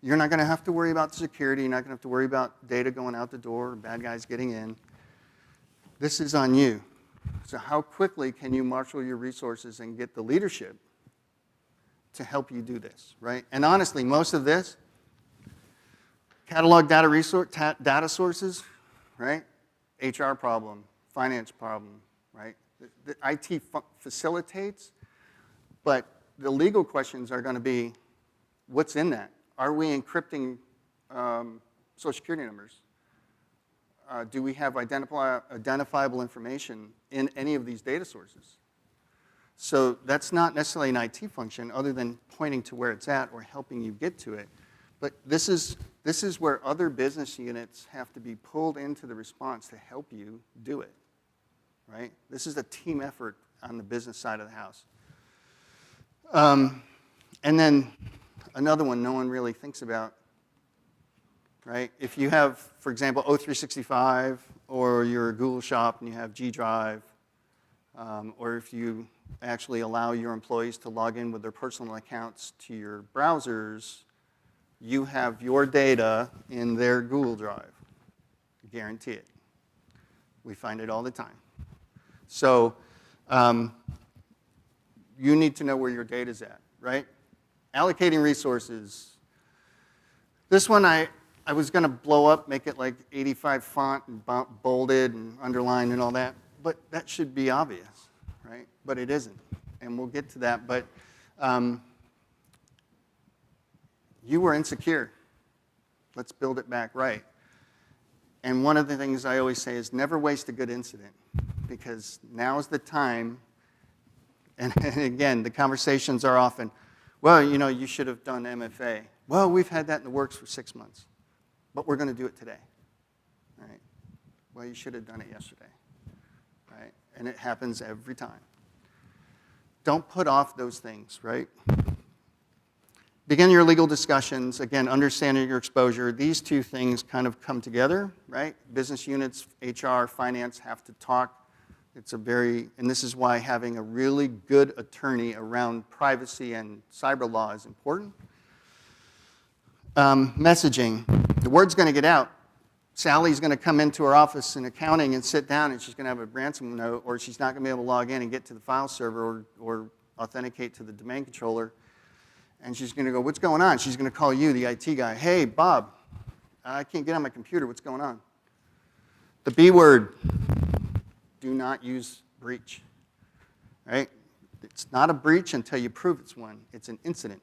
You're not going to have to worry about security. You're not going to have to worry about data going out the door or bad guys getting in. This is on you. So how quickly can you marshal your resources and get the leadership to help you do this, right? And honestly, most of this, catalog data sources, right? HR problem, finance problem, right? The IT facilitates, but the legal questions are going to be, what's in that? Are we encrypting Social Security numbers? Do we have identifiable information in any of these data sources? So that's not necessarily an IT function other than pointing to where it's at or helping you get to it. But this is where other business units have to be pulled into the response to help you do it, right? This is a team effort on the business side of the house. And then another one no one really thinks about, right? If you have, for example, O365, or you're a Google shop and you have G Drive, or if you actually allow your employees to log in with their personal accounts to your browsers, you have your data in their Google Drive. Guarantee it. We find it all the time. So you need to know where your data's at, right? Allocating resources. This one I was going to blow up, make it like 85 font and bolded and underlined and all that, but that should be obvious, right? But it isn't, and we'll get to that. But you were insecure. Let's build it back right. And one of the things I always say is never waste a good incident, because now is the time, and again, the conversations are often, well, you should have done MFA. Well, we've had that in the works for 6 months, but we're going to do it today, right? Well, you should have done it yesterday, right? And it happens every time. Don't put off those things, right? Begin your legal discussions. Again, understanding your exposure. These two things kind of come together, right? Business units, HR, finance have to talk. And this is why having a really good attorney around privacy and cyber law is important, Messaging. The word's going to get out. Sally's going to come into her office in accounting and sit down, and she's going to have a ransom note, or she's not going to be able to log in and get to the file server or authenticate to the domain controller. And she's going to go, what's going on? She's going to call you, the IT guy. Hey, Bob, I can't get on my computer. What's going on? The B word, do not use breach. Right? It's not a breach until you prove it's one. It's an incident.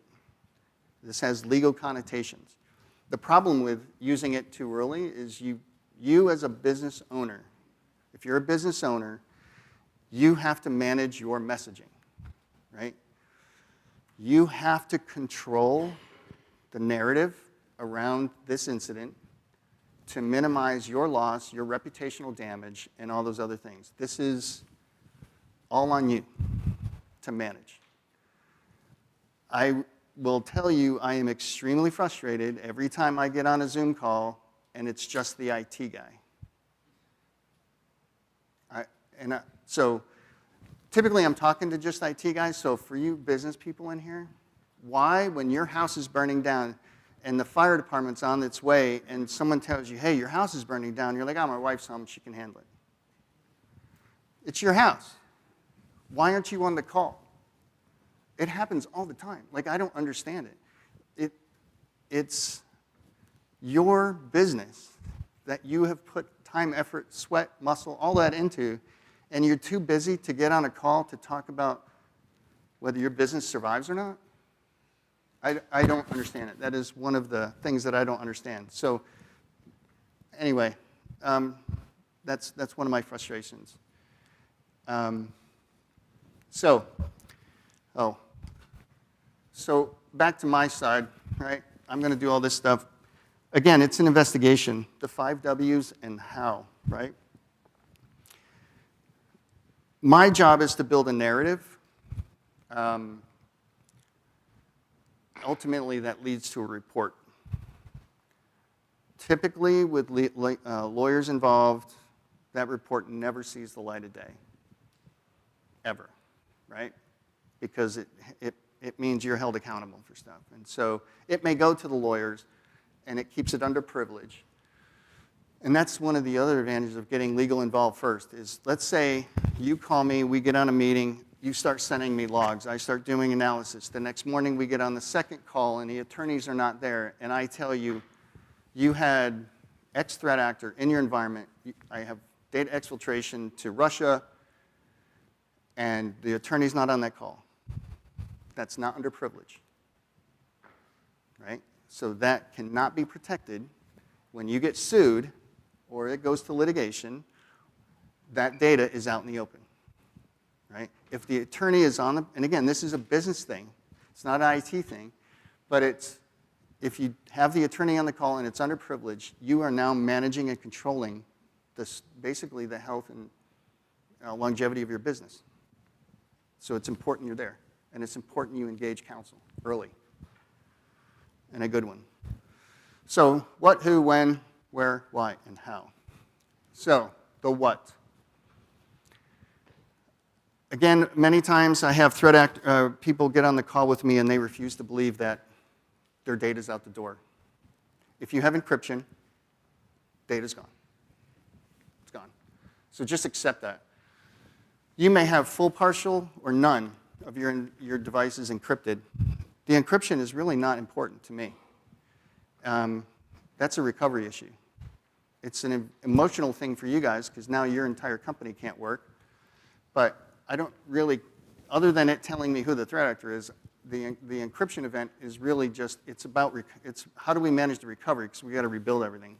This has legal connotations. The problem with using it too early is you as a business owner, if you're a business owner, you have to manage your messaging, right? You have to control the narrative around this incident to minimize your loss, your reputational damage, and all those other things. This is all on you to manage. I will tell you I am extremely frustrated every time I get on a Zoom call and it's just the IT guy. So typically I'm talking to just IT guys, so for you business people in here, why, when your house is burning down and the fire department's on its way and someone tells you, hey, your house is burning down, you're like, oh, my wife's home, she can handle it. It's your house. Why aren't you on the call? It happens all the time. Like, I don't understand it. It's your business that you have put time, effort, sweat, muscle, all that into, and you're too busy to get on a call to talk about whether your business survives or not? I don't understand it. That is one of the things that I don't understand. So anyway, that's one of my frustrations. So back to my side, right? I'm going to do all this stuff. Again, it's an investigation. The 5 W's and how, right? My job is to build a narrative. Ultimately, that leads to a report. Typically, with lawyers involved, that report never sees the light of day, ever, right? Because it means you're held accountable for stuff. And so it may go to the lawyers, and it keeps it under privilege. And that's one of the other advantages of getting legal involved first is, let's say you call me, we get on a meeting, you start sending me logs, I start doing analysis. The next morning we get on the second call and the attorneys are not there, and I tell you, you had X threat actor in your environment. I have data exfiltration to Russia, and the attorney's not on that call. That's not under privilege, right? So that cannot be protected. When you get sued or it goes to litigation, that data is out in the open, right? If the attorney is on the, and again, this is a business thing. It's not an IT thing, but it's, if you have the attorney on the call and it's under privilege, you are now managing and controlling this, basically the health and longevity of your business. So it's important you're there, and it's important you engage counsel early, and a good one. So what, who, when, where, why, and how. So the what. Again, many times I have people get on the call with me and they refuse to believe that their data's out the door. If you have encryption, data's gone. It's gone. So just accept that. You may have full, partial, or none of your devices encrypted. The encryption is really not important to me. That's a recovery issue. It's an emotional thing for you guys because now your entire company can't work. But I don't really, other than it telling me who the threat actor is, the encryption event is really just, it's about, it's how do we manage the recovery because we got to rebuild everything.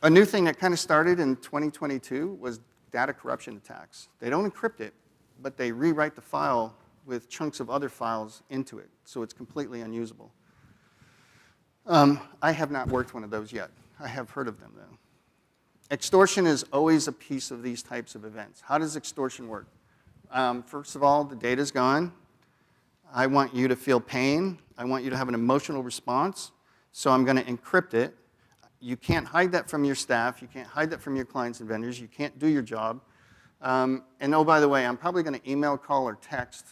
A new thing that kind of started in 2022 was data corruption attacks. They don't encrypt it, but they rewrite the file with chunks of other files into it, so it's completely unusable. I have not worked one of those yet. I have heard of them, though. Extortion is always a piece of these types of events. How does extortion work? First of all, the data's gone. I want you to feel pain. I want you to have an emotional response, so I'm going to encrypt it. You can't hide that from your staff. You can't hide that from your clients and vendors. You can't do your job. And oh, by the way, I'm probably going to email, call, or text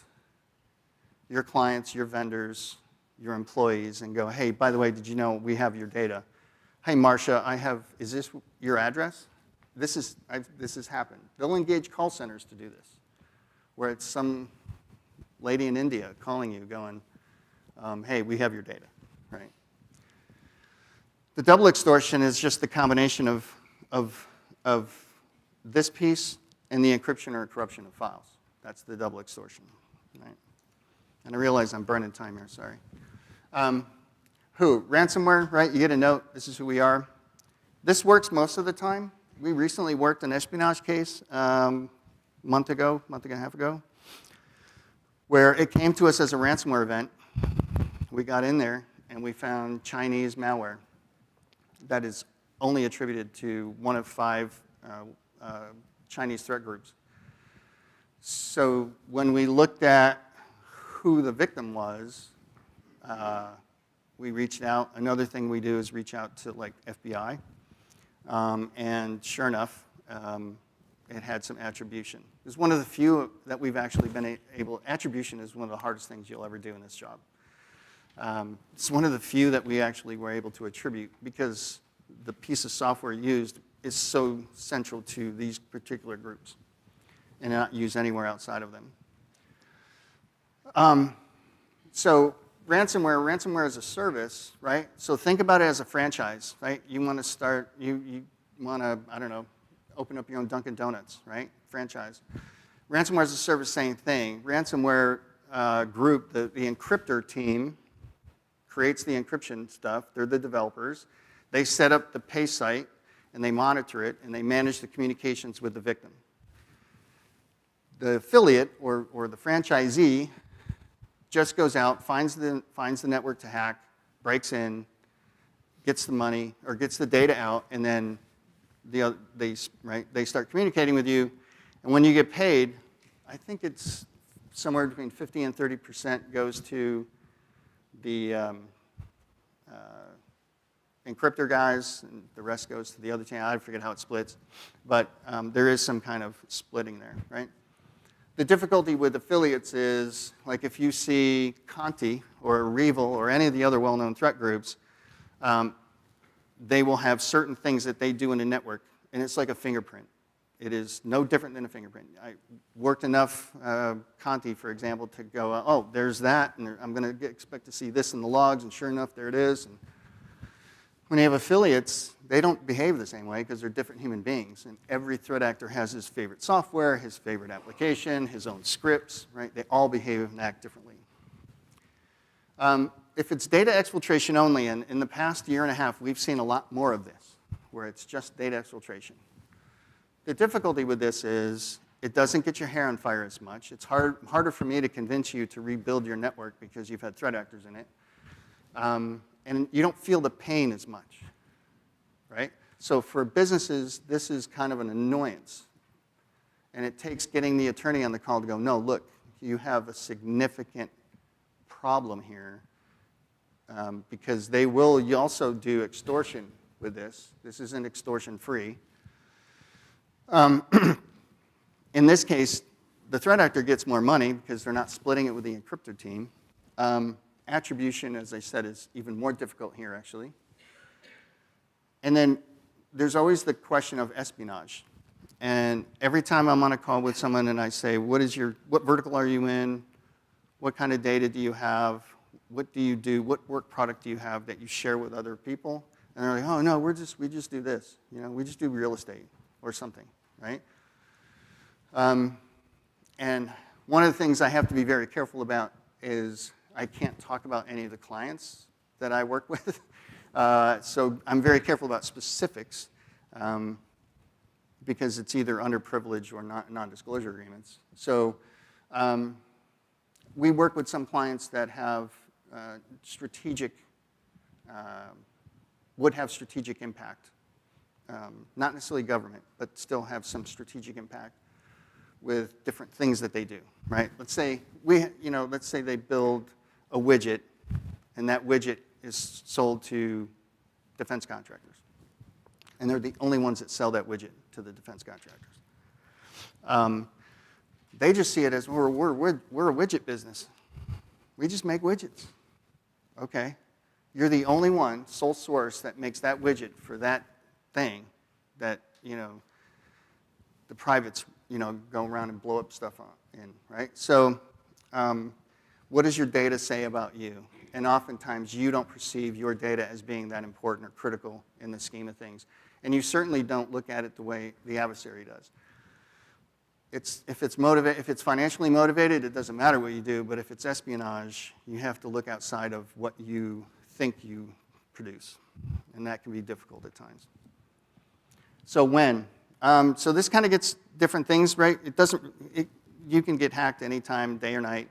your clients, your vendors, your employees and go, hey, by the way, did you know we have your data? Hey, Marcia, is this your address? This has happened. They'll engage call centers to do this, where it's some lady in India calling you going, hey, we have your data, right? The double extortion is just the combination of this piece and the encryption or corruption of files. That's the double extortion, right? And I realize I'm burning time here, sorry. Ransomware, right? You get a note, this is who we are. This works most of the time. We recently worked an espionage case month and a half ago, where it came to us as a ransomware event. We got in there and we found Chinese malware that is only attributed to one of 5 Chinese threat groups. So when we looked at who the victim was, we reached out. Another thing we do is reach out to like FBI. And sure enough, it had some attribution. It's one of the few that we've actually been able, attribution is one of the hardest things you'll ever do in this job. It's one of the few that we actually were able to attribute because the piece of software used is so central to these particular groups and not used anywhere outside of them. So ransomware as a service, right? So think about it as a franchise, right? You want to start, you want to, I don't know, open up your own Dunkin' Donuts, right? Franchise. Ransomware as a service, same thing. Ransomware group, the encryptor team creates the encryption stuff. They're the developers. They set up the pay site, and they monitor it, and they manage the communications with the victim. The affiliate or the franchisee just goes out, finds the network to hack, breaks in, gets the money or gets the data out, and then they start communicating with you. And when you get paid, I think it's somewhere between 50 and 30% goes to the encryptor guys, and the rest goes to the other team. I forget how it splits, but there is some kind of splitting there, right? The difficulty with affiliates is, like if you see Conti or Revel or any of the other well-known threat groups, they will have certain things that they do in a network, and it's like a fingerprint. It is no different than a fingerprint. I worked enough, Conti, for example, to go, oh, there's that, and I'm going to expect to see this in the logs, and sure enough, there it is. And when you have affiliates, they don't behave the same way because they're different human beings, and every threat actor has his favorite software, his favorite application, his own scripts, right? They all behave and act differently. If it's data exfiltration only, and in the past year and a half, we've seen a lot more of this, where it's just data exfiltration. The difficulty with this is it doesn't get your hair on fire as much. It's harder for me to convince you to rebuild your network because you've had threat actors in it. And you don't feel the pain as much, right? So for businesses, this is kind of an annoyance. And it takes getting the attorney on the call to go, no, look, you have a significant problem here because they will also do extortion with this. This isn't extortion free. In this case, the threat actor gets more money because they're not splitting it with the encryptor team. Attribution, as I said, is even more difficult here, actually. And then there's always the question of espionage. And every time I'm on a call with someone and I say, what vertical are you in? What kind of data do you have? What do you do? What work product do you have that you share with other people? And they're like, oh, no, we just do this. You know, we just do real estate or something, right? And one of the things I have to be very careful about is I can't talk about any of the clients that I work with. So I'm very careful about specifics because it's either underprivileged or non-disclosure agreements. So we work with some clients that have would have strategic impact. Not necessarily government, but still have some strategic impact with different things that they do, right? Let's say they build a widget, and that widget is sold to defense contractors. And they're the only ones that sell that widget to the defense contractors. They just see it as, we're a widget business. We just make widgets. Okay. You're the only one, sole source, that makes that widget for that thing that, the privates, go around and blow up stuff in, right? So what does your data say about you? And oftentimes you don't perceive your data as being that important or critical in the scheme of things. And you certainly don't look at it the way the adversary does. If it's financially motivated, it doesn't matter what you do, but if it's espionage, you have to look outside of what you think you produce. And that can be difficult at times. So when? So this kind of gets different things, right? You can get hacked anytime, day or night.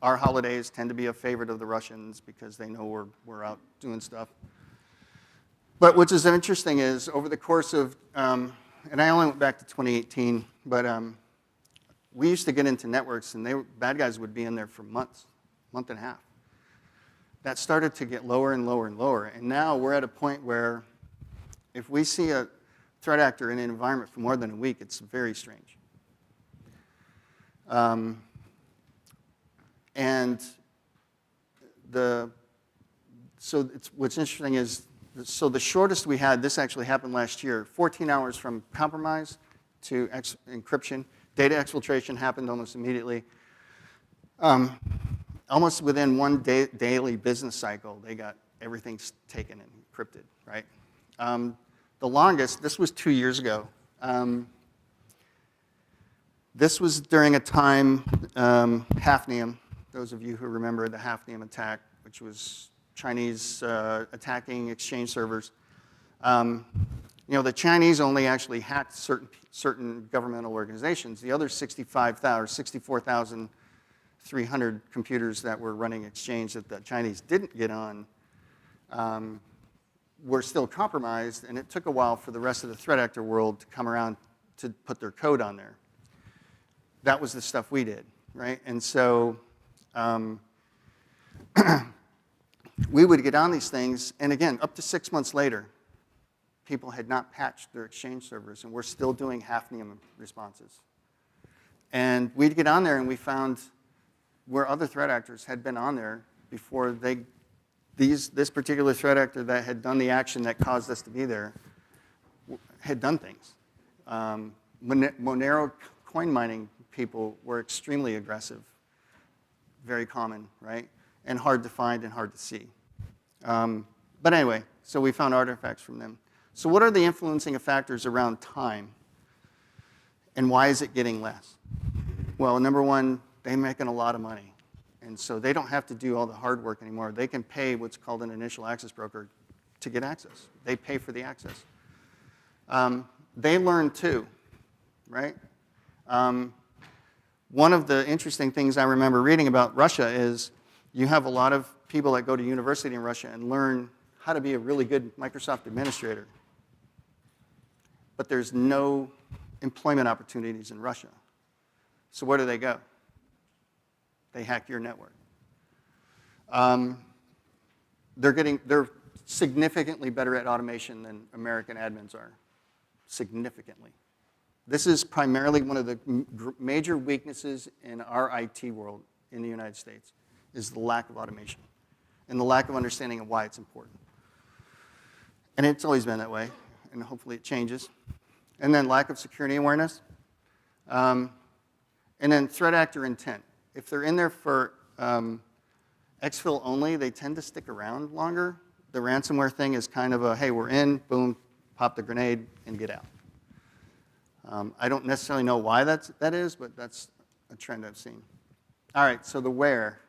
Our holidays tend to be a favorite of the Russians because they know we're out doing stuff. But what is interesting is over the course of, and I only went back to 2018, but we used to get into networks and bad guys would be in there for months, month and a half. That started to get lower and lower and lower. And now we're at a point where if we see a threat actor in an environment for more than a week, it's very strange. What's interesting is, so the shortest we had, this actually happened last year, 14 hours from compromise to encryption. Data exfiltration happened almost immediately. Almost within one daily business cycle, they got everything taken and encrypted, right? The longest, this was 2 years ago. This was during a time, Hafnium, those of you who remember the Hafnium attack, which was Chinese attacking Exchange servers. The Chinese only actually hacked certain governmental organizations. The other 64,300 computers that were running Exchange that the Chinese didn't get on were still compromised, and it took a while for the rest of the threat actor world to come around to put their code on there. That was the stuff we did, right? And so we would get on these things, and again, up to 6 months later, people had not patched their Exchange servers, and we're still doing Hafnium responses. And we'd get on there, and we found where other threat actors had been on there before this particular threat actor that had done the action that caused us to be there had done things. Monero coin mining people were extremely aggressive, very common, right? And hard to find and hard to see. But anyway, so we found artifacts from them. So what are the influencing factors around time? And why is it getting less? Well, number one, they're making a lot of money. And so they don't have to do all the hard work anymore. They can pay what's called an initial access broker to get access. They pay for the access. They learn too, right? One of the interesting things I remember reading about Russia is you have a lot of people that go to university in Russia and learn how to be a really good Microsoft administrator. But there's no employment opportunities in Russia. So where do they go? They hack your network. They're significantly better at automation than American admins are. Significantly. This is primarily one of the major weaknesses in our IT world in the United States, is the lack of automation and the lack of understanding of why it's important. And it's always been that way, and hopefully it changes. And then lack of security awareness. And then threat actor intent. If they're in there for exfil only, they tend to stick around longer. The ransomware thing is kind of a, hey, we're in, boom, pop the grenade, and get out. I don't necessarily know why that is, but that's a trend I've seen. All right, so the where.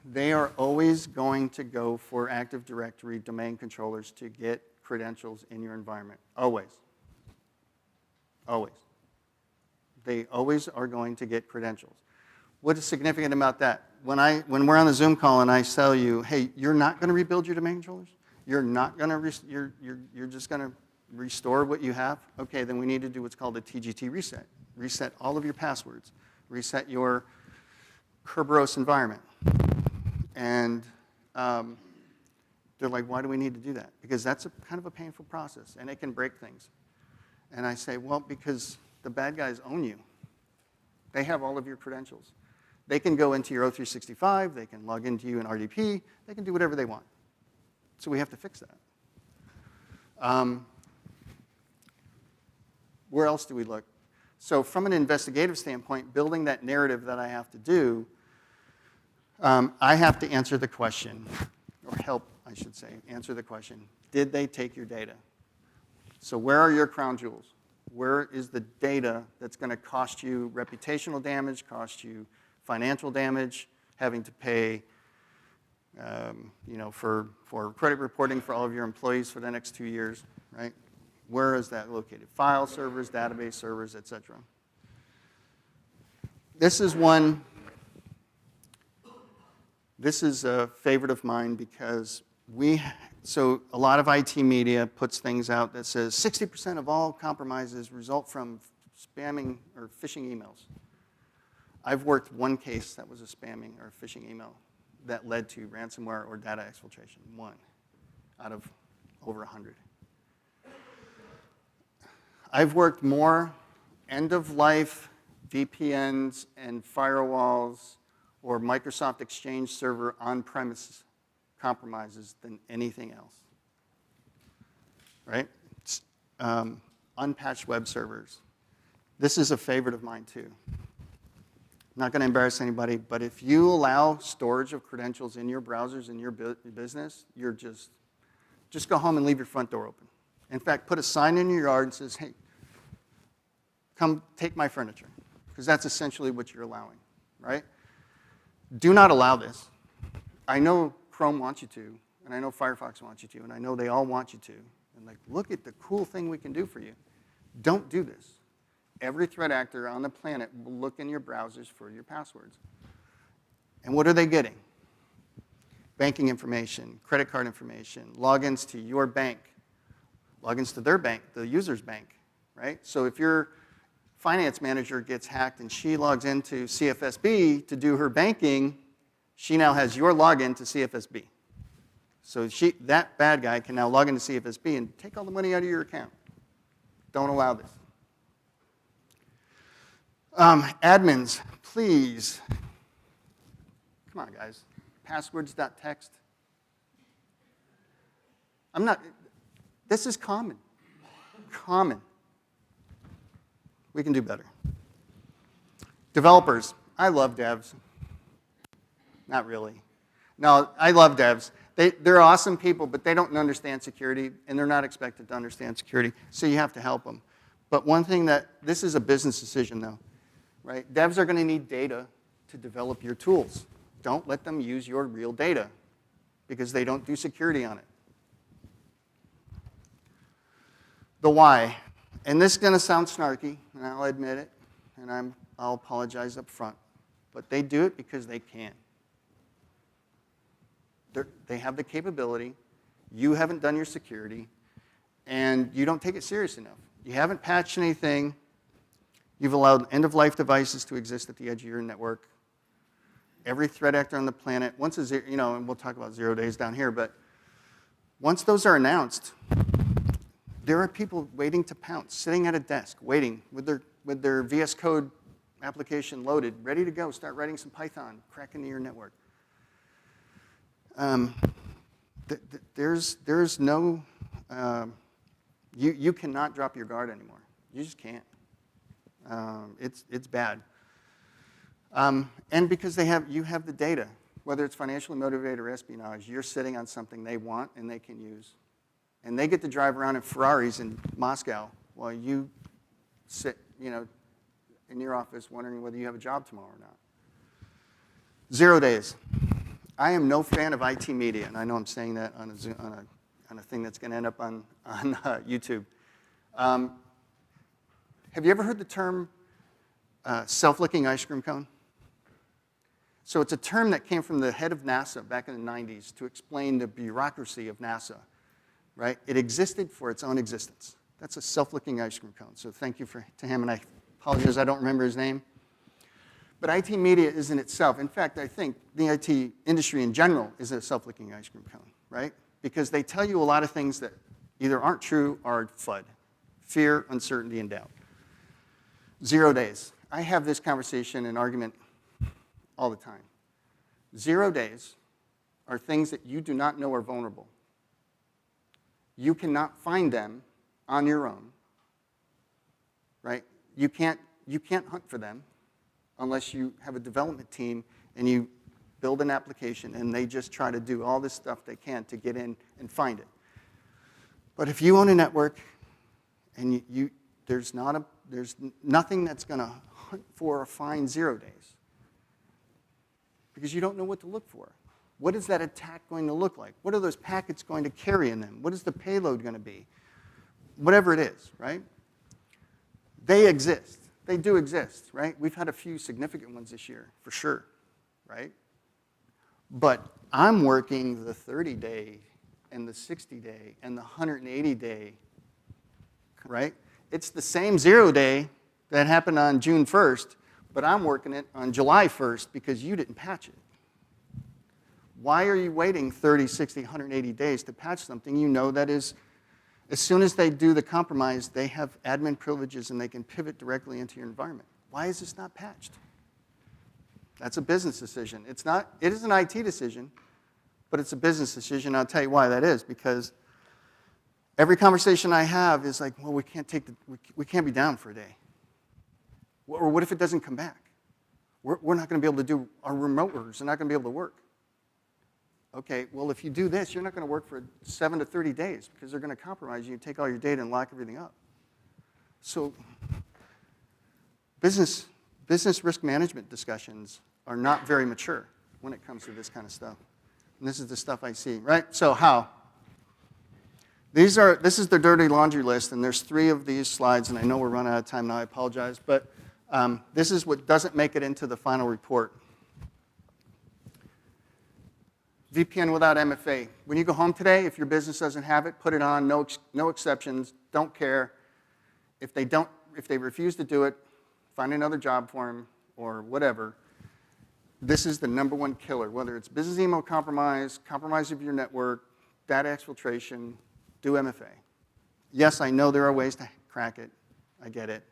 They are always going to go for Active Directory domain controllers to get credentials in your environment. Always. Always. They always are going to get credentials. What is significant about that? When we're on a Zoom call and I tell you, hey, you're not going to rebuild your domain controllers? You're not going to, you're just going to restore what you have? Okay, then we need to do what's called a TGT reset. Reset all of your passwords. Reset your Kerberos environment. And they're like, why do we need to do that? Because that's kind of a painful process, and it can break things. And I say, well, because the bad guys own you. They have all of your credentials. They can go into your O365, they can log into you in RDP, they can do whatever they want. So we have to fix that. Where else do we look? So from an investigative standpoint, building that narrative that I have to do, I have to answer the question, or help, I should say, answer the question, did they take your data? So where are your crown jewels? Where is the data that's going to cost you reputational damage, cost you financial damage, having to pay for credit reporting for all of your employees for the next 2 years, right? Where is that located? File servers, database servers, et cetera. This is a favorite of mine because so a lot of IT media puts things out that says 60% of all compromises result from spamming or phishing emails. I've worked one case that was a spamming or phishing email that led to ransomware or data exfiltration, one out of over 100. I've worked more end-of-life VPNs and firewalls or Microsoft Exchange Server on-premise compromises than anything else, right? Unpatched web servers. This is a favorite of mine too. I'm not going to embarrass anybody, but if you allow storage of credentials in your browsers in your business, you're just go home and leave your front door open. In fact, put a sign in your yard that says, hey, come take my furniture, because that's essentially what you're allowing, right? Do not allow this. I know Chrome wants you to, and I know Firefox wants you to, and I know they all want you to. And like, look at the cool thing we can do for you. Don't do this. Every threat actor on the planet will look in your browsers for your passwords. And what are they getting? Banking information, credit card information, logins to your bank, logins to their bank, the user's bank, right? So if your finance manager gets hacked and she logs into CFSB to do her banking, she now has your login to CFSB. So that bad guy can now log into CFSB and take all the money out of your account. Don't allow this. Admins, please. Come on, guys. Passwords.txt. This is common. Common. We can do better. Developers, I love devs. Not really. No, I love devs. They're awesome people, but they don't understand security, and they're not expected to understand security, so you have to help them. But one thing this is a business decision, though, right? Devs are going to need data to develop your tools. Don't let them use your real data, because they don't do security on it. The why. And this is going to sound snarky, and I'll admit it, and I'll apologize up front. But they do it because they can. They have the capability. You haven't done your security, and you don't take it serious enough. You haven't patched anything. You've allowed end-of-life devices to exist at the edge of your network. Every threat actor on the planet, and we'll talk about 0 days down here, but once those are announced, there are people waiting to pounce, sitting at a desk, waiting with their VS Code application loaded, ready to go, start writing some Python, crack into your network. There's no, you cannot drop your guard anymore. You just can't. It's bad. And because you have the data, whether it's financially motivated or espionage, you're sitting on something they want and they can use. And they get to drive around in Ferraris in Moscow while you sit, in your office wondering whether you have a job tomorrow or not. 0 days. I am no fan of IT media, and I know I'm saying that on a thing that's going to end up on YouTube. Have you ever heard the term self-licking ice cream cone? So it's a term that came from the head of NASA back in the 90s to explain the bureaucracy of NASA, right? It existed for its own existence. That's a self-licking ice cream cone. So thank you to him, and I apologize I don't remember his name. But IT media is in itself. In fact, I think the IT industry in general is a self-licking ice cream cone, right? Because they tell you a lot of things that either aren't true or FUD. Fear, uncertainty, and doubt. 0 days. I have this conversation and argument all the time. 0 days are things that you do not know are vulnerable. You cannot find them on your own, right? You can't hunt for them unless you have a development team and you build an application and they just try to do all this stuff they can to get in and find it. But if you own a network and there's nothing that's going to hunt for or find 0 days because you don't know what to look for. What is that attack going to look like? What are those packets going to carry in them? What is the payload going to be? Whatever it is, right? They exist. They do exist, right? We've had a few significant ones this year, for sure, right? But I'm working the 30-day and the 60-day and the 180-day, right? It's the same 0 day that happened on June 1st, but I'm working it on July 1st because you didn't patch it. Why are you waiting 30, 60, 180 days to patch something you know that is, as soon as they do the compromise, they have admin privileges and they can pivot directly into your environment? Why is this not patched? That's a business decision. It is an IT decision, but it's a business decision. I'll tell you why that is, because every conversation I have is like, well, we can't be down for a day. Or what if it doesn't come back? We're not going to be able to do, our remote workers are not going to be able to work. Okay, well, if you do this, you're not going to work for 7 to 30 days because they're going to compromise you and take all your data and lock everything up. So business risk management discussions are not very mature when it comes to this kind of stuff. And this is the stuff I see, right? So how? This is the dirty laundry list, and there's 3 of these slides, and I know we're running out of time now, I apologize, but this is what doesn't make it into the final report. VPN without MFA. When you go home today, if your business doesn't have it, put it on, no exceptions, don't care. If they refuse to do it, find another job for them or whatever. This is the #1 killer, whether it's business email compromise of your network, data exfiltration, do MFA. Yes, I know there are ways to crack it. I get it.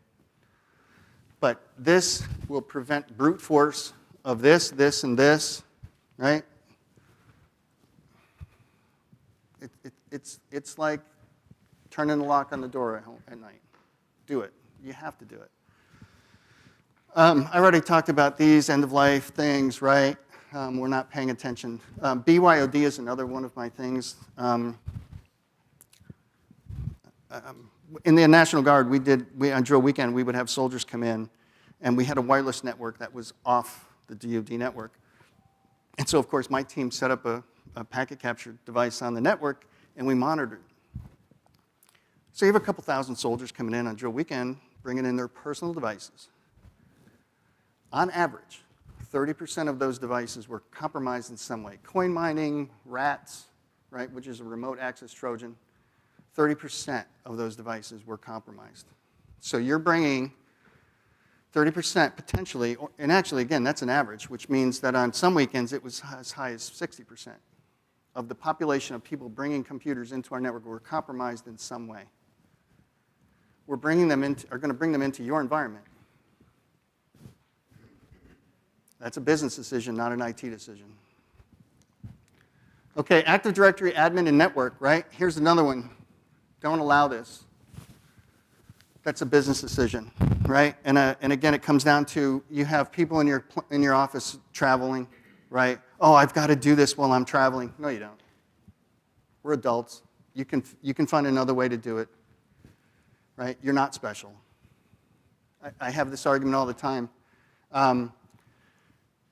But this will prevent brute force of this, this, and this, right? It's like turning the lock on the door at night. Do it. You have to do it. I already talked about these end-of-life things, right? We're not paying attention. BYOD is another one of my things. In the National Guard, on drill weekend, we would have soldiers come in, and we had a wireless network that was off the DoD network. And so, of course, my team set up a packet capture device on the network, and we monitored. So you have a couple thousand soldiers coming in on drill weekend, bringing in their personal devices. On average, 30% of those devices were compromised in some way. Coin mining, rats, right, which is a remote access Trojan. 30% of those devices were compromised. So you're bringing 30% potentially, and actually, again, that's an average, which means that on some weekends it was as high as 60% of the population of people bringing computers into our network were compromised in some way. Are going to bring them into your environment. That's a business decision, not an IT decision. Okay, Active Directory, admin, and network, right? Here's another one. Don't allow this. That's a business decision, right? And again, it comes down to you have people in your office traveling, right? Oh, I've got to do this while I'm traveling. No, you don't. We're adults. You can find another way to do it, right? You're not special. I have this argument all the time. And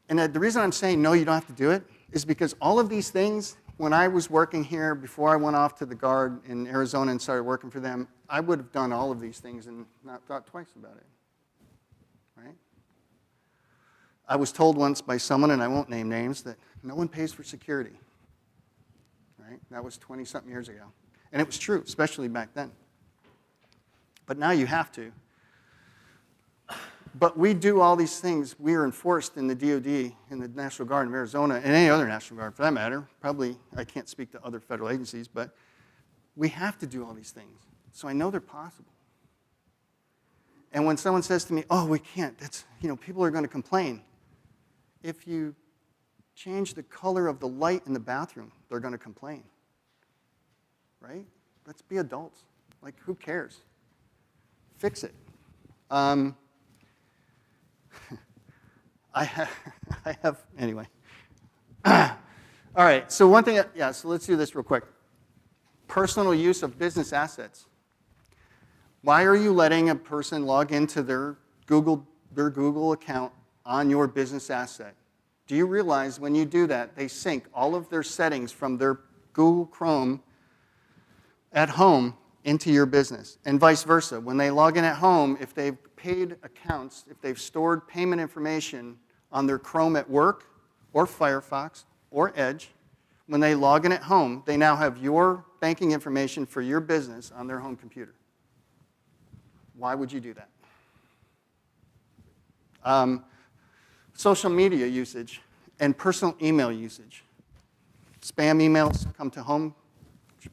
the reason I'm saying no, you don't have to do it, is because all of these things, when I was working here, before I went off to the Guard in Arizona and started working for them, I would have done all of these things and not thought twice about it, right? I was told once by someone, and I won't name names, that no one pays for security, right? That was 20-something years ago. And it was true, especially back then. But now you have to. But we do all these things. We are enforced in the DoD, in the National Guard of Arizona, and any other National Guard for that matter. Probably, I can't speak to other federal agencies, but we have to do all these things. So I know they're possible. And when someone says to me, oh, we can't, people are going to complain. if you change the color of the light in the bathroom, they're going to complain. Right? Let's be adults. Like, who cares? Fix it. I have, anyway. All right, so one thing, yeah, so let's do this real quick. Personal use of business assets. Why are you letting a person log into their Google account on your business asset? Do you realize when you do that, they sync all of their settings from their Google Chrome at home into your business, and vice versa. When they log in at home, if they've paid accounts, if they've stored payment information on their Chrome at work, or Firefox, or Edge, when they log in at home, they now have your banking information for your business on their home computer. Why would you do that? Social media usage and personal email usage. Spam emails come to home,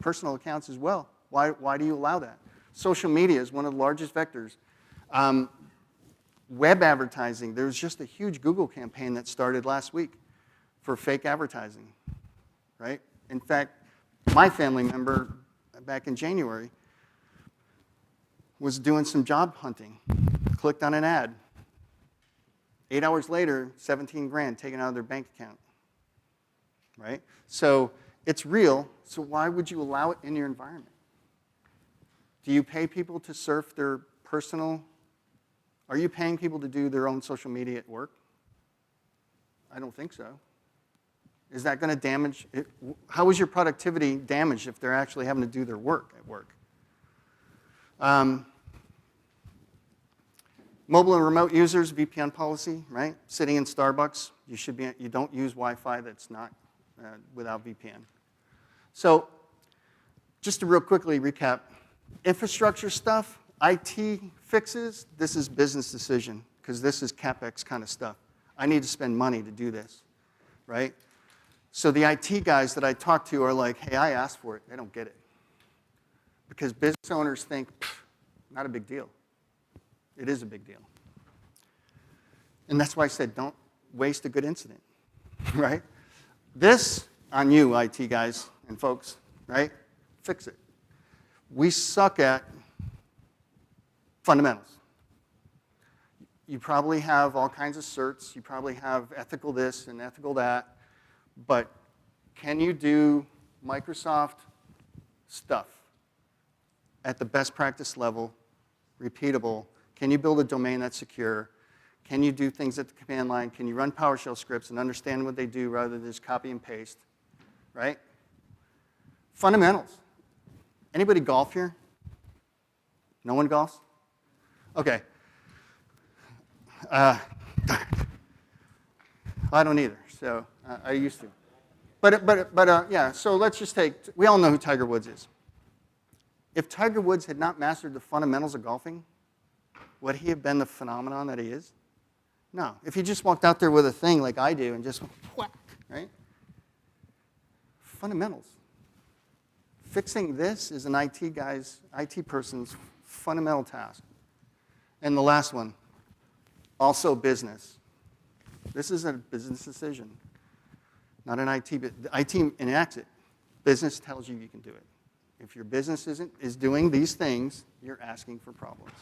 personal accounts as well. Why do you allow that? Social media is one of the largest vectors. Web advertising, there was just a huge Google campaign that started last week for fake advertising, right? In fact, my family member back in January was doing some job hunting, clicked on an ad. 8 hours later, 17 grand taken out of their bank account, right? So it's real, so why would you allow it in your environment? Do you pay people to surf their personal, are you paying people to do their own social media at work? I don't think so. Is that going to damage, how is your productivity damaged if they're actually having to do their work at work? Mobile and remote users, VPN policy, right? Sitting in Starbucks, you don't use Wi-Fi that's not without VPN. So just to real quickly recap, infrastructure stuff, IT fixes, this is business decision, because this is CapEx kind of stuff. I need to spend money to do this, right? So the IT guys that I talk to are like, hey, I asked for it. They don't get it. Because business owners think, not a big deal. It is a big deal. And that's why I said don't waste a good incident, right? This, on you, IT guys and folks, right? Fix it. We suck at fundamentals. You probably have all kinds of certs. You probably have ethical this and ethical that. But can you do Microsoft stuff at the best practice level, repeatable? Can you build a domain that's secure? Can you do things at the command line? Can you run PowerShell scripts and understand what they do rather than just copy and paste, right? Fundamentals. Anybody golf here? No one golfs? Okay. I don't either, so I used to. But yeah, so let's just take, we all know who Tiger Woods is. If Tiger Woods had not mastered the fundamentals of golfing, would he have been the phenomenon that he is? No. If he just walked out there with a thing like I do and just whack, right? Fundamentals. Fixing this is an IT person's fundamental task. And the last one, also business. This is a business decision, not an IT. The IT enacts it. Business tells you you can do it. If your business is doing these things, you're asking for problems.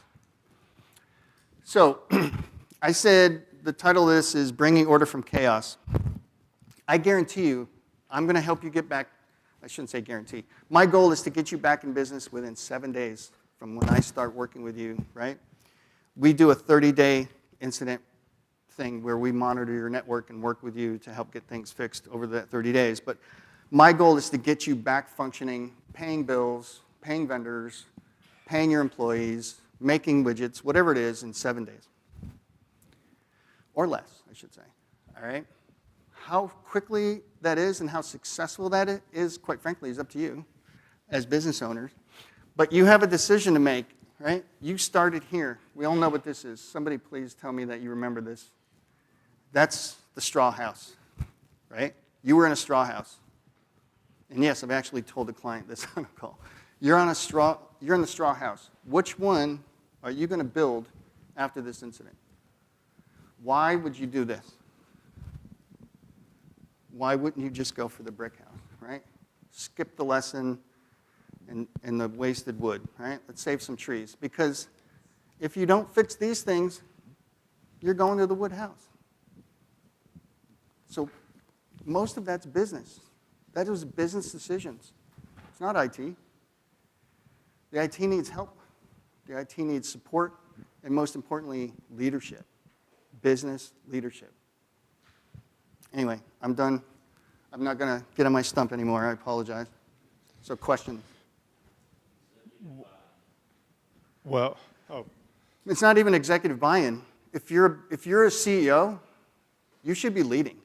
So I said the title of this is Bringing Order from Chaos. I guarantee you, I'm going to help you get back. I shouldn't say guarantee. My goal is to get you back in business within 7 days from when I start working with you, right? We do a 30-day incident thing where we monitor your network and work with you to help get things fixed over that 30 days. But my goal is to get you back functioning, paying bills, paying vendors, paying your employees, making widgets, whatever it is, in 7 days. Or less, I should say. All right? How quickly that is and how successful that is, quite frankly, is up to you as business owners. But you have a decision to make, right? You started here. We all know what this is. Somebody please tell me that you remember this. That's the straw house, right? You were in a straw house. And yes, I've actually told the client this on a call. You're in the straw house. Which one are you going to build after this incident? Why would you do this? why wouldn't you just go for the brick house, right? Skip the lesson and the wasted wood, right? Let's save some trees. Because if you don't fix these things, you're going to the wood house. So most of that's business. That is business decisions. It's not IT. The IT needs help. The IT needs support, and most importantly, leadership. Business leadership. Anyway, I'm done. I'm not going to get on my stump anymore. I apologize. So, question. Well, oh, It's not even executive buy-in. If you're a CEO, you should be leading.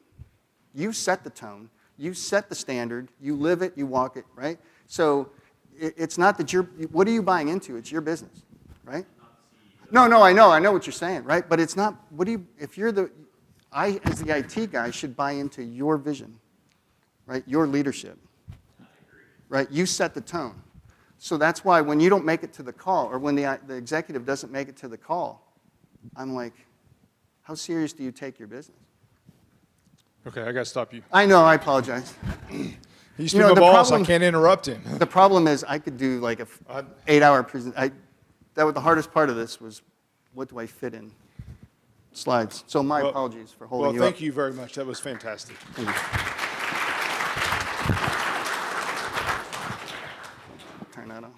You set the tone. You set the standard. You live it. You walk it, right? So it's not that what are you buying into? It's your business, right? No, I know what you're saying, right? But it's not, I, as the IT guy, should buy into your vision, right? Your leadership, right? You set the tone. So that's why when you don't make it to the call, or when the executive doesn't make it to the call, I'm like, how serious do you take your business? okay, I got to stop you. I know, I apologize. He's You know, my the boss. problem- I can't interrupt him. The problem is I could do like a 8-hour presentation. That was the hardest part of this was, what do I fit in slides? So my Well- apologies for Well, holding you up. thank you very much. That was fantastic. Thank you. Turn that on.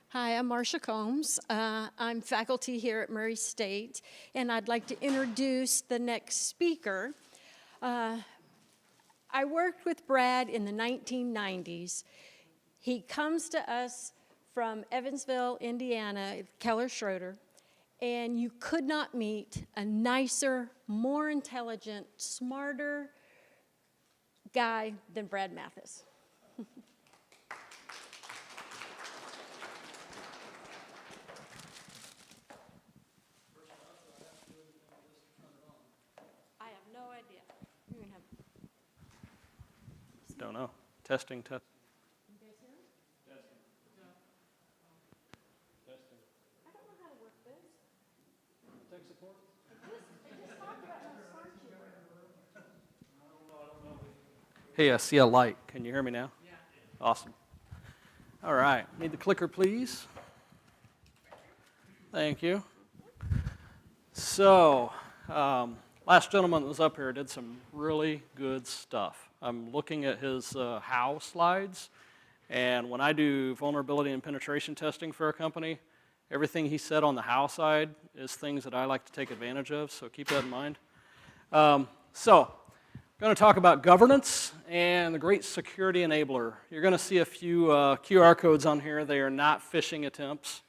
Hi, I'm Marcia Combs. I'm faculty here at Murray State, and I'd like to introduce the next speaker. I worked with Brad in the 1990s. He comes to us from Evansville, Indiana, Keller Schroeder, and you could not meet a nicer, more intelligent, smarter guy than Brad Mathis. I have no idea. You're gonna have Don't know. Testing, test. I don't know how to work this. Tech support? It just talked about how to start you. Hey, I see a light. Can you hear me now? Yeah. Awesome. All right. Need the clicker, please. Thank you. So, last gentleman that was up here did some really good stuff. I'm looking at his how slides, and when I do vulnerability and penetration testing for a company, everything he said on the how side is things that I like to take advantage of, so keep that in mind. So, I'm going to talk about governance and the great security enabler. You're going to see a few QR codes on here. They are not phishing attempts.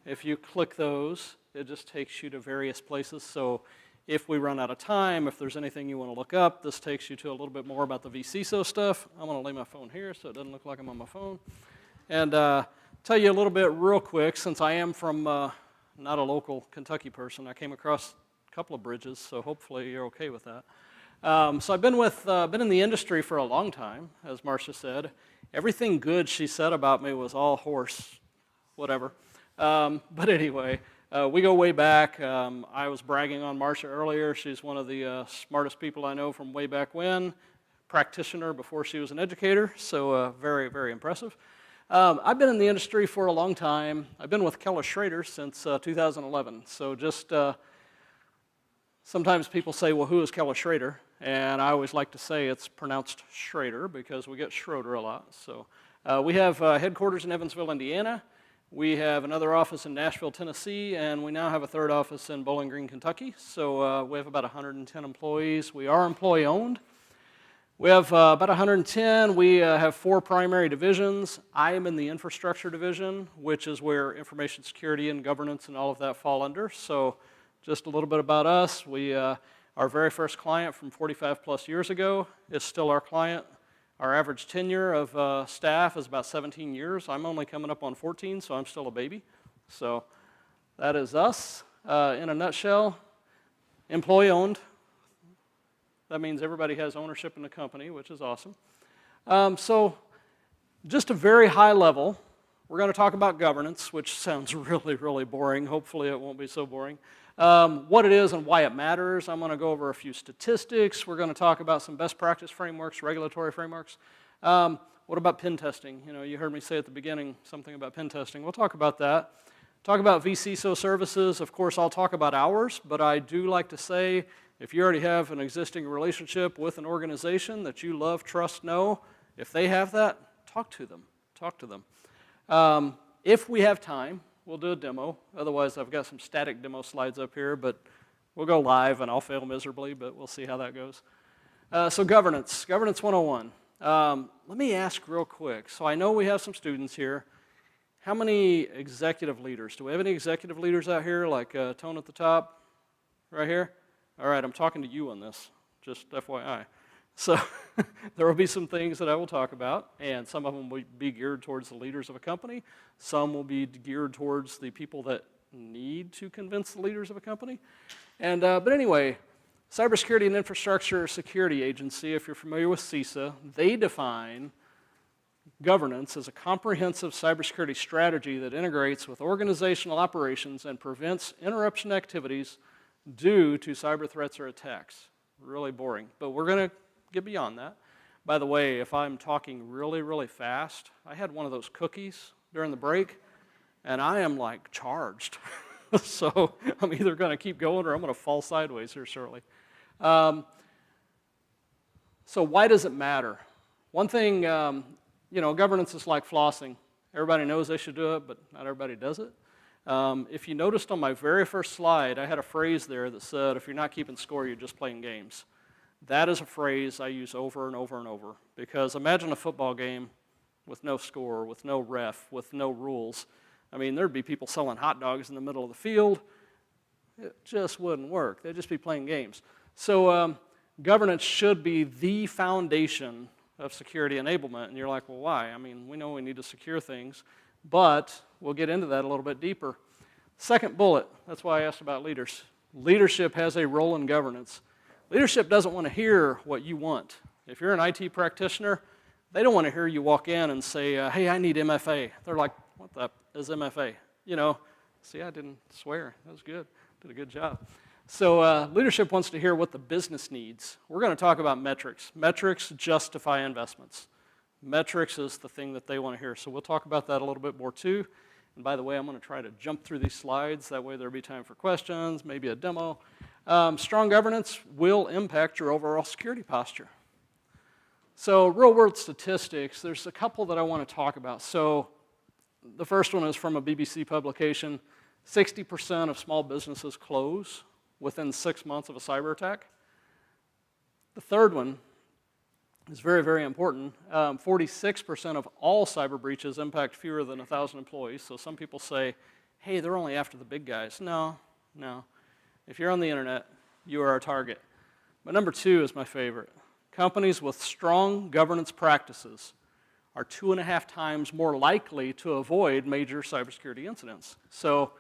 If you click those, it just takes you to various places. So if we run out of time, if there's anything you want to look up, this takes you to a little bit more about the vCISO stuff. I'm going to lay my phone here so it doesn't look like I'm on my phone. And tell you a little bit real quick, since I am from not a local Kentucky person, I came across a couple of bridges, so hopefully you're okay with that. So I've been in the industry for a long time, as Marcia said. Everything good she said about me was all horse, whatever. But anyway, we go way back. I was bragging on Marcia earlier. She's one of the smartest people I know from way back when, practitioner before she was an educator, so very, very impressive. I've been in the industry for a long time. I've been with Keller Schrader since 2011, so just sometimes people say, well, who is Keller Schrader? And I always like to say it's pronounced Schrader because we get Schroeder a lot. So we have headquarters in Evansville, Indiana. We have another office in Nashville, Tennessee, and we now have a third office in Bowling Green, Kentucky. So we have about 110 employees. We are employee-owned. We have about 110. We have 4 primary divisions. I am in the infrastructure division, which is where information security and governance and all of that fall under. So just a little bit about us. Our very first client from 45 plus years ago is still our client. Our average tenure of staff is about 17 years. I'm only coming up on 14, so I'm still a baby. So that is us in a nutshell. Employee-owned. That means everybody has ownership in the company, which is awesome. So just a very high level, We're going to talk about governance, which sounds really, really boring. Hopefully it won't be so boring. What it is and why it matters. I'm going to go over a few statistics. We're going to talk about some best practice frameworks, regulatory frameworks. What about pen testing? You know, you heard me say at the beginning something about pen testing. We'll talk about that. Talk about vCISO services. Of course, I'll talk about ours, but I do like to say if you already have an existing relationship with an organization that you love, trust, know, if they have that, talk to them. Talk to them. If we have time, we'll do a demo. Otherwise, I've got some static demo slides up here, but we'll go live, and I'll fail miserably, but we'll see how that goes. So governance 101. Let me ask real quick. So I know we have some students here. How many executive leaders? Do we have any executive leaders out here, like Tone at the top, right here? All right, I'm talking to you on this, just FYI. So there will be some things that I will talk about, and some of them will be geared towards the leaders of a company. Some will be geared towards the people that need to convince the leaders of a company. And but anyway, Cybersecurity and Infrastructure Security Agency, if you're familiar with CISA, they define governance as a comprehensive cybersecurity strategy that integrates with organizational operations and prevents interruption activities due to cyber threats or attacks. Really boring, but we're going to get beyond that. By the way, if I'm talking really, really fast, I had one of those cookies during the break, and I am like charged. So I'm either going to keep going or I'm going to fall sideways here shortly. So why does it matter? One thing, you know, governance is like flossing. Everybody knows they should do it, but not everybody does it. If you noticed on my very first slide, I had a phrase there that said, if you're not keeping score, you're just playing games. That is a phrase I use over and over and over, because imagine a football game with no score, with no ref, with no rules. I mean, there'd be people selling hot dogs in the middle of the field. It just wouldn't work. They'd just be playing games. So governance should be the foundation of security enablement. And you're like, well, why? I mean, we know we need to secure things, but we'll get into that a little bit deeper. Second bullet, that's why I asked about leaders. Leadership has a role in governance. Leadership doesn't want to hear what you want. If you're an IT practitioner, they don't want to hear you walk in and say, hey, I need MFA. They're like, what the is MFA? You know, see, I didn't swear. That was good. Did a good job. So leadership wants to hear what the business needs. We're going to talk about metrics. Metrics justify investments. Metrics is the thing that they want to hear. So we'll talk about that a little bit more too. And by the way, I'm going to try to jump through these slides. That way there'll be time for questions, maybe a demo. Strong governance will impact your overall security posture. So real-world statistics, there's a couple that I want to talk about. So the first one is from a BBC publication. 60% of small businesses close within 6 months of a cyber attack. The third one is very, very important. 46% of all cyber breaches impact fewer than 1,000 employees. So some people say, hey, they're only after the big guys. No. If you're on the internet, you are our target. But number 2 is my favorite. Companies with strong governance practices are 2.5 times more likely to avoid major cybersecurity incidents. So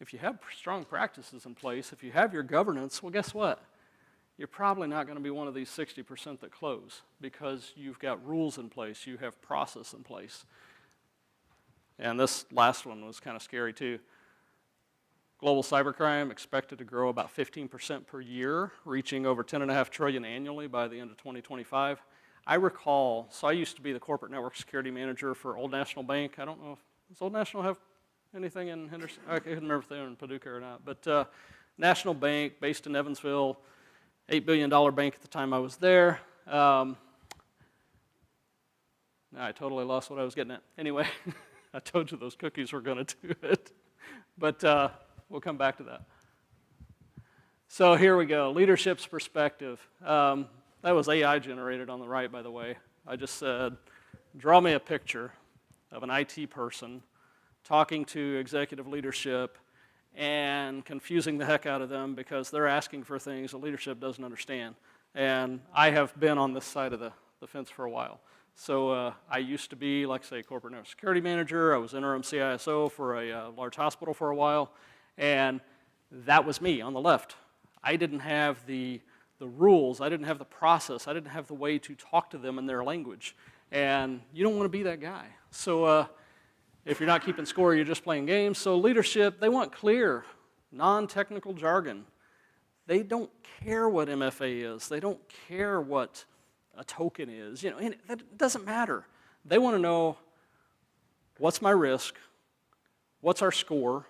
if you have strong practices in place, if you have your governance, well, guess what? You're probably not going to be one of these 60% that close because you've got rules in place, you have process in place. And this last one was kind of scary too. Global cybercrime expected to grow about 15% per year, reaching over $10.5 trillion annually by the end of 2025. I recall, so I used to be the corporate network security manager for Old National Bank. I don't know, does Old National have anything in Henderson? I couldn't remember if they were in Paducah or not. But National Bank, based in Evansville, $8 billion bank at the time I was there. I totally lost what I was getting at. Anyway, I told you those cookies were going to do it. But we'll come back to that. So here we go, leadership's perspective. That was AI generated on the right, by the way. I just said, draw me a picture of an IT person talking to executive leadership and confusing the heck out of them because they're asking for things the leadership doesn't understand. And I have been on this side of the fence for a while. So I used to be, like say, corporate network security manager. I was interim CISO for a large hospital for a while. And that was me on the left. I didn't have the rules. I didn't have the process. I didn't have the way to talk to them in their language. And you don't want to be that guy. So If you're not keeping score, you're just playing games. So leadership, they want clear, non-technical jargon. They don't care what MFA is. They don't care what a token is. You know, and that doesn't matter. They want to know, what's my risk, what's our score,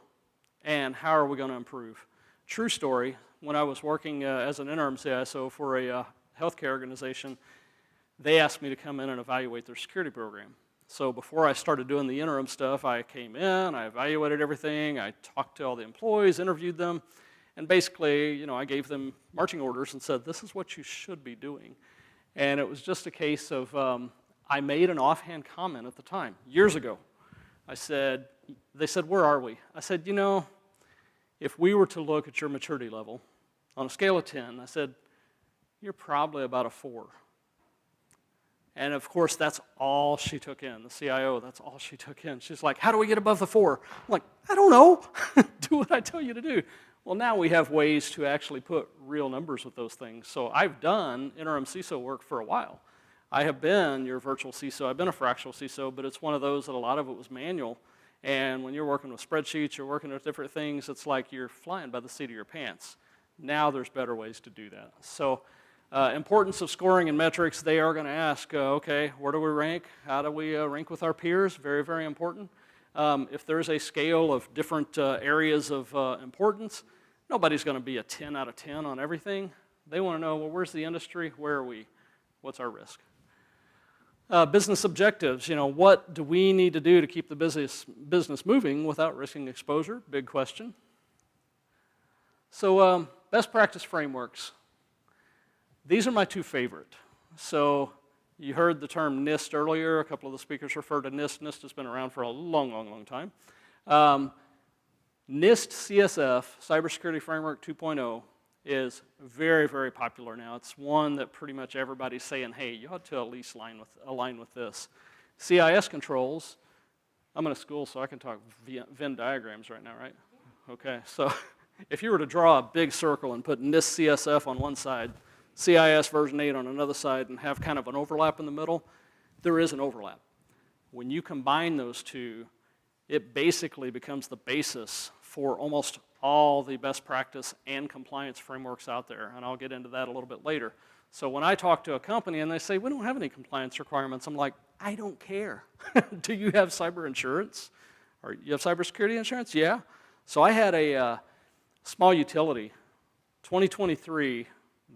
and how are we going to improve? True story, when I was working as an interim CISO for a healthcare organization, they asked me to come in and evaluate their security program. So before I started doing the interim stuff, I came in, I evaluated everything, I talked to all the employees, interviewed them, and basically, you know, I gave them marching orders and said, this is what you should be doing. And it was just a case of, I made an offhand comment at the time, years ago. I said, they said, where are we? I said, you know, if we were to look at your maturity level, on a scale of 10, I said, you're probably about a 4. And of course, that's all she took in. The CIO, that's all she took in. She's like, how do we get above the 4? I'm like, I don't know. Do what I tell you to do. Well, now we have ways to actually put real numbers with those things. So I've done interim CISO work for a while. I have been your virtual CISO. I've been a fractional CISO, but it's one of those that a lot of it was manual. And when you're working with spreadsheets, you're working with different things, it's like you're flying by the seat of your pants. Now there's better ways to do that. So importance of scoring and metrics, they are going to ask, okay, where do we rank? How do we rank with our peers? Very, very important. If there's a scale of different areas of importance, nobody's going to be a 10 out of 10 on everything. They want to know, well, where's the industry? Where are we? What's our risk? Business objectives, you know, what do we need to do to keep the business moving without risking exposure? Big question. So best practice frameworks. These are my two favorite. So you heard the term NIST earlier. A couple of the speakers referred to NIST. NIST has been around for a long, long, long time. NIST CSF, Cybersecurity Framework 2.0, is very, very popular now. It's one that pretty much everybody's saying, hey, you ought to at least align with this. CIS controls, I'm in a school, so I can talk Venn diagrams right now, right? Okay, so if you were to draw a big circle and put NIST CSF on one side, CIS version 8 on another side, and have kind of an overlap in the middle, there is an overlap. When you combine those two, it basically becomes the basis for almost all the best practice and compliance frameworks out there, and I'll get into that a little bit later. So when I talk to a company and they say, we don't have any compliance requirements, I'm like, I don't care. Do you have cyber insurance? Or you have cybersecurity insurance? Yeah. So I had a small utility, 2023,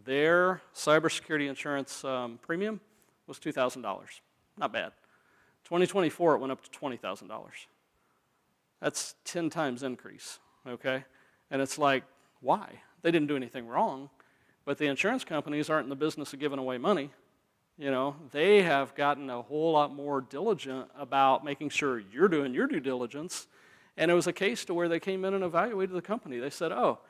their cybersecurity insurance premium was $2,000. Not bad. 2024, it went up to $20,000. That's 10 times increase, okay? And it's like, why? They didn't do anything wrong, but the insurance companies aren't in the business of giving away money. You know, they have gotten a whole lot more diligent about making sure you're doing your due diligence, and it was a case to where they came in and evaluated the company. They said, oh,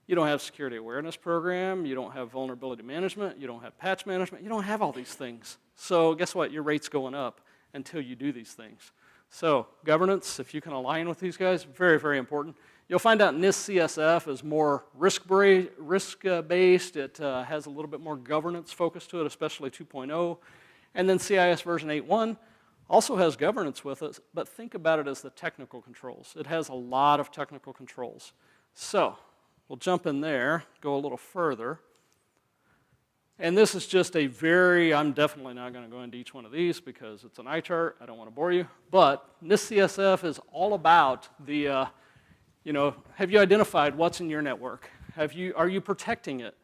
you don't have security awareness program, you don't have vulnerability management, you don't have patch management, you don't have all these things. So guess what? Your rate's going up until you do these things. So governance, if you can align with these guys, very, very important. You'll find out NIST CSF is more risk-based. It has a little bit more governance focus to it, especially 2.0. And then CIS version 8.1 also has governance with it, but think about it as the technical controls. It has a lot of technical controls. So we'll jump in there, go a little further. And this is just a I'm definitely not going to go into each one of these because it's an eye chart. I don't want to bore you. But NIST CSF is all about the, have you identified what's in your network? Are you protecting it?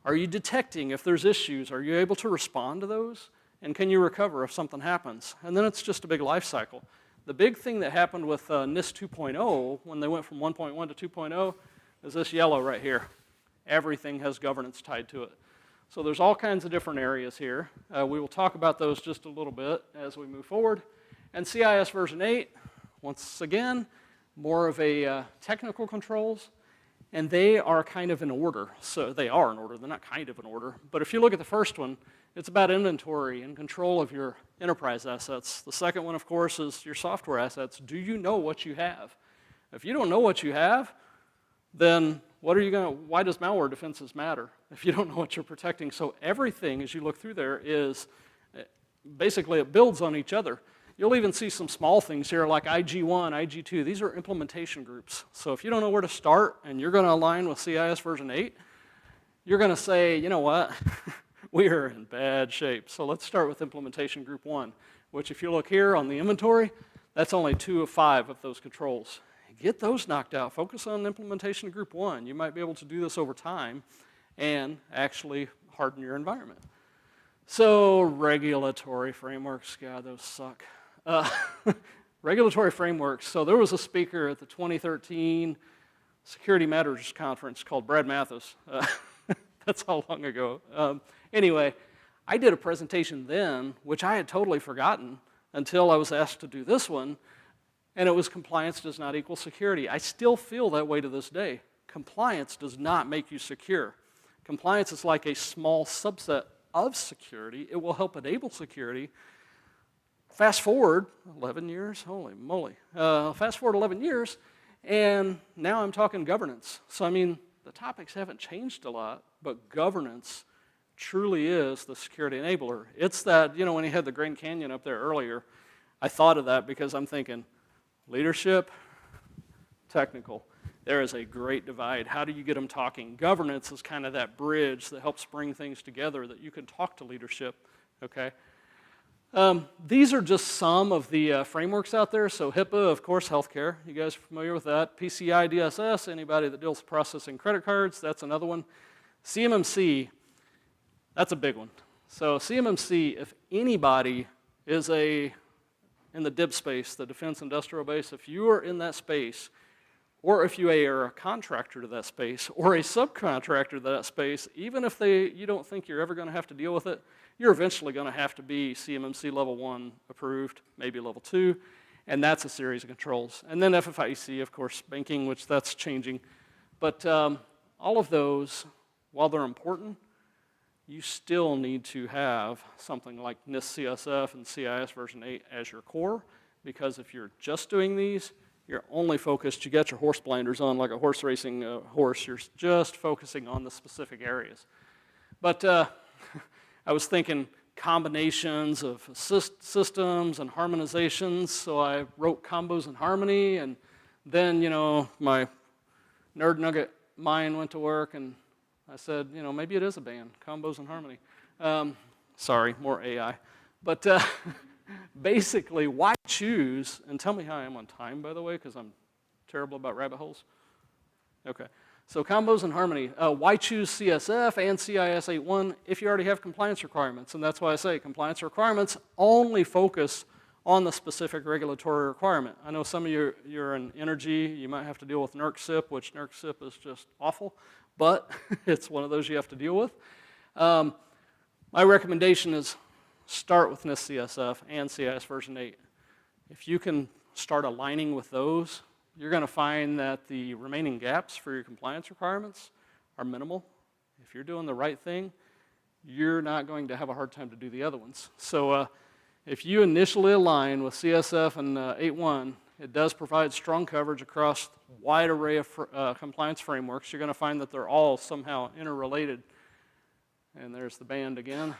Are you detecting if there's issues? Are you able to respond to those? And can you recover if something happens? And then it's just a big life cycle. The big thing that happened with NIST 2.0 when they went from 1.1 to 2.0 is this yellow right here. Everything has governance tied to it. So there's all kinds of different areas here. We will talk about those just a little bit as we move forward. And CIS version 8, once again, more of a technical controls, and they are kind of in order. So they are in order, they're not kind of in order. But if you look at the first one, it's about inventory and control of your enterprise assets. The second one, of course, is your software assets. Do you know what you have? If you don't know what you have, then why does malware defenses matter if you don't know what you're protecting? So everything, as you look through there, is basically it builds on each other. You'll even see some small things here like IG1, IG2. These are implementation groups. So if you don't know where to start and you're going to align with CIS version 8, you're going to say, you know what, we are in bad shape. So let's start with implementation group 1, which if you look here on the inventory, that's only 2 of 5 of those controls. Get those knocked out. Focus on implementation group 1. You might be able to do this over time and actually harden your environment. So regulatory frameworks, God, those suck. Regulatory frameworks. So there was a speaker at the 2013 Security Matters Conference called Brad Mathis. That's how long ago. Anyway, I did a presentation then, which I had totally forgotten until I was asked to do this one, and it was compliance does not equal security. I still feel that way to this day. Compliance does not make you secure. Compliance is like a small subset of security. It will help enable security. Fast forward 11 years, holy moly. Fast forward 11 years, and now I'm talking governance. So I mean, the topics haven't changed a lot, but governance truly is the security enabler. It's that, you know, when he had the Grand Canyon up there earlier, I thought of that because I'm thinking, leadership, technical. There is a great divide. How do you get them talking? Governance is kind of that bridge that helps bring things together that you can talk to leadership, okay? These are just some of the frameworks out there. So HIPAA, of course, healthcare. You guys are familiar with that. PCI DSS, anybody that deals with processing credit cards, that's another one. CMMC, that's a big one. So CMMC, if anybody is in the DIB space, the defense industrial base, if you are in that space, or if you are a contractor to that space, or a subcontractor to that space, even if you don't think you're ever going to have to deal with it, you're eventually going to have to be CMMC level 1 approved, maybe level 2, and that's a series of controls. And then FFIEC, of course, banking, which that's changing. But all of those, while they're important, you still need to have something like NIST CSF and CIS version 8 as your core, because if you're just doing these, you're only focused, you got your horse blinders on like a horse racing horse, you're just focusing on the specific areas. But I was thinking combinations of systems and harmonizations, so I wrote Combos in Harmony, and then, you know, my nerd nugget mind went to work, and I said, you know, maybe it is a band, Combos in Harmony. Sorry, more AI. But basically, why choose, and tell me how I am on time, by the way, because I'm terrible about rabbit holes. Okay, so Combos in Harmony. Why choose CSF and CIS 8.1 if you already have compliance requirements? And that's why I say compliance requirements only focus on the specific regulatory requirement. I know some of you, you're in energy, you might have to deal with NERC-CIP, which NERC-CIP is just awful, but it's one of those you have to deal with. My recommendation is start with NIST CSF and CIS version 8. If you can start aligning with those, you're going to find that the remaining gaps for your compliance requirements are minimal. If you're doing the right thing, you're not going to have a hard time to do the other ones. So if you initially align with CSF and 8.1, it does provide strong coverage across a wide array of compliance frameworks. You're going to find that they're all somehow interrelated. And there's the band again.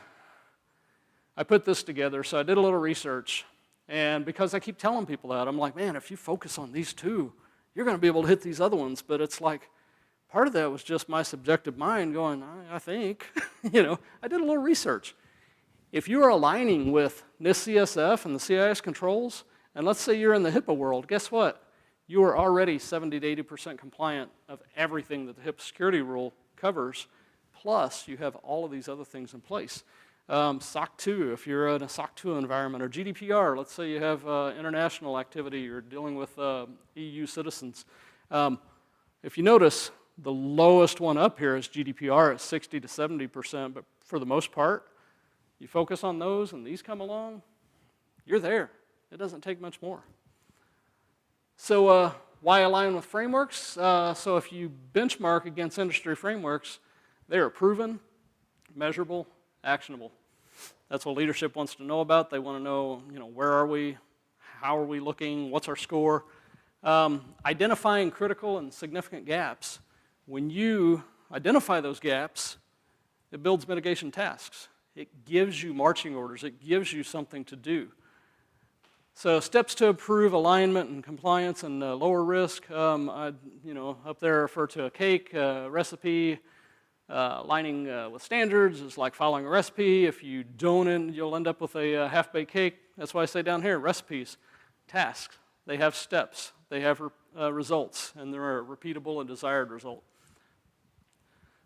I put this together, so I did a little research. And because I keep telling people that, I'm like, man, if you focus on these two, you're going to be able to hit these other ones. But it's like, part of that was just my subjective mind going, I think, you know, I did a little research. If you are aligning with NIST CSF and the CIS controls, and let's say you're in the HIPAA world, guess what? You are already 70 to 80% compliant of everything that the HIPAA security rule covers, plus you have all of these other things in place. SOC 2, if you're in a SOC 2 environment, or GDPR, let's say you have international activity, you're dealing with EU citizens. If you notice, the lowest one up here is GDPR at 60 to 70%, but for the most part, you focus on those and these come along, you're there. It doesn't take much more. So why align with frameworks? So if you benchmark against industry frameworks, they are proven, measurable, actionable. That's what leadership wants to know about. They want to know, you know, where are we? How are we looking? What's our score? Identifying critical and significant gaps. When you identify those gaps, it builds mitigation tasks. It gives you marching orders. It gives you something to do. So steps to improve alignment and compliance and lower risk. Up there refer to a cake recipe. Aligning with standards is like following a recipe. If you don't, you'll end up with a half-baked cake. That's why I say down here, recipes, tasks. They have steps. They have results, and they're a repeatable and desired result.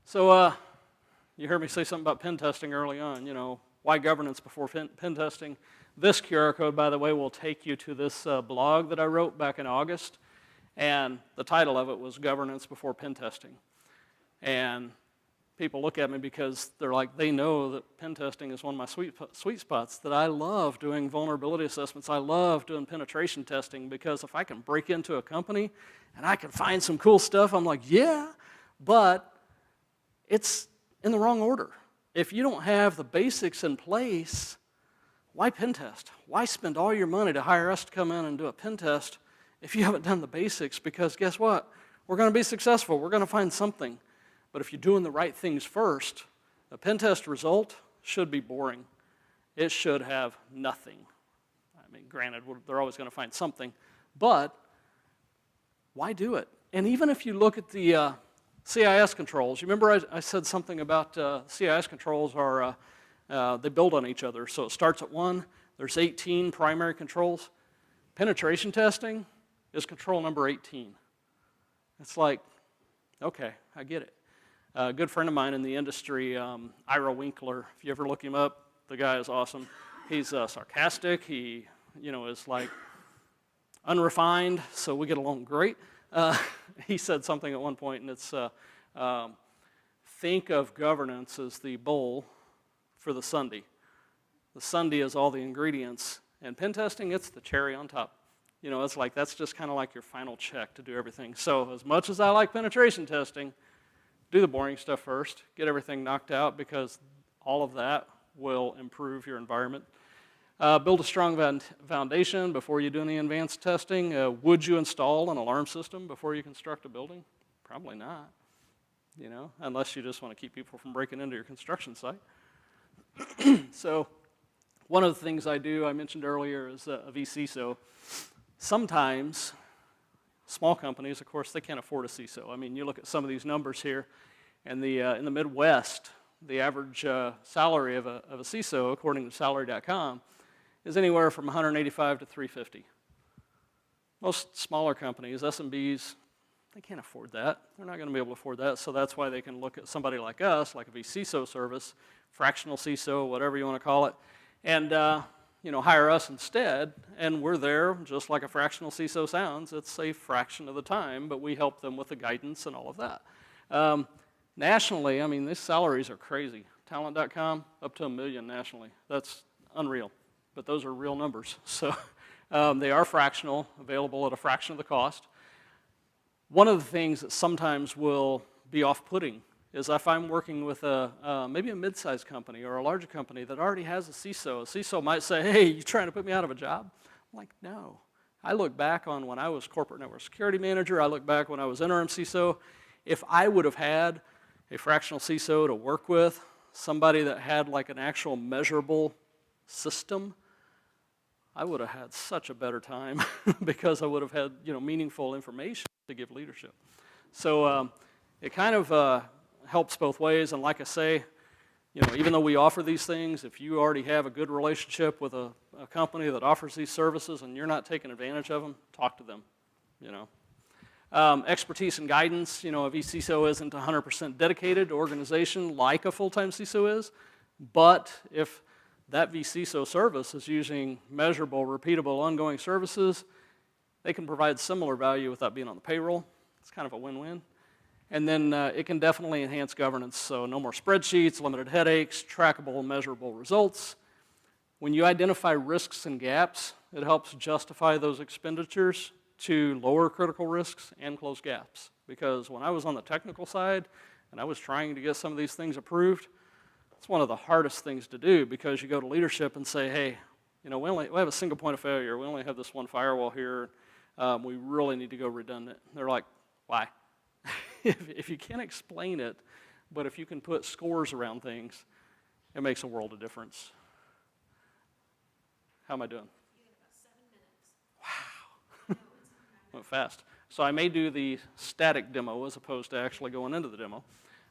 So you heard me say something about pen testing early on. Why governance before pen testing? This QR code, by the way, will take you to this blog that I wrote back in August, and the title of it was Governance Before Pen Testing. And people look at me because they're like, they know that pen testing is one of my sweet spots, that I love doing vulnerability assessments. I love doing penetration testing because if I can break into a company and I can find some cool stuff, I'm like, yeah, but it's in the wrong order. If you don't have the basics in place, why pen test? Why spend all your money to hire us to come in and do a pen test if you haven't done the basics? Because guess what? We're going to be successful. We're going to find something. But if you're doing the right things first, a pen test result should be boring. It should have nothing. I mean, granted, they're always going to find something, but why do it? And even if you look at the CIS controls, you remember I said something about CIS controls are, they build on each other. So it starts at 1, there's 18 primary controls. Penetration testing is control number 18. It's like, okay, I get it. A good friend of mine in the industry, Ira Winkler, if you ever look him up, the guy is awesome. He's sarcastic. He, is like unrefined, so we get along great. He said something at one point, and it's think of governance as the bowl for the sundae. The sundae is all the ingredients, and pen testing, it's the cherry on top. It's like that's just kind of like your final check to do everything. So as much as I like penetration testing, do the boring stuff first, get everything knocked out because all of that will improve your environment. Build a strong foundation before you do any advanced testing. Would you install an alarm system before you construct a building? Probably not, unless you just want to keep people from breaking into your construction site. So one of the things I do, I mentioned earlier, is a vCISO. Sometimes small companies, of course, they can't afford a CISO. I mean, you look at some of these numbers here, and in the Midwest, the average salary of a CISO, according to Salary.com, is anywhere from $185 to $350. Most smaller companies, SMBs, they can't afford that. They're not going to be able to afford that, so that's why they can look at somebody like us, like a vCISO service, fractional CISO, whatever you want to call it, and hire us instead, and we're there just like a fractional CISO sounds. It's a fraction of the time, but we help them with the guidance and all of that. Nationally, I mean, these salaries are crazy. Talent.com, up to $1 million nationally. That's unreal, but those are real numbers. So they are fractional, available at a fraction of the cost. One of the things that sometimes will be off-putting is if I'm working with maybe a mid-sized company or a larger company that already has a CISO might say, hey, you trying to put me out of a job? I'm like, no. I look back on when I was corporate network security manager. I look back when I was interim CISO. If I would have had a fractional CISO to work with, somebody that had like an actual measurable system, I would have had such a better time because I would have had meaningful information to give leadership. So it kind of helps both ways, and like I say, even though we offer these things, if you already have a good relationship with a company that offers these services and you're not taking advantage of them, talk to them. Expertise and guidance, a vCISO isn't 100% dedicated to organization like a full-time CISO is, but if that vCISO service is using measurable, repeatable, ongoing services, they can provide similar value without being on the payroll. It's kind of a win-win. And then it can definitely enhance governance, so no more spreadsheets, limited headaches, trackable, measurable results. When you identify risks and gaps, it helps justify those expenditures to lower critical risks and close gaps. Because when I was on the technical side and I was trying to get some of these things approved, it's one of the hardest things to do because you go to leadership and say, hey, we have a single point of failure. We only have this one firewall here. We really need to go redundant. They're like, why? If you can't explain it, but if you can put scores around things, it makes a world of difference. How am I doing? went fast. So I may do the static demo as opposed to actually going into the demo.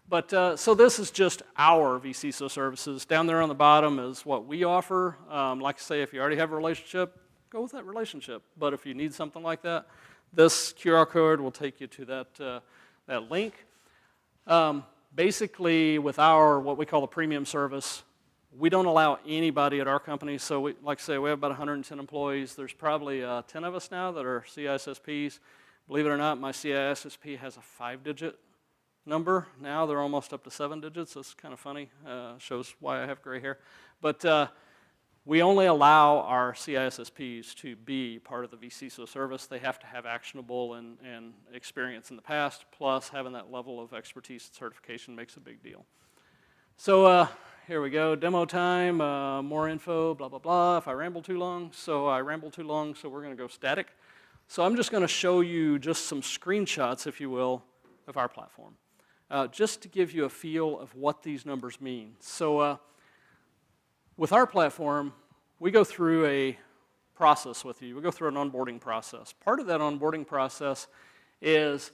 But so this is just our vCISO services. Down there on the bottom is what we offer. Like I say, if you already have a relationship, go with that relationship. But if you need something like that, this QR code will take you to that link. Basically, with our, what we call the premium service, we don't allow anybody at our company. So we, like I say, we have about 110 employees. There's probably 10 of us now that are CISSPs. Believe it or not, my CISSP has a 5-digit number. Now they're almost up to 7 digits. It's kind of funny. Shows why I have gray hair. But we only allow our CISSPs to be part of the vCISO service. They have to have actionable and experience in the past, plus having that level of expertise and certification makes a big deal. So here we go, demo time, more info, blah, blah, blah. If I ramble too long, so we're going to go static. So I'm just going to show you just some screenshots, if you will, of our platform, just to give you a feel of what these numbers mean. So with our platform, we go through a process with you. We go through an onboarding process. Part of that onboarding process is,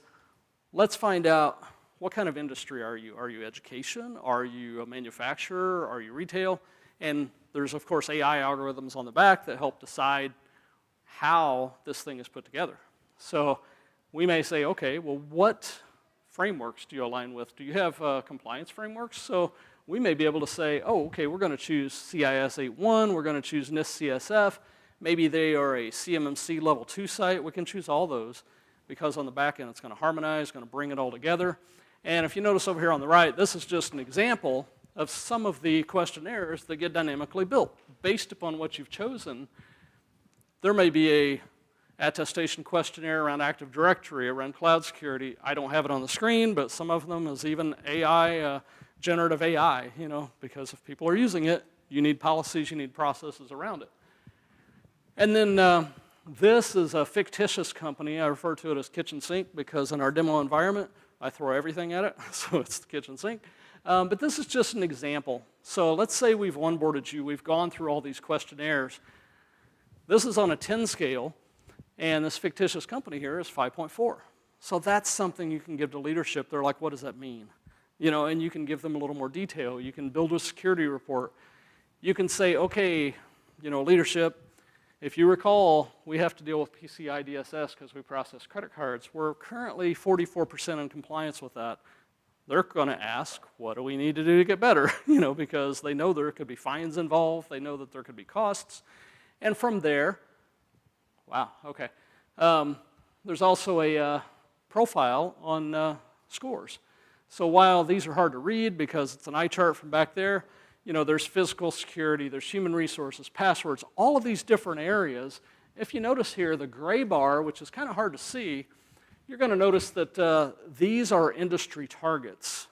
let's find out, what kind of industry are you? Are you education? Are you a manufacturer? Are you retail? And there's, of course, AI algorithms on the back that help decide how this thing is put together. So we may say, okay, well, what frameworks do you align with? Do you have compliance frameworks? So we may be able to say, oh, okay, we're going to choose CIS 8.1, we're going to choose NIST CSF, maybe they are a CMMC level 2 site. We can choose all those because on the back end it's going to harmonize, going to bring it all together. And if you notice over here on the right, this is just an example of some of the questionnaires that get dynamically built. Based upon what you've chosen, there may be a attestation questionnaire around Active Directory, around cloud security. I don't have it on the screen, but some of them is even AI, generative AI, you know, because if people are using it, you need policies, you need processes around it. And then this is a fictitious company. I refer to it as kitchen sink because in our demo environment, I throw everything at it, so it's the kitchen sink. But this is just an example. So let's say we've onboarded you, we've gone through all these questionnaires. This is on a 10 scale, and this fictitious company here is 5.4. So that's something you can give to leadership. They're like, what does that mean? You know, and you can give them a little more detail. You can build a security report. You can say, okay, you know, leadership, if you recall, we have to deal with PCI DSS because we process credit cards. We're currently 44% in compliance with that. They're going to ask, what do we need to do to get better? You know, because they know there could be fines involved. They know that there could be costs. And from there, wow, okay. There's also a profile on scores. So while these are hard to read because it's an eye chart from back there, you know, there's physical security, there's human resources, passwords, all of these different areas. If you notice here, the gray bar, which is kind of hard to see, you're going to notice that these are industry targets.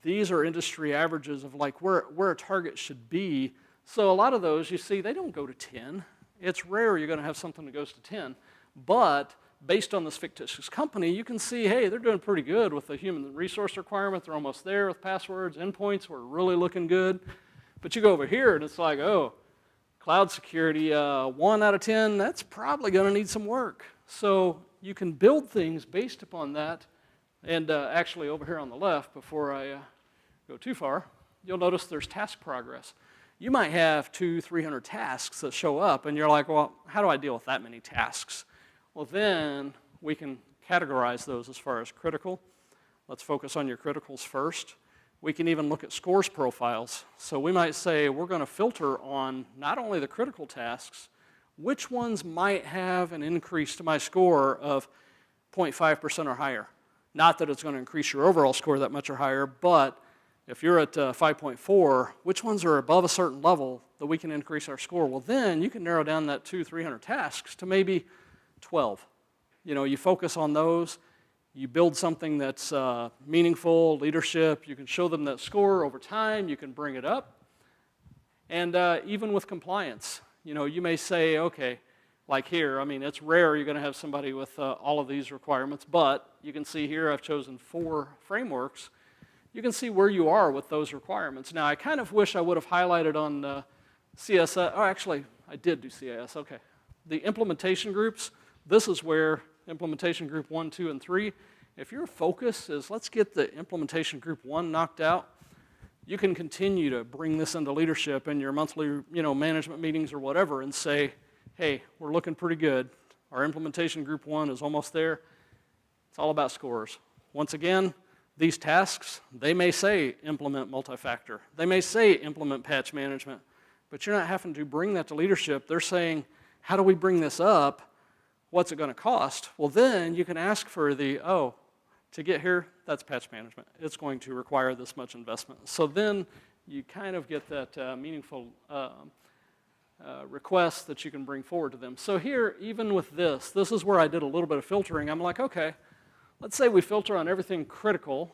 These are industry averages of like where a target should be. So a lot of those, you see, they don't go to 10. It's rare you're going to have something that goes to 10. But based on this fictitious company, you can see, hey, they're doing pretty good with the human resource requirement. They're almost there with passwords. Endpoints were really looking good. But you go over here, and it's like, oh, cloud security, 1 out of 10, that's probably going to need some work. So you can build things based upon that. And actually, over here on the left, before I go too far, you'll notice there's task progress. You might have 200-300 tasks that show up, and you're like, well, how do I deal with that many tasks? Well, then we can categorize those as far as critical. Let's focus on your criticals first. We can even look at scores profiles. So we might say we're going to filter on not only the critical tasks, which ones might have an increase to my score of 0.5% or higher. Not that it's going to increase your overall score that much or higher, but if you're at 5.4, which ones are above a certain level that we can increase our score? Well, then you can narrow down that 200-300 tasks to maybe 12. You know, you focus on those. You build something that's meaningful, leadership. You can show them that score over time. You can bring it up. And even with compliance, you know, you may say, okay, like here, I mean, it's rare you're going to have somebody with all of these requirements, but you can see here I've chosen 4 frameworks. You can see where you are with those requirements. Now, I kind of wish I would have highlighted on CSS. Oh, actually, I did do CIS. Okay. The implementation groups, this is where implementation group 1, 2, and 3, if your focus is let's get the implementation group 1 knocked out, you can continue to bring this into leadership in your monthly, management meetings or whatever and say, hey, we're looking pretty good. Our implementation group 1 is almost there. It's all about scores. Once again, these tasks, they may say implement multi-factor. They may say implement patch management, but you're not having to bring that to leadership. They're saying, how do we bring this up? What's it going to cost? Well, then you can ask for to get here, that's patch management. It's going to require this much investment. So then you kind of get that meaningful request that you can bring forward to them. So here, even with this is where I did a little bit of filtering. I'm like, okay, let's say we filter on everything critical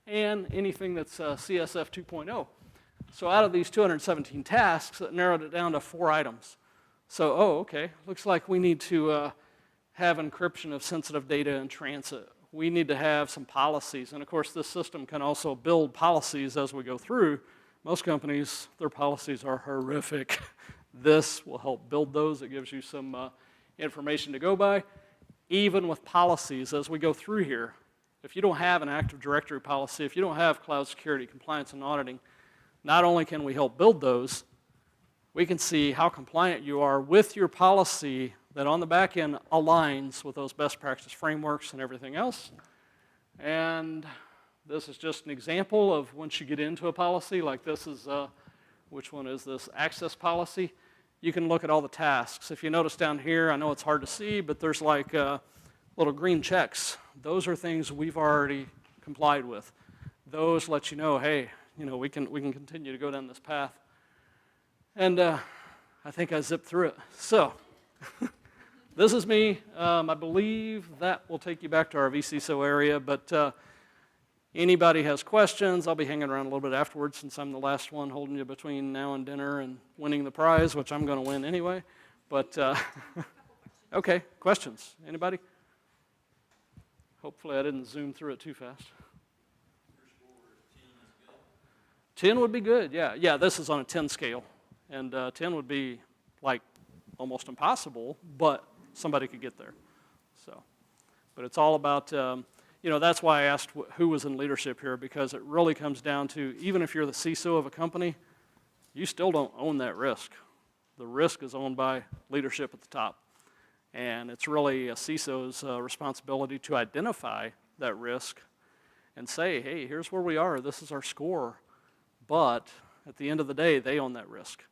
and anything that's CSF 2.0. So out of these 217 tasks, it narrowed it down to 4 items. So, okay, looks like we need to have encryption of sensitive data in transit. We need to have some policies. And of course, this system can also build policies as we go through. Most companies, their policies are horrific. This will help build those. It gives you some information to go by. Even with policies, as we go through here, if you don't have an Active Directory policy, if you don't have cloud security, compliance, and auditing, not only can we help build those, we can see how compliant you are with your policy that on the back end aligns with those best practice frameworks and everything else. And this is just an example of once you get into a policy, like this is, which one is this? Access policy. You can look at all the tasks. If you notice down here, I know it's hard to see, but there's like little green checks. Those are things we've already complied with. Those let you know, hey, we can continue to go down this path. And I think I zipped through it. So this is me. I believe that will take you back to our vCISO area, but anybody has questions, I'll be hanging around a little bit afterwards since I'm the last one holding you between now and dinner and winning the prize, which I'm going to win anyway. But, okay, questions? Anybody? Hopefully I didn't zoom through it too fast. 10 would be good, yeah. Yeah, this is on a 10 scale. And 10 would be like almost impossible, but somebody could get there. So, but it's all about, that's why I asked who was in leadership here, because it really comes down to, even if you're the CISO of a company, you still don't own that risk. The risk is owned by leadership at the top. And it's really a CISO's responsibility to identify that risk and say, hey, here's where we are, this is our score. But at the end of the day, they own that risk.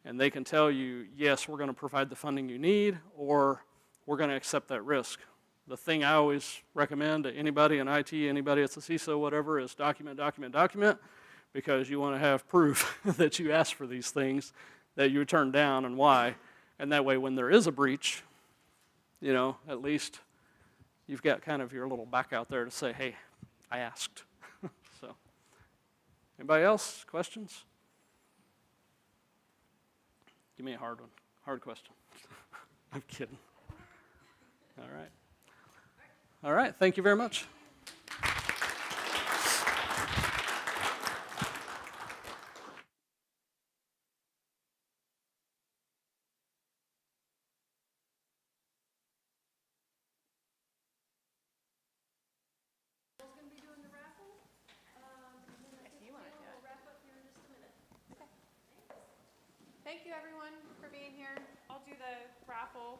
And they can tell you, yes, we're going to provide the funding you need, or we're going to accept that risk. The thing I always recommend to anybody in IT, anybody that's a CISO, whatever, is document, document, document, because you want to have proof that you asked for these things, that you turned down, and why. And that way, when there is a breach, at least you've got kind of your little back out there to say, hey, I asked. So, anybody else? Questions? Give me a hard one. Hard question. I'm kidding. All right. All right. Thank you very much. Thank you, everyone, for being here. I'll do the raffle.